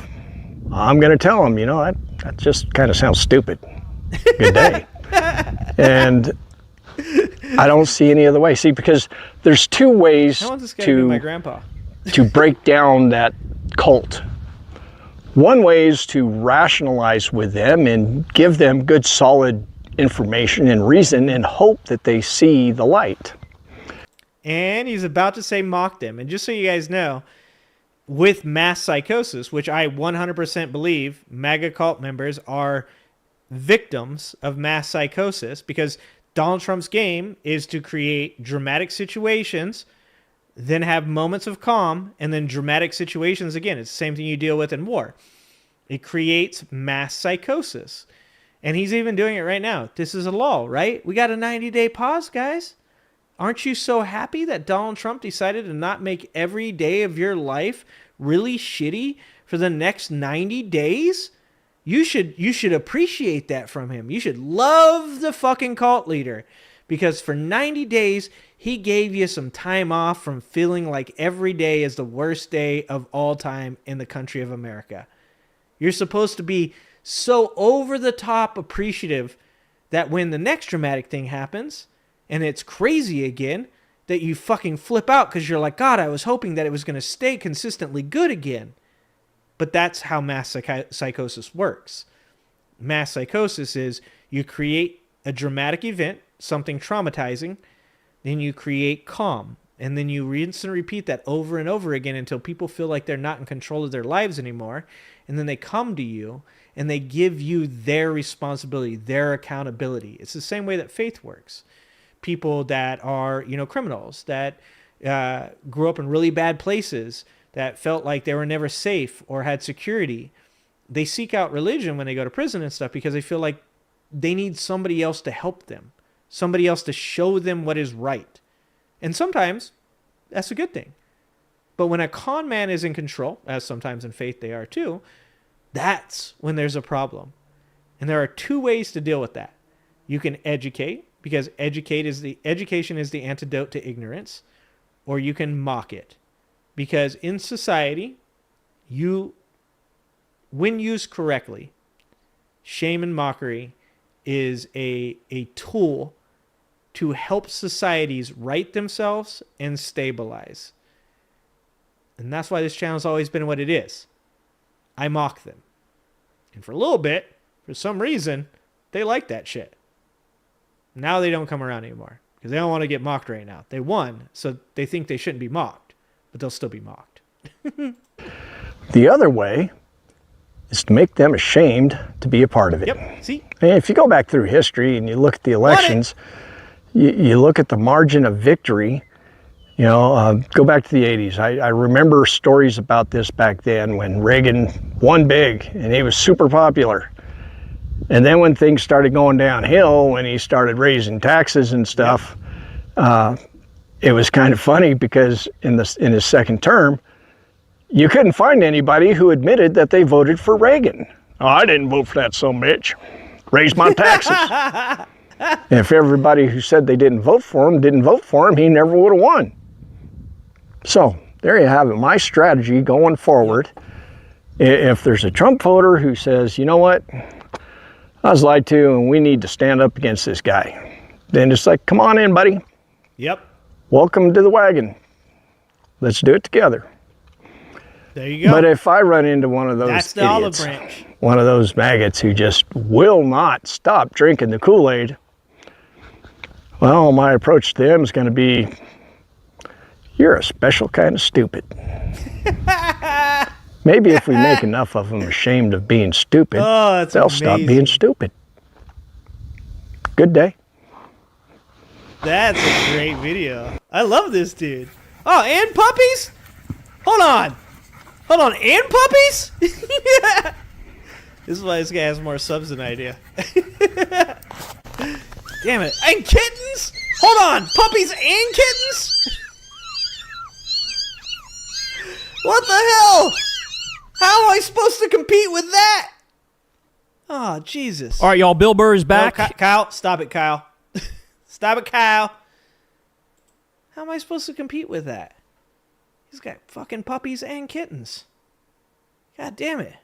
I'm going to tell them, you know, that just kind of sounds stupid. Good day. And I don't see any other way. See, because there's two ways I want this guy to be my to grandpa. to break down that cult. One way is to rationalize with them and give them good solid information and reason and hope that they see the light. And he's about to say mock them. And just so you guys know, with mass psychosis, which I 100% believe MAGA cult members are victims of mass psychosis, because Donald Trump's game is to create dramatic situations, then have moments of calm, and then dramatic situations again. It's the same thing you deal with in war. It creates mass psychosis. And he's even doing it right now. This is a lull, right? We got a 90-day pause, guys. Aren't you so happy that Donald Trump decided to not make every day of your life really shitty for the next 90 days? You should appreciate that from him. You should love the fucking cult leader, because for 90 days, he gave you some time off from feeling like every day is the worst day of all time in the country of America. You're supposed to be so over the top appreciative that when the next dramatic thing happens and it's crazy again, that you fucking flip out because you're like, God, I was hoping that it was going to stay consistently good again. But that's how mass psychosis works. Mass psychosis is you create a dramatic event, something traumatizing, then you create calm. And then you rinse and repeat that over and over again until people feel like they're not in control of their lives anymore. And then they come to you and they give you their responsibility, their accountability. It's the same way that faith works. People that are, criminals, that grew up in really bad places, that felt like they were never safe or had security, they seek out religion when they go to prison and stuff because they feel like they need somebody else to help them, somebody else to show them what is right. And sometimes that's a good thing. But when a con man is in control, as sometimes in faith they are too, that's when there's a problem. And there are two ways to deal with that. You can educate, because education is the antidote to ignorance, or you can mock it. Because in society, when used correctly, shame and mockery is a tool to help societies right themselves and stabilize. And that's why this channel's always been what it is. I mock them. And for a little bit, for some reason, they like that shit. Now they don't come around anymore because they don't want to get mocked right now. They won, so they think they shouldn't be mocked, but they'll still be mocked. The other way is to make them ashamed to be a part of it. Yep, see? And if you go back through history and you look at the elections, you look at the margin of victory, go back to the 80s. I remember stories about this back then when Reagan won big and he was super popular. And then when things started going downhill, when he started raising taxes and stuff, it was kind of funny because in his second term, you couldn't find anybody who admitted that they voted for Reagan. Oh, I didn't vote for that sumbitch. Raise my taxes. And if everybody who said they didn't vote for him, he never would have won. So there you have it. My strategy going forward, if there's a Trump voter who says, you know what, I was lied to and we need to stand up against this guy, then it's like, come on in, buddy. Yep. Welcome to the wagon. Let's do it together. There you go. But if I run into one of those That's the idiots, olive branch. one of those maggots who just will not stop drinking the Kool-Aid, well, my approach to them is going to be, you're a special kind of stupid. Maybe if we make enough of them ashamed of being stupid, they'll stop being stupid. Good day. That's a great video. I love this dude. Oh, and puppies? Hold on, and puppies? This is why this guy has more subs than I do. Damn it. And kittens? Hold on, puppies and kittens? What the hell? How am I supposed to compete with that? Oh, Jesus. All right, y'all. Bill Burr is back. No, Kyle, stop it, Kyle. Stop it, Kyle. How am I supposed to compete with that? He's got fucking puppies and kittens. God damn it.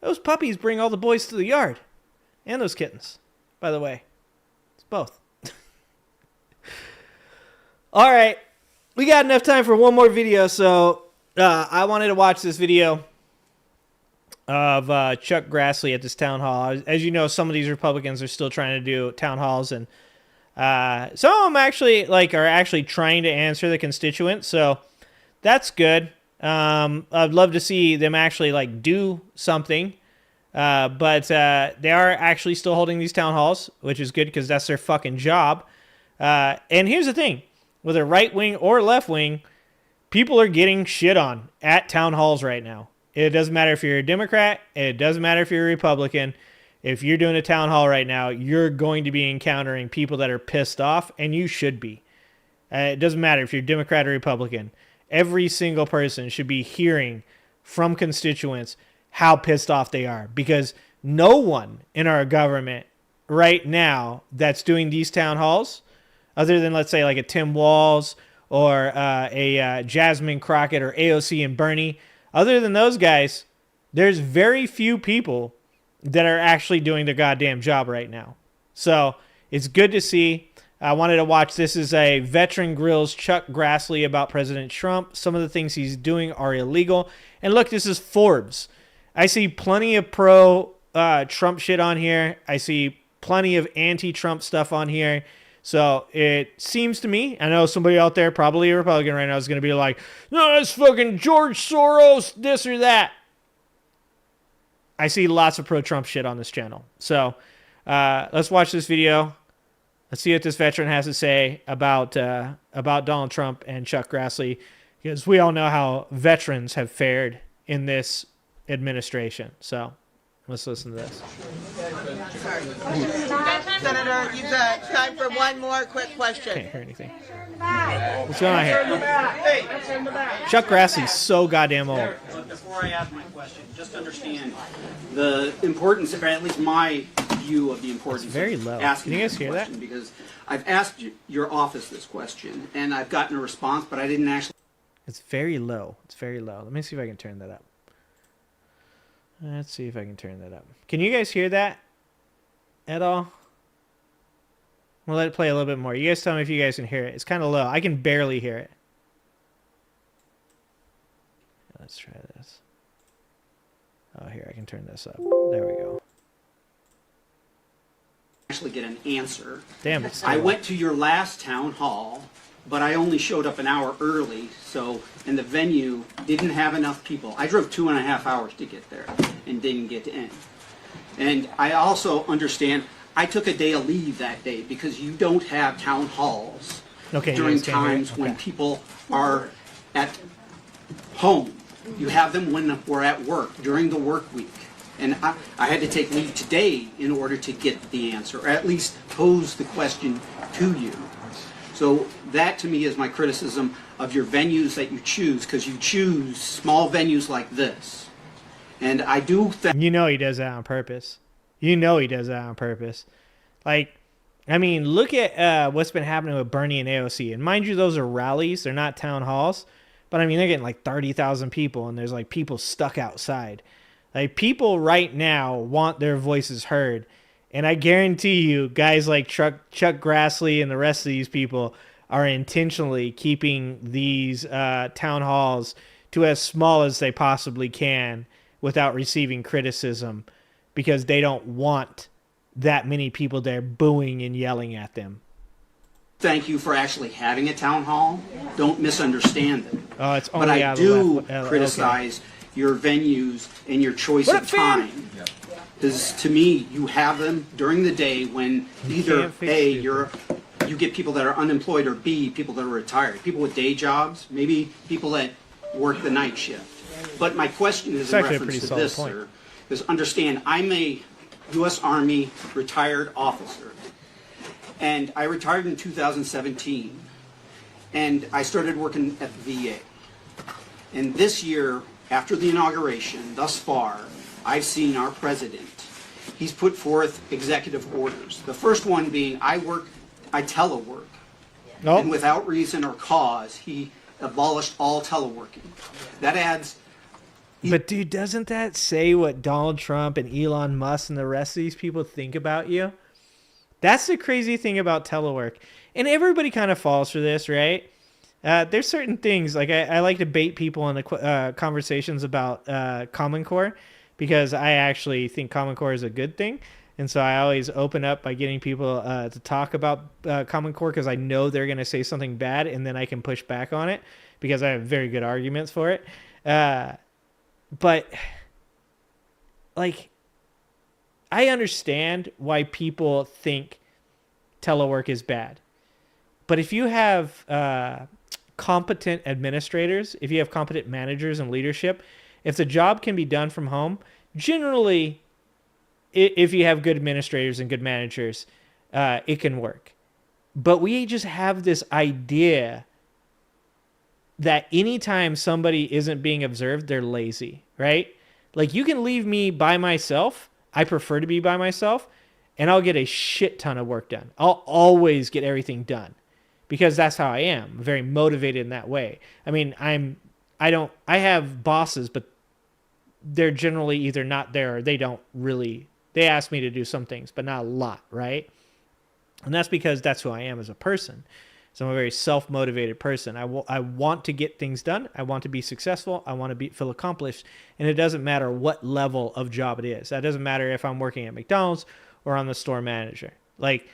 Those puppies bring all the boys to the yard. And those kittens, by the way. It's both. All right. We got enough time for one more video, so I wanted to watch this video of Chuck Grassley at this town hall. As you know, some of these Republicans are still trying to do town halls, and some of them actually are actually trying to answer the constituents, so that's good. I'd love to see them actually do something, but they are actually still holding these town halls, which is good because that's their fucking job. And here's the thing. Whether right wing or left wing, people are getting shit on at town halls right now. It doesn't matter if you're a Democrat. It doesn't matter if you're a Republican. If you're doing a town hall right now, you're going to be encountering people that are pissed off, and you should be. It doesn't matter if you're Democrat or Republican. Every single person should be hearing from constituents how pissed off they are, because no one in our government right now that's doing these town halls, other than, let's say, like a Tim Walz or a Jasmine Crockett or AOC and Bernie, other than those guys, there's very few people that are actually doing the goddamn job right now. So it's good to see. I wanted to watch. This is a veteran grills Chuck Grassley about President Trump. Some of the things he's doing are illegal. And look, this is Forbes. I see plenty of pro-Trump shit on here. I see plenty of anti-Trump stuff on here. So it seems to me, I know somebody out there, probably a Republican right now, is going to be like, no, that's fucking George Soros, this or that. I see lots of pro-Trump shit on this channel. So let's watch this video. Let's see what this veteran has to say about Donald Trump and Chuck Grassley, because we all know how veterans have fared in this administration. So let's listen to this. Senator, you've got time for one more quick question. Can't hear anything. What's going on here? Chuck Grassley's so goddamn old. Before I ask my question, just understand the importance, or at least my view of the importance. It's very low. Asking Can you guys hear that? Because I've asked your office this question, and I've gotten a response, but I didn't actually. It's very low. It's very low. Let me see if I can turn that up. Let's see if I can turn that up. Can you guys hear that at all? We'll let it play a little bit more. You guys tell me if you guys can hear it. It's kind of low. I can barely hear it. Let's try this. Oh, here, I can turn this up. There we go. Actually get an answer. Damn it. I went to your last town hall, but I only showed up an hour early, and the venue didn't have enough people. I drove 2.5 hours to get there and didn't get in. And I also understand I took a day of leave that day because you don't have town halls during times when people are at home. You have them when we're at work, during the work week. And I had to take leave today in order to get the answer, or at least pose the question to you. So that to me is my criticism of your venues that you choose, because you choose small venues like this. And I do think... You know he does that on purpose. You know he does that on purpose. Like, I mean, look at what's been happening with Bernie and AOC. And mind you, those are rallies. They're not town halls. But, I mean, they're getting like 30,000 people, and there's like people stuck outside. Like, people right now want their voices heard. And I guarantee you, guys like Chuck Grassley and the rest of these people are intentionally keeping these town halls to as small as they possibly can without receiving criticism, because they don't want that many people there booing and yelling at them. Thank you for actually having a town hall. Don't misunderstand it. Oh, it's only but I out do of the left. criticize your venues and your choice of time. Because to me, you have them during the day when either A, you get people that are unemployed, or B, people that are retired. People with day jobs, maybe people that work the night shift. But my question is in reference to this, sir, is understand I'm a U.S. Army retired officer. And I retired in 2017. And I started working at the VA. And this year, after the inauguration, thus far, I've seen our president. He's put forth executive orders. The first one being, I telework. Nope. And without reason or cause, he abolished all teleworking. That adds... But dude, doesn't that say what Donald Trump and Elon Musk and the rest of these people think about you? That's the crazy thing about telework. And everybody kind of falls for this, right? There's certain things, like I like to bait people into conversations about Common Core, because I actually think Common Core is a good thing. And so I always open up by getting people to talk about Common Core, because I know they're going to say something bad, and then I can push back on it because I have very good arguments for it. But, like, I understand why people think telework is bad. But if you have competent administrators, if you have competent managers and leadership, if the job can be done from home, generally, if you have good administrators and good managers, it can work. But we just have this idea that anytime somebody isn't being observed, they're lazy, right? Like, you can leave me by myself. I prefer to be by myself, and I'll get a shit ton of work done. I'll always get everything done because that's how I am. I'm very motivated in that way. I mean, I have bosses, but they're generally either not there or they ask me to do some things, but not a lot, right? And that's because that's who I am as a person. So I'm a very self-motivated person. I want to get things done. I want to be successful. I want to feel accomplished. And it doesn't matter what level of job it is. That doesn't matter if I'm working at McDonald's or I'm the store manager. Like,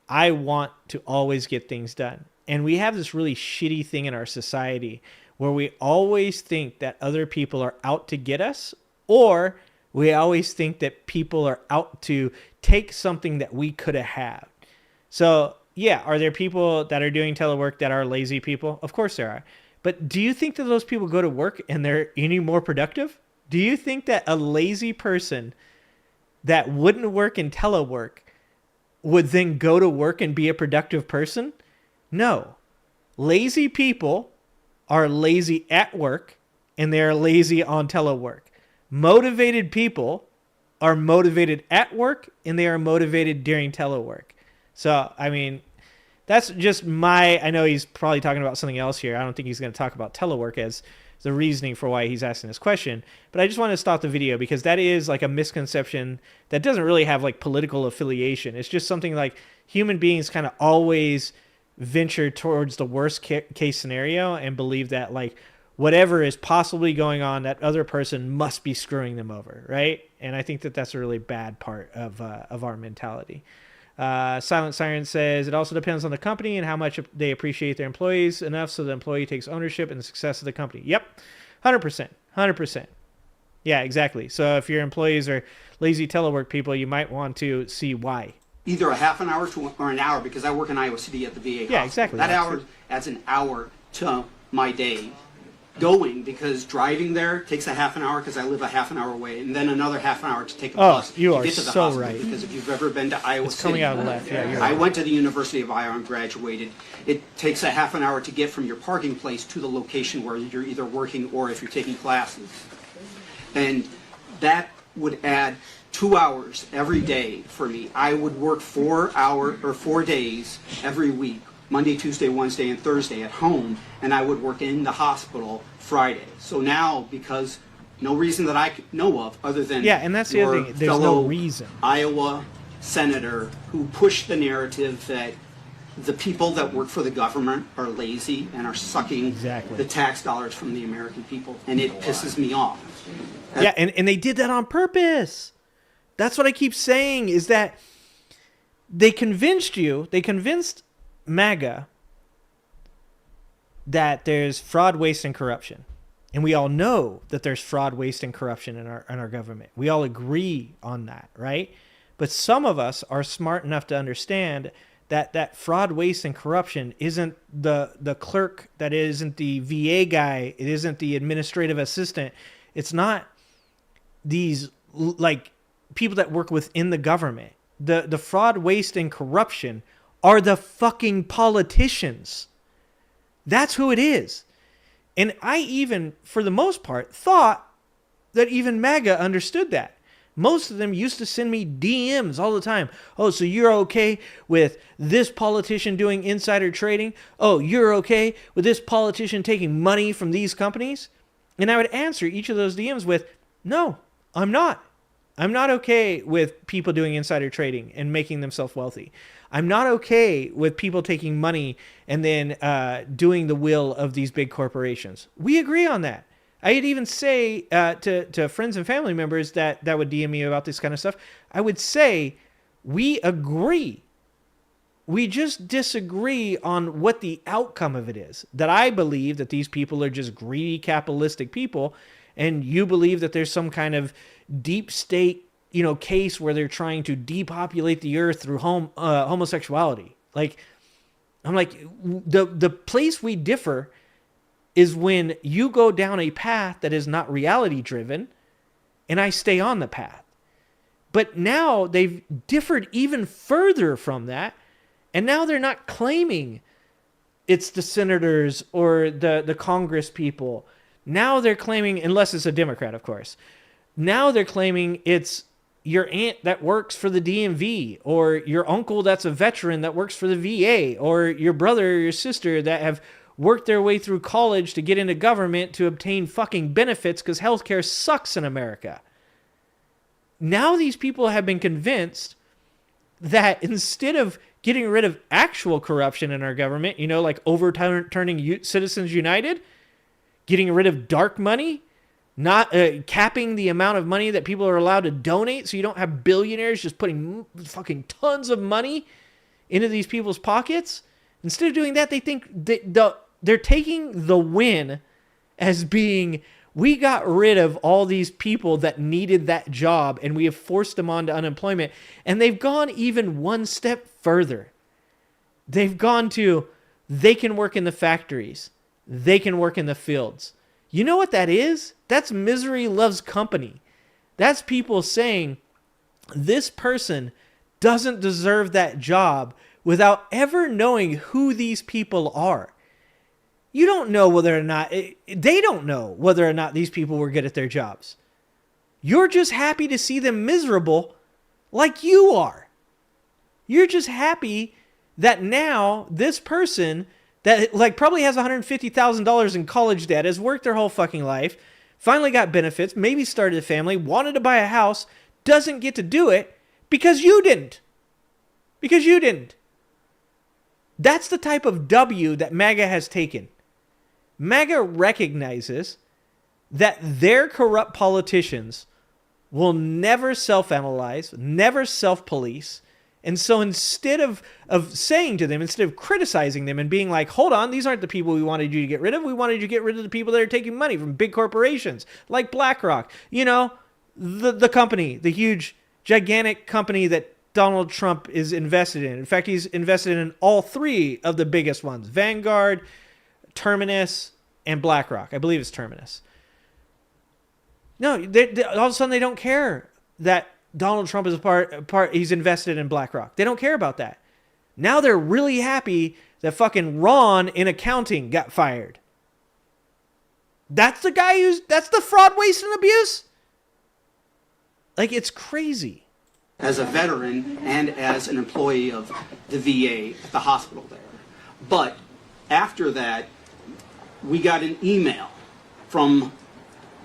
I want to always get things done. And we have this really shitty thing in our society where we always think that other people are out to get us, or we always think that people are out to take something that we could have had. So, yeah, are there people that are doing telework that are lazy people? Of course there are. But do you think that those people go to work and they're any more productive? Do you think that a lazy person that wouldn't work in telework would then go to work and be a productive person? No. Lazy people are lazy at work and they are lazy on telework. Motivated people are motivated at work and they are motivated during telework. So, I mean, that's just I know he's probably talking about something else here. I don't think he's going to talk about telework as the reasoning for why he's asking this question. But I just want to stop the video because that is like a misconception that doesn't really have like political affiliation. It's just something like human beings kind of always venture towards the worst case scenario and believe that like whatever is possibly going on, that other person must be screwing them over, right? And I think that that's a really bad part of our mentality. Silent Siren says it also depends on the company and how much they appreciate their employees enough so the employee takes ownership in the success of the company. Yep, 100%. Yeah, exactly. So if your employees are lazy telework people, you might want to see why. Either a half an hour or an hour, because I work in Iowa City at the VA hospital. Yeah, exactly. That hour adds an hour to my day going, because driving there takes a half an hour because I live a half an hour away, and then another half an hour to take a bus you to are get to the so hospital. right. Because if you've ever been to Iowa It's City, coming out left. Yeah, you're I right. went to the University of Iowa and graduated. It takes a half an hour to get from your parking place to the location where you're either working or if you're taking classes. And that would add 2 hours every day for me. I would work 4 days every week, Monday, Tuesday, Wednesday, and Thursday at home, and I would work in the hospital Friday. So now, because no reason that I know of other than and that's the other thing. There's no reason. Iowa senator who pushed the narrative that the people that work for the government are lazy and are sucking the tax dollars from the American people, and it pisses me off. Yeah, and they did that on purpose. That's what I keep saying, is that they convinced MAGA that there's fraud, waste, and corruption. And we all know that there's fraud, waste, and corruption in our government. We all agree on that, right? But some of us are smart enough to understand that fraud, waste, and corruption isn't the clerk, that isn't the VA guy, it isn't the administrative assistant. It's not these like people that work within the government. The fraud, waste, and corruption are the fucking politicians. That's who it is. And I even, for the most part, thought that even MAGA understood that. Most of them used to send me DMs all the time. Oh, so you're okay with this politician doing insider trading? Oh, you're okay with this politician taking money from these companies? And I would answer each of those DMs with, no, I'm not. I'm not okay with people doing insider trading and making themselves wealthy. I'm not okay with people taking money and then doing the will of these big corporations. We agree on that. I'd even say to friends and family members that would DM me about this kind of stuff, I would say, we agree. We just disagree on what the outcome of it is. That I believe that these people are just greedy, capitalistic people, and you believe that there's some kind of deep state, case where they're trying to depopulate the earth through homosexuality. Like, I'm like, the place we differ is when you go down a path that is not reality driven, and I stay on the path. But now they've differed even further from that, and now they're not claiming it's the senators or the Congress people. Now they're claiming, unless it's a Democrat, of course, now they're claiming it's your aunt that works for the DMV, or your uncle that's a veteran that works for the VA, or your brother or your sister that have worked their way through college to get into government to obtain fucking benefits because healthcare sucks in America. Now these people have been convinced that instead of getting rid of actual corruption in our government, like overturning Citizens United, getting rid of dark money, not capping the amount of money that people are allowed to donate so you don't have billionaires just putting fucking tons of money into these people's pockets. Instead of doing that, they think they're taking the win as being, we got rid of all these people that needed that job and we have forced them onto unemployment. And they've gone even one step further. They've gone to, they can work in the factories. They can work in the fields. You know what that is? That's misery loves company. That's people saying, this person doesn't deserve that job without ever knowing who these people are. You don't know whether or not, they don't know whether or not these people were good at their jobs. You're just happy to see them miserable like you are. You're just happy that now this person that probably has $150,000 in college debt, has worked their whole fucking life, finally got benefits, maybe started a family, wanted to buy a house, doesn't get to do it because you didn't. Because you didn't. That's the type of W that MAGA has taken. MAGA recognizes that their corrupt politicians will never self-analyze, never self-police. And so instead of saying to them, instead of criticizing them and being like, hold on, these aren't the people we wanted you to get rid of. We wanted you to get rid of the people that are taking money from big corporations like BlackRock. The company, the huge, gigantic company that Donald Trump is invested in. In fact, he's invested in all three of the biggest ones, Vanguard, Terminus, and BlackRock. I believe it's Terminus. No, all of a sudden they don't care that Donald Trump is a part. He's invested in BlackRock. They don't care about that. Now they're really happy that fucking Ron in accounting got fired. That's the guy that's the fraud, waste, and abuse? Like, it's crazy. As a veteran and as an employee of the VA at the hospital there. But after that, we got an email from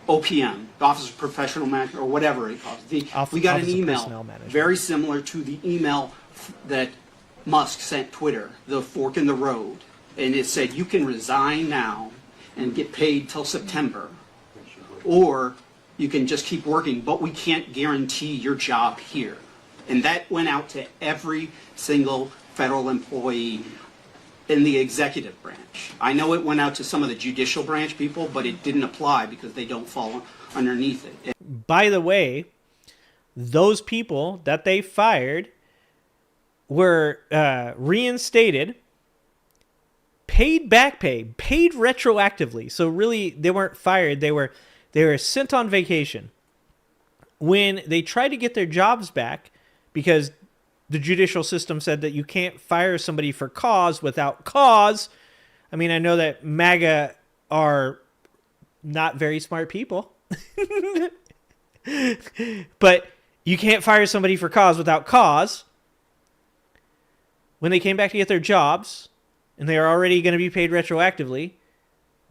OPM, the Office of Professional Management, or whatever it calls. We got an email very similar to the email that Musk sent Twitter, the fork in the road. And it said, you can resign now and get paid till September, or you can just keep working, but we can't guarantee your job here. And that went out to every single federal employee in the executive branch. I know it went out to some of the judicial branch people, but it didn't apply because they don't fall underneath it. By the way, those people that they fired were reinstated, paid back pay, paid retroactively. So really, they weren't fired. They were sent on vacation. When they tried to get their jobs back, because the judicial system said that you can't fire somebody for cause without cause. I mean, I know that MAGA are not very smart people. But you can't fire somebody for cause without cause. When they came back to get their jobs, and they are already going to be paid retroactively,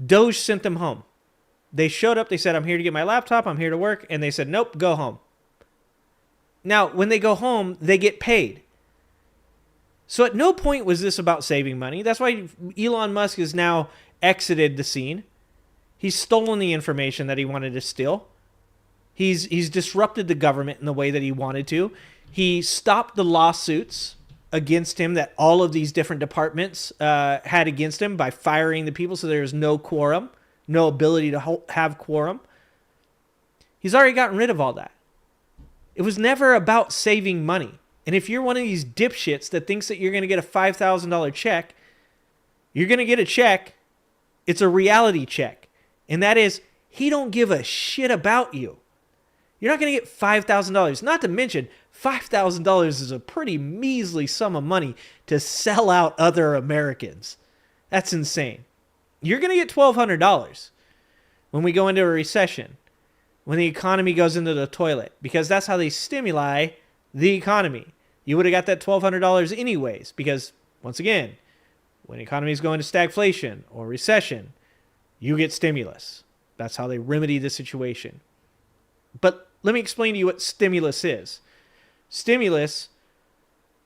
Doge sent them home. They showed up, they said, I'm here to get my laptop, I'm here to work, and they said, nope, go home. Now, when they go home, they get paid. So at no point was this about saving money. That's why Elon Musk has now exited the scene. He's stolen the information that he wanted to steal. He's disrupted the government in the way that he wanted to. He stopped the lawsuits against him that all of these different departments had against him by firing the people, so there was no quorum, no ability to have quorum. He's already gotten rid of all that. It was never about saving money. And if you're one of these dipshits that thinks that you're going to get a $5,000 check, you're going to get a check. It's a reality check. And that is, he don't give a shit about you. You're not going to get $5,000. Not to mention, $5,000 is a pretty measly sum of money to sell out other Americans. That's insane. You're going to get $1,200 when we go into a recession, when the economy goes into the toilet, because that's how they stimuli the economy. You would have got that $1,200 anyways, because, once again, when economies go into stagflation or recession, you get stimulus. That's how they remedy the situation. But let me explain to you what stimulus is. Stimulus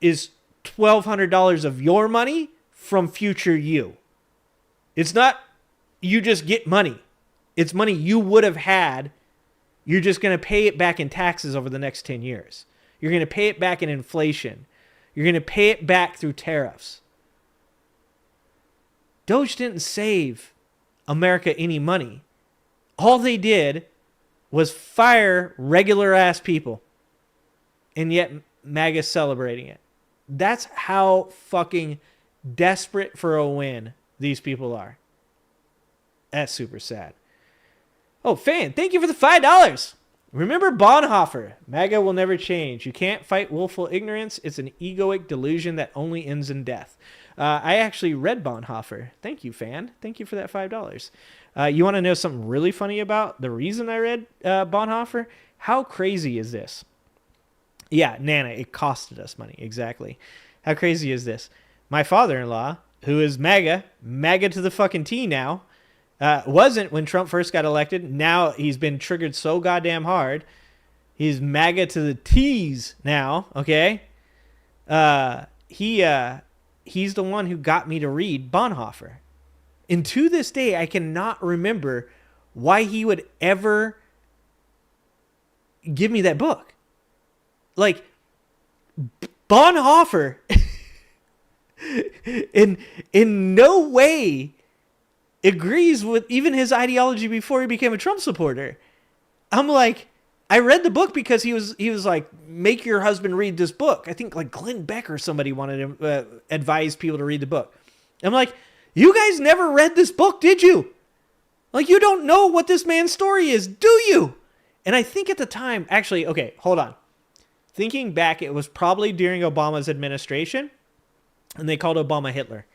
is $1,200 of your money from future you. It's not you just get money. It's money you would have had. You're just going to pay it back in taxes over the next 10 years. You're going to pay it back in inflation. You're going to pay it back through tariffs. Doge didn't save America any money. All they did was fire regular ass people. And yet MAGA's celebrating it. That's how fucking desperate for a win these people are. That's super sad. Oh, fan, thank you for the $5. Remember Bonhoeffer. MAGA will never change. You can't fight willful ignorance. It's an egoic delusion that only ends in death. I actually read Bonhoeffer. Thank you, fan. Thank you for that $5. You want to know something really funny about the reason I read Bonhoeffer? How crazy is this? Yeah, Nana, it costed us money. Exactly. How crazy is this? My father-in-law, who is MAGA to the fucking T now, wasn't when Trump first got elected. Now he's been triggered so goddamn hard. He's MAGA to the T's now, okay? He's the one who got me to read Bonhoeffer. And to this day, I cannot remember why he would ever give me that book. Like, Bonhoeffer in no way agrees with even his ideology before he became a Trump supporter. I'm like, I read the book because he was like, make your husband read this book. I think like Glenn Beck or somebody wanted to advise people to read the book. I'm like, you guys never read this book, did you? Like, you don't know what this man's story is, do you? And I think at the time, actually, okay, hold on. Thinking back, it was probably during Obama's administration, and they called Obama Hitler.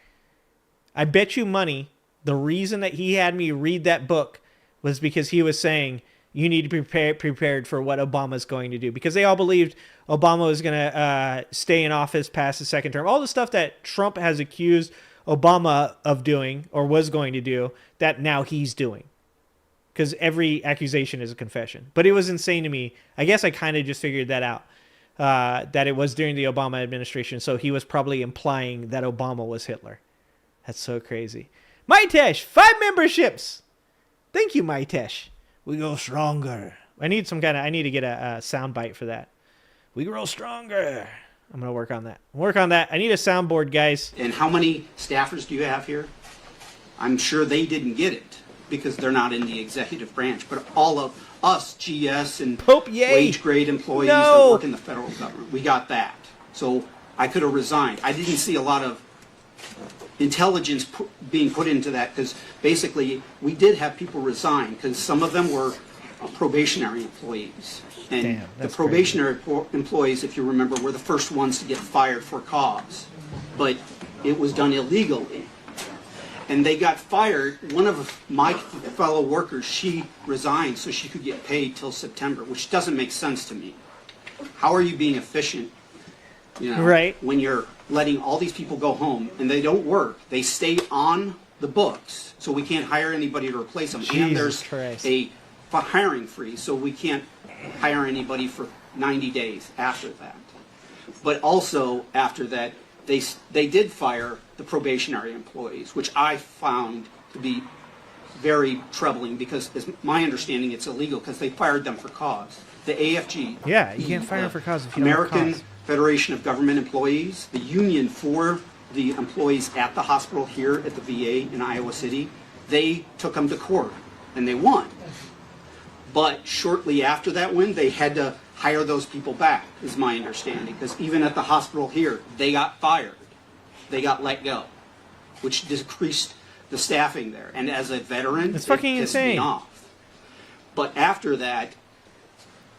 I bet you money the reason that he had me read that book was because he was saying, you need to be prepared for what Obama's going to do. Because they all believed Obama was going to stay in office past his second term. All the stuff that Trump has accused Obama of doing, or was going to do, that now he's doing. Because every accusation is a confession. But it was insane to me. I guess I kind of just figured that out. That it was during the Obama administration. So he was probably implying that Obama was Hitler. That's so crazy. Maitesh, 5 memberships. Thank you, Maitesh. We go stronger. I need to get a sound bite for that. We grow stronger. I'm going to work on that. I need a soundboard, guys. And how many staffers do you have here? I'm sure they didn't get it because they're not in the executive branch. But all of us, GS and wage grade employees that work in the federal government, we got that. So I could have resigned. I didn't see a lot of intelligence being put into that because basically we did have people resign because some of them were probationary employees. And Damn, the that's probationary employees, if you remember, were the first ones to get fired for cause. But it was done illegally. And they got fired. One of my fellow workers, she resigned so she could get paid till September, which doesn't make sense to me. How are you being efficient, right, when you're letting all these people go home and they don't work? They stay on the books, so we can't hire anybody to replace them. Jesus and there's Christ. a hiring freeze, so we can't hire anybody for 90 days after that. But also after that, they did fire the probationary employees, which I found to be very troubling because, as my understanding, it's illegal because they fired them for cause. The AFG, Yeah, you can't fire them for cause if you don't have American cause. Federation of Government Employees, the union for the employees at the hospital here at the VA in Iowa City, they took them to court and they won. But shortly after that win, they had to hire those people back, is my understanding, because even at the hospital here, they got fired. They got let go, which decreased the staffing there. And as a veteran, It's fucking it pissed me insane. off. But after that,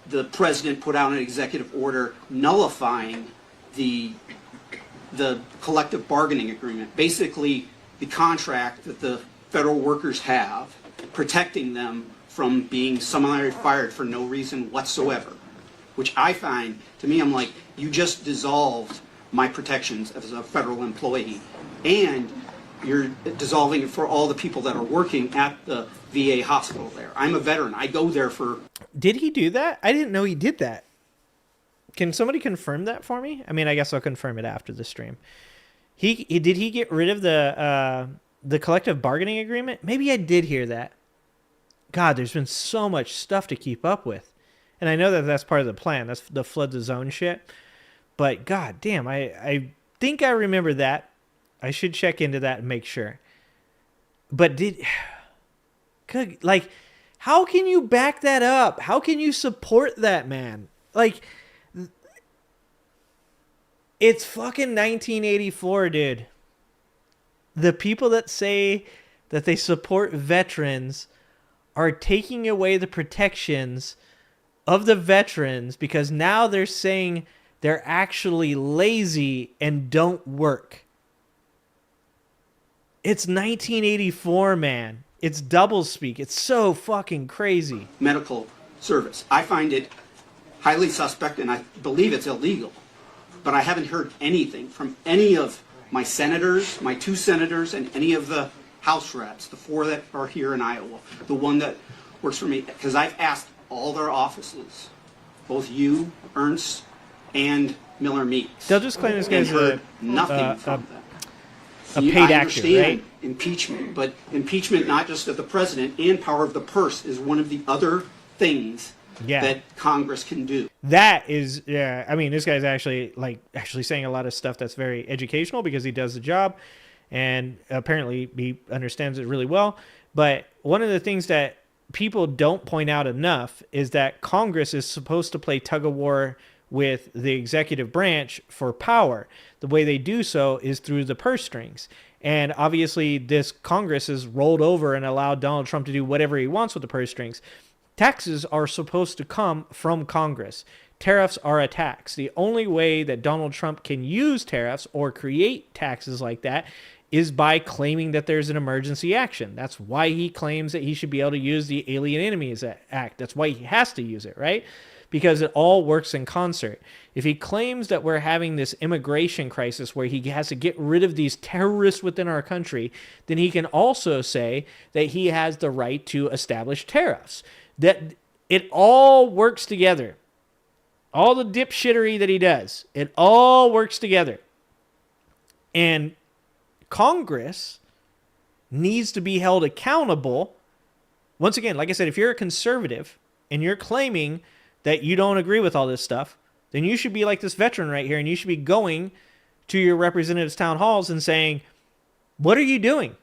the president put out an executive order nullifying the collective bargaining agreement, basically the contract that the federal workers have, protecting them from being summarily fired for no reason whatsoever, which I find, to me, I'm like, you just dissolved my protections as a federal employee, and you're dissolving it for all the people that are working at the VA hospital there. I'm a veteran. I go there for... Did he do that? I didn't know he did that. Can somebody confirm that for me? I mean, I guess I'll confirm it after the stream. Did he get rid of the collective bargaining agreement? Maybe I did hear that. God, there's been so much stuff to keep up with. And I know that that's part of the plan. That's the flood the zone shit. But god damn, I think I remember that. I should check into that and make sure. But how can you back that up? How can you support that, man? Like, it's fucking 1984, dude. The people that say that they support veterans are taking away the protections of the veterans because now they're saying they're actually lazy and don't work. It's 1984, man. It's doublespeak. It's so fucking crazy. medical service. I find it highly suspect, and I believe it's illegal. But I haven't heard anything from any of my senators, my 2 senators, and any of the House reps, the 4 that are here in Iowa, the one that works for me, because I've asked all their offices, both you, Ernst, and Miller Meeks. They'll just claim this guy's nothing from them. a paid I actor, understand right? impeachment, but impeachment not just of the president and power of the purse is one of the other things that Congress can do. That is, yeah. I mean, this guy's actually saying a lot of stuff that's very educational because he does the job, and apparently he understands it really well. But one of the things that people don't point out enough is that Congress is supposed to play tug of war with the executive branch for power. The way they do so is through the purse strings. And obviously this Congress has rolled over and allowed Donald Trump to do whatever he wants with the purse strings. Taxes are supposed to come from Congress. Tariffs are a tax. The only way that Donald Trump can use tariffs or create taxes like that is by claiming that there's an emergency action. That's why he claims that he should be able to use the Alien Enemies Act. That's why he has to use it, right? Because it all works in concert. If he claims that we're having this immigration crisis where he has to get rid of these terrorists within our country, then he can also say that he has the right to establish tariffs. That it all works together. All the dipshittery that he does, it all works together. And Congress needs to be held accountable. Once again, like I said, if you're a conservative and you're claiming that you don't agree with all this stuff, then you should be like this veteran right here, and you should be going to your representatives' town halls and saying, what are you doing?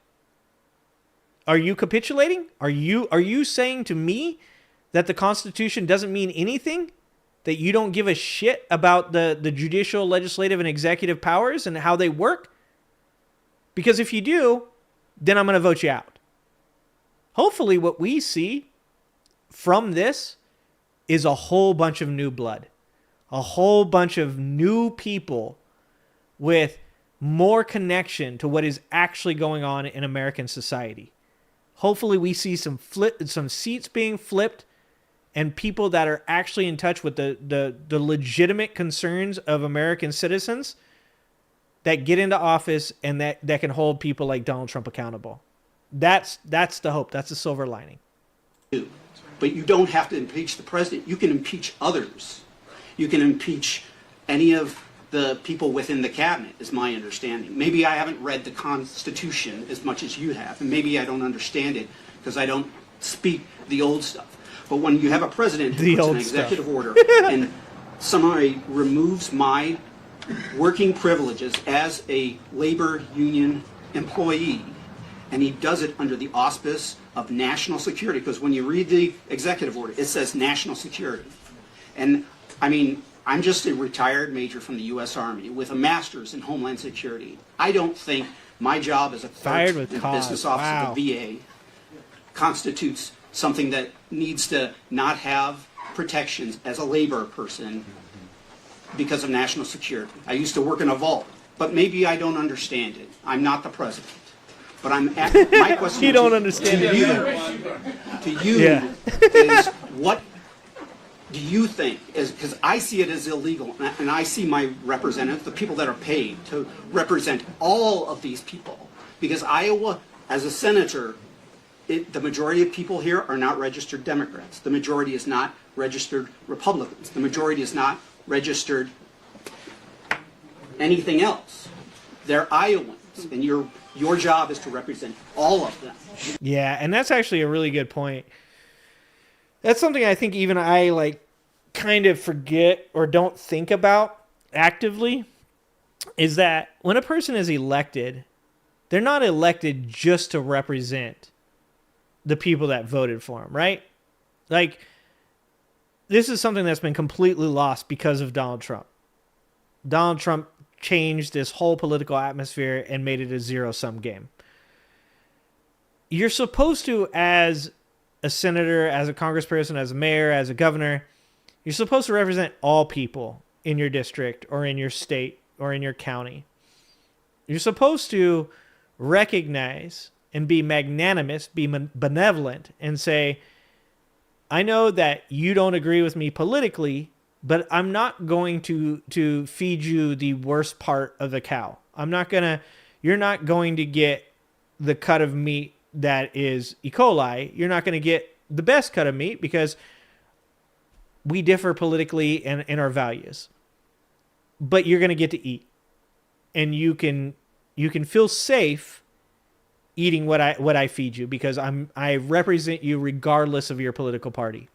Are you capitulating? Are you saying to me that the Constitution doesn't mean anything? That you don't give a shit about the judicial, legislative, and executive powers and how they work? Because if you do, then I'm going to vote you out. Hopefully what we see from this is a whole bunch of new blood, a whole bunch of new people with more connection to what is actually going on in American society. Hopefully we see some seats being flipped and people that are actually in touch with the legitimate concerns of American citizens that get into office and that can hold people like Donald Trump accountable. That's the hope. That's the silver lining. But you don't have to impeach the president. You can impeach others. You can impeach any of the people within the cabinet, is my understanding. Maybe I haven't read the Constitution as much as you have, and maybe I don't understand it because I don't speak the old stuff. But when you have a president who puts an executive order and somebody removes my working privileges as a labor union employee, and he does it under the auspice of national security, because when you read the executive order, it says national security. And I mean, I'm just a retired major from the U.S. Army with a master's in Homeland Security. I don't think my job as a clerk and business officer at the VA constitutes something that needs to not have protections as a labor person because of national security. I used to work in a vault, but maybe I don't understand it. I'm not the president. But my question you don't understand it either. To you is, what do you think is, because I see it as illegal, and I see my representatives, the people that are paid to represent all of these people, because Iowa, as a senator, the majority of people here are not registered Democrats. The majority is not registered Republicans. The majority is not registered anything else. They're Iowans, and your job is to represent all of them. Yeah, and that's actually a really good point. That's something I think even I kind of forget or don't think about actively, is that when a person is elected, they're not elected just to represent the people that voted for them, right? Like, this is something that's been completely lost because of Donald Trump. Donald Trump changed this whole political atmosphere and made it a zero-sum game. You're supposed to, as a senator, as a congressperson, as a mayor, as a governor, you're supposed to represent all people in your district or in your state or in your county. You're supposed to recognize and be magnanimous, be benevolent, and say, I know that you don't agree with me politically, but I'm not going to feed you the worst part of the cow. You're not going to get the cut of meat that is E. coli. You're not going to get the best cut of meat because we differ politically and in our values. But you're going to get to eat. And you can feel safe eating what I feed you because I represent you regardless of your political party.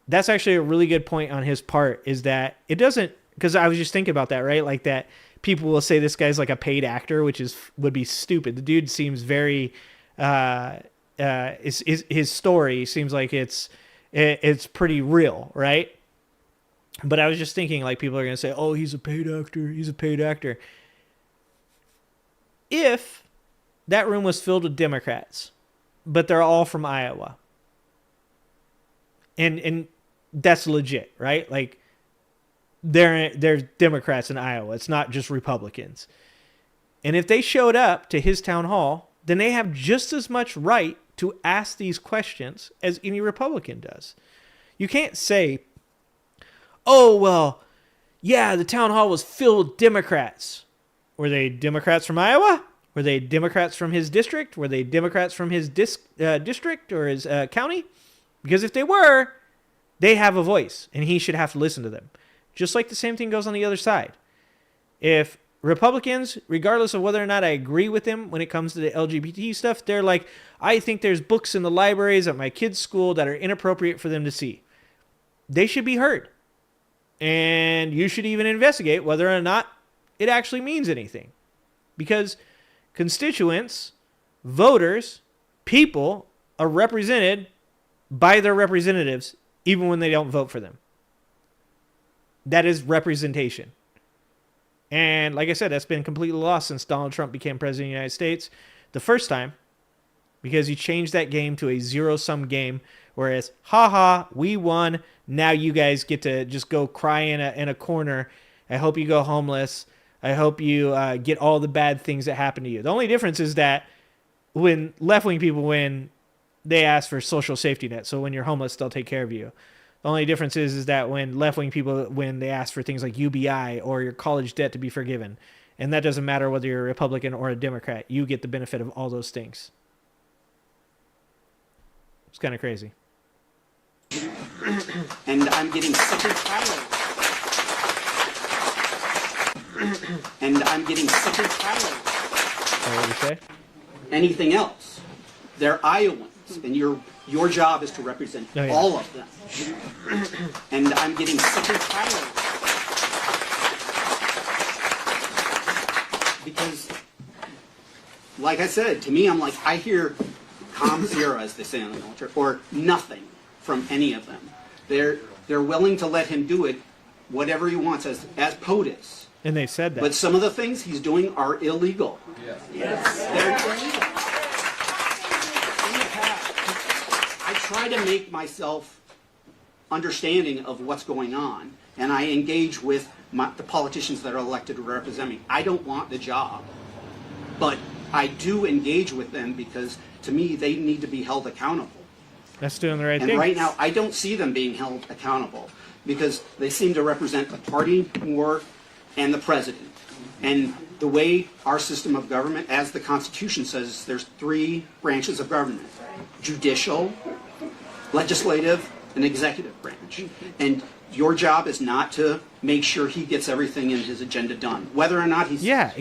That's actually a really good point on his part, is that it doesn't, because I was just thinking about that, right? Like that people will say this guy's like a paid actor, which would be stupid. The dude seems very, his story seems like it's pretty real, right? But I was just thinking, like, people are going to say, oh, he's a paid actor. He's a paid actor. If that room was filled with Democrats, but they're all from Iowa, and that's legit, right? Like, they're Democrats in Iowa. It's not just Republicans. And if they showed up to his town hall, then they have just as much right to ask these questions as any Republican does. You can't say, oh, well, yeah, the town hall was filled with Democrats. Were they Democrats from Iowa? Were they Democrats from his district? Were they Democrats from his district or his county? Because if they were, they have a voice, and he should have to listen to them. Just like the same thing goes on the other side. If Republicans, regardless of whether or not I agree with them when it comes to the LGBT stuff, they're like, I think there's books in the libraries at my kids' school that are inappropriate for them to see. They should be heard. And you should even investigate whether or not it actually means anything. Because constituents, voters, people are represented by their representatives even when they don't vote for them. That is representation. And like I said, that's been completely lost since Donald Trump became president of the United States the first time, because he changed that game to a zero-sum game Whereas, haha, we won. Now you guys get to just go cry in a corner. I hope you go homeless. I hope you get all the bad things that happen to you. The only difference is that when left-wing people win, they ask for social safety net. So when you're homeless, they'll take care of you. The only difference is that when left-wing people win, they ask for things like UBI or your college debt to be forgiven. And that doesn't matter whether you're a Republican or a Democrat. You get the benefit of all those things. It's kind of crazy. And I'm getting sick and tired. And I'm getting sick and tired. What did you say? Anything else? They're Iowans, and your job is to represent all of them. And I'm getting sick and tired. Because, like I said, to me, I'm like, I hear calm zero, as they say in the military, or nothing from any of them. They're willing to let him do it, whatever he wants, as POTUS. And they've said that. But some of the things he's doing are illegal. Yes. They're illegal. In the past, I try to make myself understanding of what's going on, and I engage with the politicians that are elected to represent me. I don't want the job, but I do engage with them because, to me, they need to be held accountable. That's doing the right thing. And right now, I don't see them being held accountable because they seem to represent the party more and the president. And the way our system of government, as the Constitution says, there's 3 branches of government: judicial, legislative, and executive branch. And your job is not to make sure he gets everything in his agenda done, whether or not he's a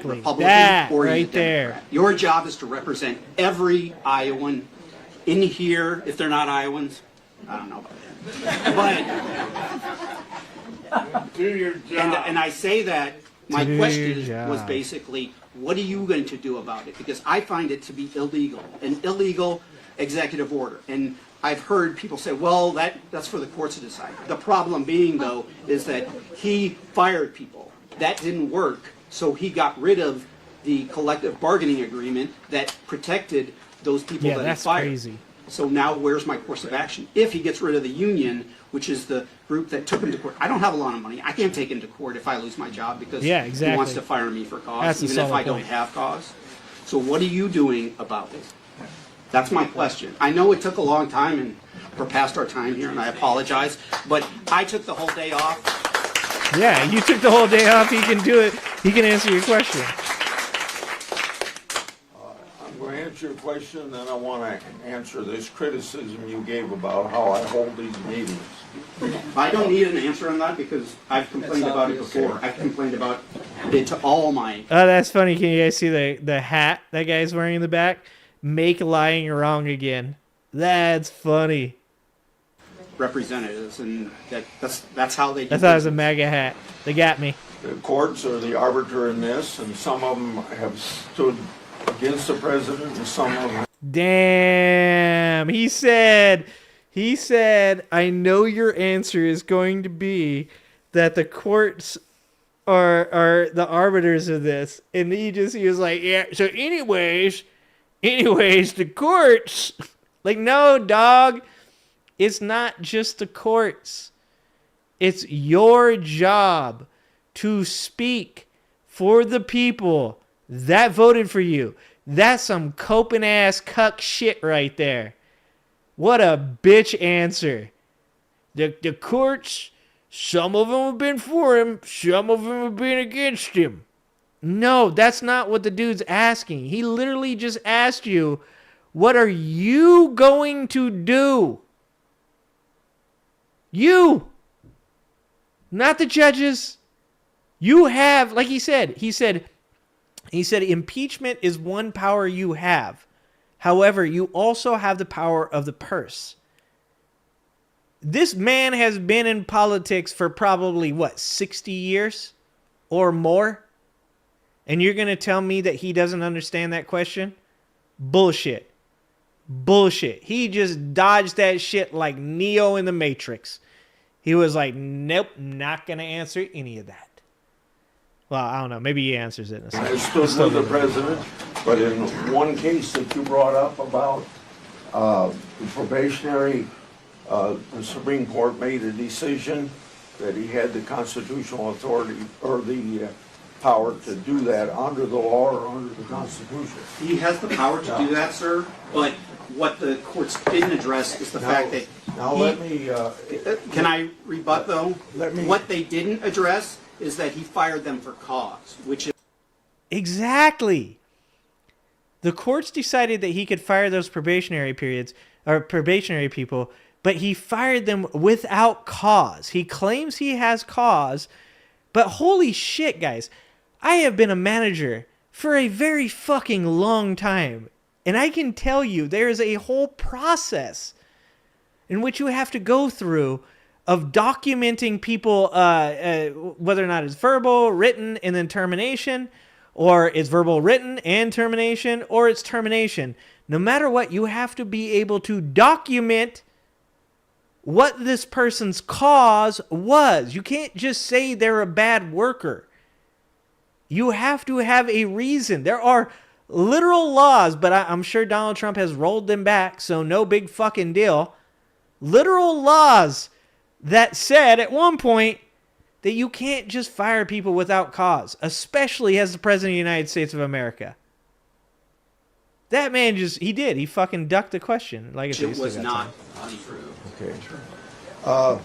Republican that or he's right a Democrat. there. Your job is to represent every Iowan in here. If they're not Iowans, I don't know about that. But do your job. And I say that my Do question your job. was basically, what are you going to do about it? Because I find it to be illegal, an illegal executive order. And I've heard people say, well, that's for the courts to decide. The problem being, though, is that he fired people. That didn't work, so he got rid of the collective bargaining agreement that protected those people that he fired. Crazy. So now where's my course of action? If he gets rid of the union, which is the group that took him to court. I don't have a lot of money. I can't take him to court if I lose my job because he wants to fire me for cause, even if I don't have cause. So what are you doing about it? That's my question. I know it took a long time and we're past our time here, and I apologize, but I took the whole day off. Yeah, you took the whole day off. He can do it. He can answer your question. I'm going to answer your question, and then I want to answer this criticism you gave about how I hold these meetings. I don't need an answer on that because I've complained about it before. I've complained about it to all my... Oh, that's funny. Can you guys see the hat that guy's wearing in the back? Make lying wrong again. That's funny. Representatives, and that's how they do I thought it was a MAGA hat. They got me. The courts are the arbiter in this, and some of them have stood against the president, and some of them... Damn. He said, I know your answer is going to be that the courts are the arbiters of this. And he was like, yeah, so anyways, the courts. Like, no, dog. It's not just the courts. It's your job to speak for the people that voted for you. That's some coping ass cuck shit right there. What a bitch answer. The courts, some of them have been for him, some of them have been against him. No, that's not what the dude's asking. He literally just asked you, what are you going to do? You. Not the judges. You have, like he said, impeachment is one power you have. However, you also have the power of the purse. This man has been in politics for probably, 60 years or more? And you're going to tell me that he doesn't understand that question? Bullshit. He just dodged that shit like Neo in the Matrix. He was like, nope, not going to answer any of that. Well, I don't know. Maybe he answers it in a second. I stood with the president, but in one case that you brought up about The probationary, the Supreme Court made a decision that he had the constitutional authority or the power to do that under the law or under the Constitution. He has the power to do that, sir, but what the courts didn't address is the fact that let me... can I rebut, though? Let me... What they didn't address is that he fired them for cause, which is... Exactly. The courts decided that he could fire those probationary periods or probationary people, but he fired them without cause. He claims he has cause, but holy shit, guys. I have been a manager for a very fucking long time, and I can tell you there is a whole process in which you have to go through of documenting people, whether or not it's verbal, written, and then termination, or it's verbal, written, and termination, or it's termination. No matter what, you have to be able to document what this person's cause was. You can't just say they're a bad worker. You have to have a reason. There are literal laws, but I'm sure Donald Trump has rolled them back, so no big fucking deal. Literal laws that said at one point that you can't just fire people without cause, especially as the President of the United States of America. That man he fucking ducked the question. Like It was not untrue. Okay.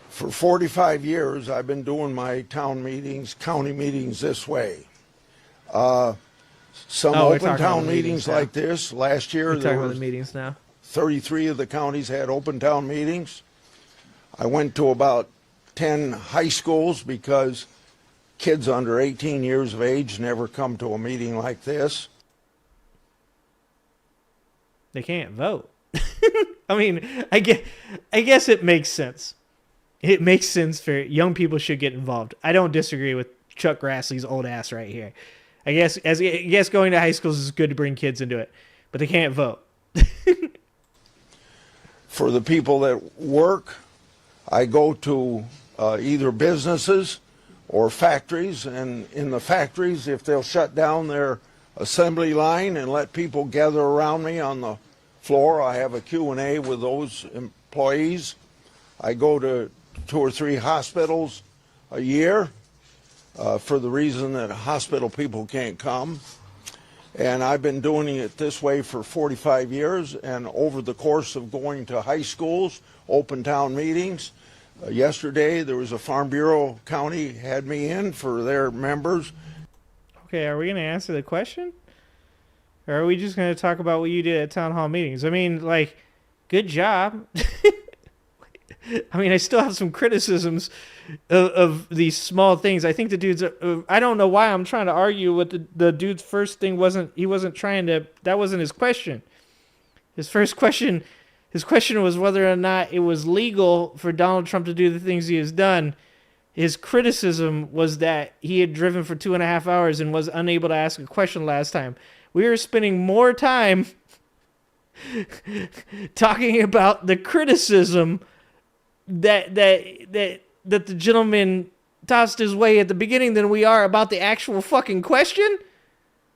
For 45 years, I've been doing my town meetings, county meetings this way. Some open town meetings like this. Last year, we're talking about the meetings now. 33 of the counties had open town meetings. I went to about 10 high schools because kids under 18 years of age never come to a meeting like this. They can't vote. I mean, I guess it makes sense. It makes sense for young people should get involved. I don't disagree with Chuck Grassley's old ass right here. I guess going to high schools is good to bring kids into it, but they can't vote. For the people that work, I go to either businesses or factories, and in the factories, if they'll shut down their assembly line and let people gather around me on the floor, I have a Q&A with those employees. I go to 2 or 3 hospitals a year for the reason that hospital people can't come. And I've been doing it this way for 45 years, and over the course of going to high schools, open town meetings, yesterday there was a Farm Bureau county had me in for their members. Okay, are we going to answer the question? Or are we just going to talk about what you did at town hall meetings? I mean, like, good job. I mean, I still have some criticisms of these small things. I think the dude's... I don't know why I'm trying to argue with the dude's first thing. He wasn't trying to... That wasn't his question. His first question... His question was whether or not it was legal for Donald Trump to do the things he has done. His criticism was that he had driven for 2.5 hours and was unable to ask a question last time. We were spending more time talking about the criticism that the gentleman tossed his way at the beginning than we are about the actual fucking question.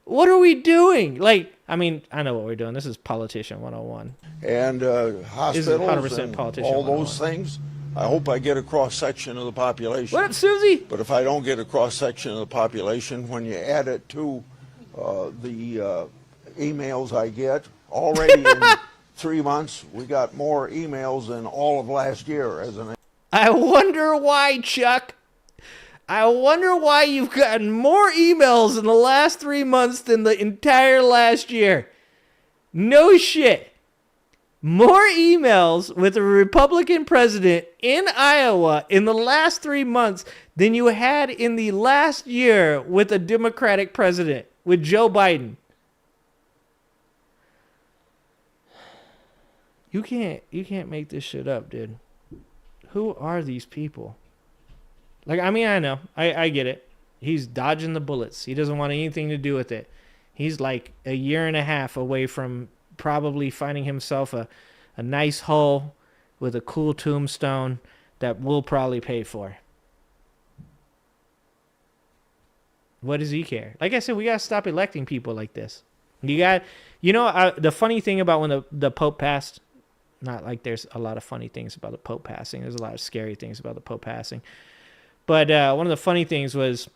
What are we doing? Like, I mean, I know what we're doing. This is Politician 101. And hospitals and all those things. I hope I get a cross-section of the population. What up, Susie? But if I don't get a cross-section of the population, when you add it to the emails I get, already in 3 months, we got more emails than all of last year. I wonder why, Chuck. I wonder why you've gotten more emails in the last 3 months than the entire last year. No shit. More emails with a Republican president in Iowa in the last 3 months than you had in the last year with a Democratic president, with Joe Biden. You can't make this shit up, dude. Who are these people? Like, I mean, I know. I get it. He's dodging the bullets. He doesn't want anything to do with it. He's like 1.5 years away from probably finding himself a nice hole with a cool tombstone that we'll probably pay for. What does he care? Like I said, we got to stop electing people like this. The funny thing about when the Pope passed, not like there's a lot of funny things about the Pope passing. There's a lot of scary things about the Pope passing. But one of the funny things was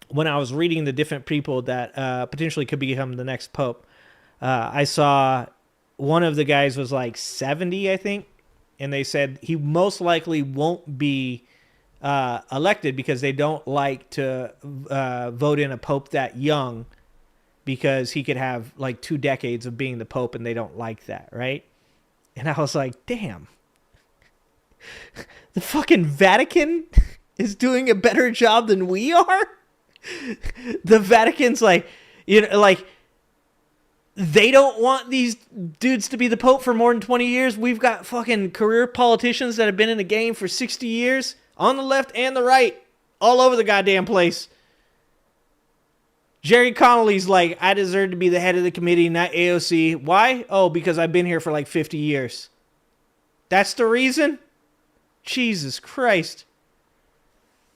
when I was reading the different people that potentially could become the next Pope, I saw one of the guys was like 70, I think. And they said he most likely won't be elected because they don't like to vote in a Pope that young, because he could have like 2 decades of being the Pope and they don't like that, right? And I was like, damn. The fucking Vatican is doing a better job than we are? The Vatican's like, they don't want these dudes to be the Pope for more than 20 years. We've got fucking career politicians that have been in the game for 60 years on the left and the right, all over the goddamn place. Jerry Connolly's like, I deserve to be the head of the committee, not AOC. Why? Oh, because I've been here for like 50 years. That's the reason? Jesus Christ.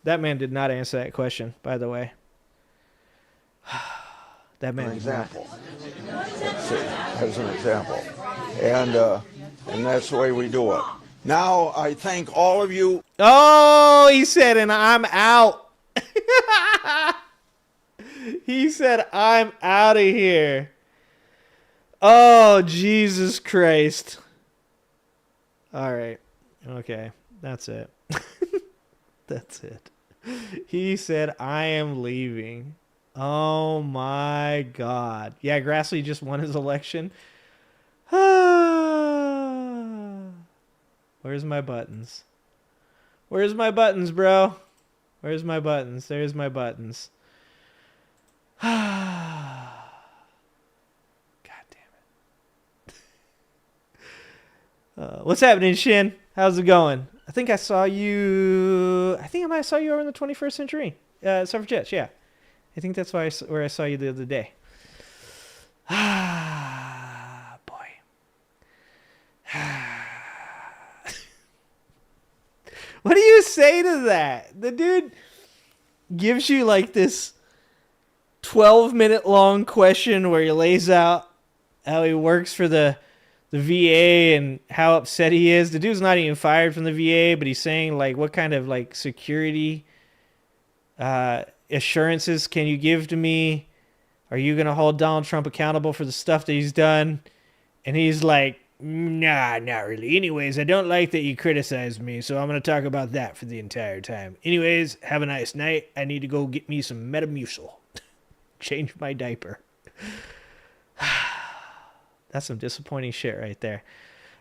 That man did not answer that question, by the way. That man. An example. As an example. And that's the way we do it. Now, I thank all of you. Oh, he said, and I'm out. He said, I'm out of here. Oh, Jesus Christ. All right. Okay. That's it. That's it. He said, I am leaving. Oh, my God. Yeah, Grassley just won his election. Where's my buttons? Where's my buttons, bro? Where's my buttons? There's my buttons. God damn it. What's happening, Shin? How's it going? I think I saw you. I think I might have saw you over in the 21st Century. Suffragettes, yeah. I think that's where I saw you the other day. Ah, boy. What do you say to that? The dude gives you like this 12-minute long question where he lays out how he works for the VA and how upset he is. The dude's not even fired from the VA, but he's saying like, what kind of like security assurances can you give to me? Are you going to hold Donald Trump accountable for the stuff that he's done? And he's like, nah, not really. Anyways, I don't like that you criticize me, so I'm going to talk about that for the entire time. Anyways, have a nice night. I need to go get me some Metamucil. Change my diaper. That's some disappointing shit right there.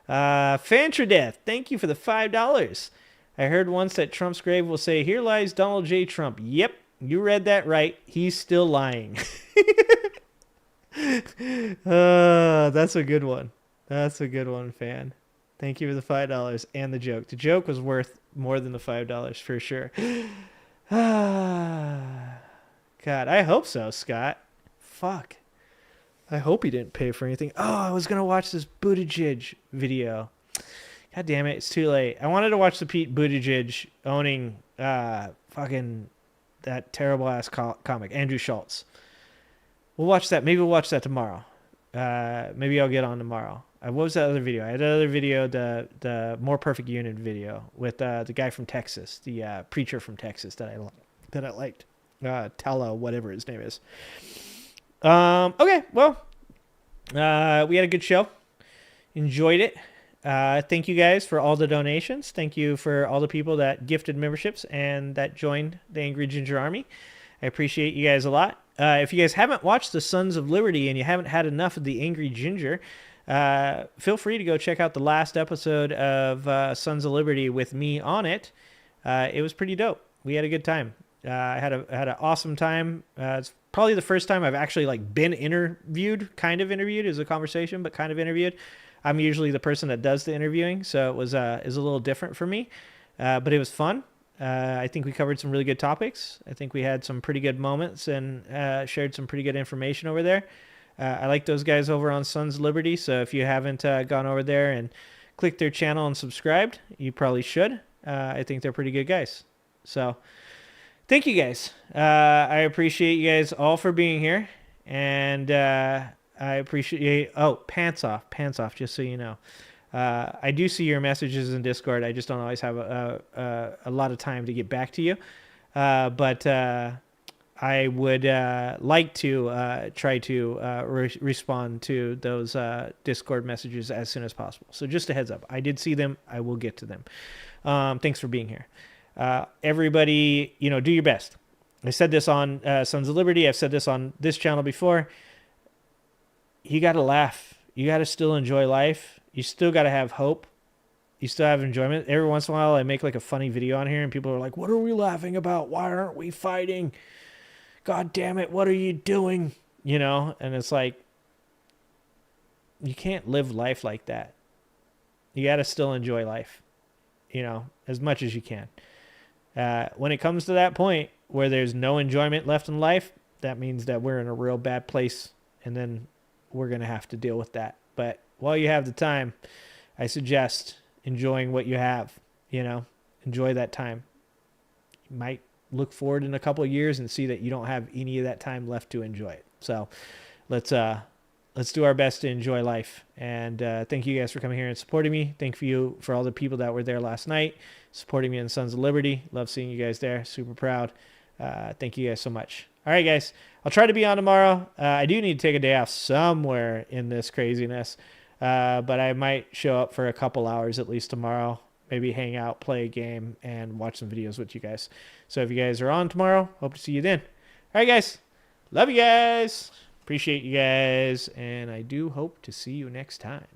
Fantradeath, thank you for the $5. I heard once that Trump's grave will say, here lies Donald J. Trump. Yep, you read that right. He's still lying. That's a good one. That's a good one, fan. Thank you for the $5 and the joke. The joke was worth more than the $5 for sure. God, I hope so, Scott. Fuck. I hope he didn't pay for anything. Oh, I was going to watch this Buttigieg video. God damn it, it's too late. I wanted to watch the Pete Buttigieg owning fucking that terrible-ass comic, Andrew Schultz. We'll watch that. Maybe we'll watch that tomorrow. Maybe I'll get on tomorrow. What was that other video? I had another video, the More Perfect Union video with the guy from Texas, the preacher from Texas that I liked. Tella, whatever his name is. Okay, well, we had a good show. Enjoyed it. Thank you guys for all the donations. Thank you for all the people that gifted memberships and that joined the Angry Ginger Army. I appreciate you guys a lot. If you guys haven't watched the Sons of Liberty and you haven't had enough of the Angry Ginger, feel free to go check out the last episode of Sons of Liberty with me on it. It was pretty dope. We had a good time. I had an awesome time. It's probably the first time I've actually like been interviewed, kind of interviewed. It was a conversation, but kind of interviewed. I'm usually the person that does the interviewing, so it was a little different for me, but it was fun. I think we covered some really good topics. I think we had some pretty good moments and shared some pretty good information over there. I like those guys over on Sons of Liberty, so if you haven't gone over there and clicked their channel and subscribed, you probably should. I think they're pretty good guys. So thank you guys. I appreciate you guys all for being here, and I appreciate. Oh, pants off, just so you know. I do see your messages in Discord. I just don't always have a lot of time to get back to you. But I would like to try to respond to those Discord messages as soon as possible. So just a heads up. I did see them. I will get to them. Thanks for being here. Everybody, do your best. I said this on Sons of Liberty. I've said this on this channel before. You got to laugh. You got to still enjoy life. You still got to have hope. You still have enjoyment. Every once in a while, I make like a funny video on here, and people are like, what are we laughing about? Why aren't we fighting? God damn it, what are you doing? And it's like, you can't live life like that. You got to still enjoy life, as much as you can. When it comes to that point where there's no enjoyment left in life, that means that we're in a real bad place, and then we're going to have to deal with that. But while you have the time, I suggest enjoying what you have, enjoy that time. You might look forward in a couple of years and see that you don't have any of that time left to enjoy it. So let's do our best to enjoy life. And thank you guys for coming here and supporting me. Thank you for all the people that were there last night, supporting me in Sons of Liberty. Love seeing you guys there. Super proud. Thank you guys so much. All right, guys. I'll try to be on tomorrow. I do need to take a day off somewhere in this craziness. But I might show up for a couple hours at least tomorrow. Maybe hang out, play a game, and watch some videos with you guys. So if you guys are on tomorrow, hope to see you then. All right, guys. Love you guys. Appreciate you guys. And I do hope to see you next time.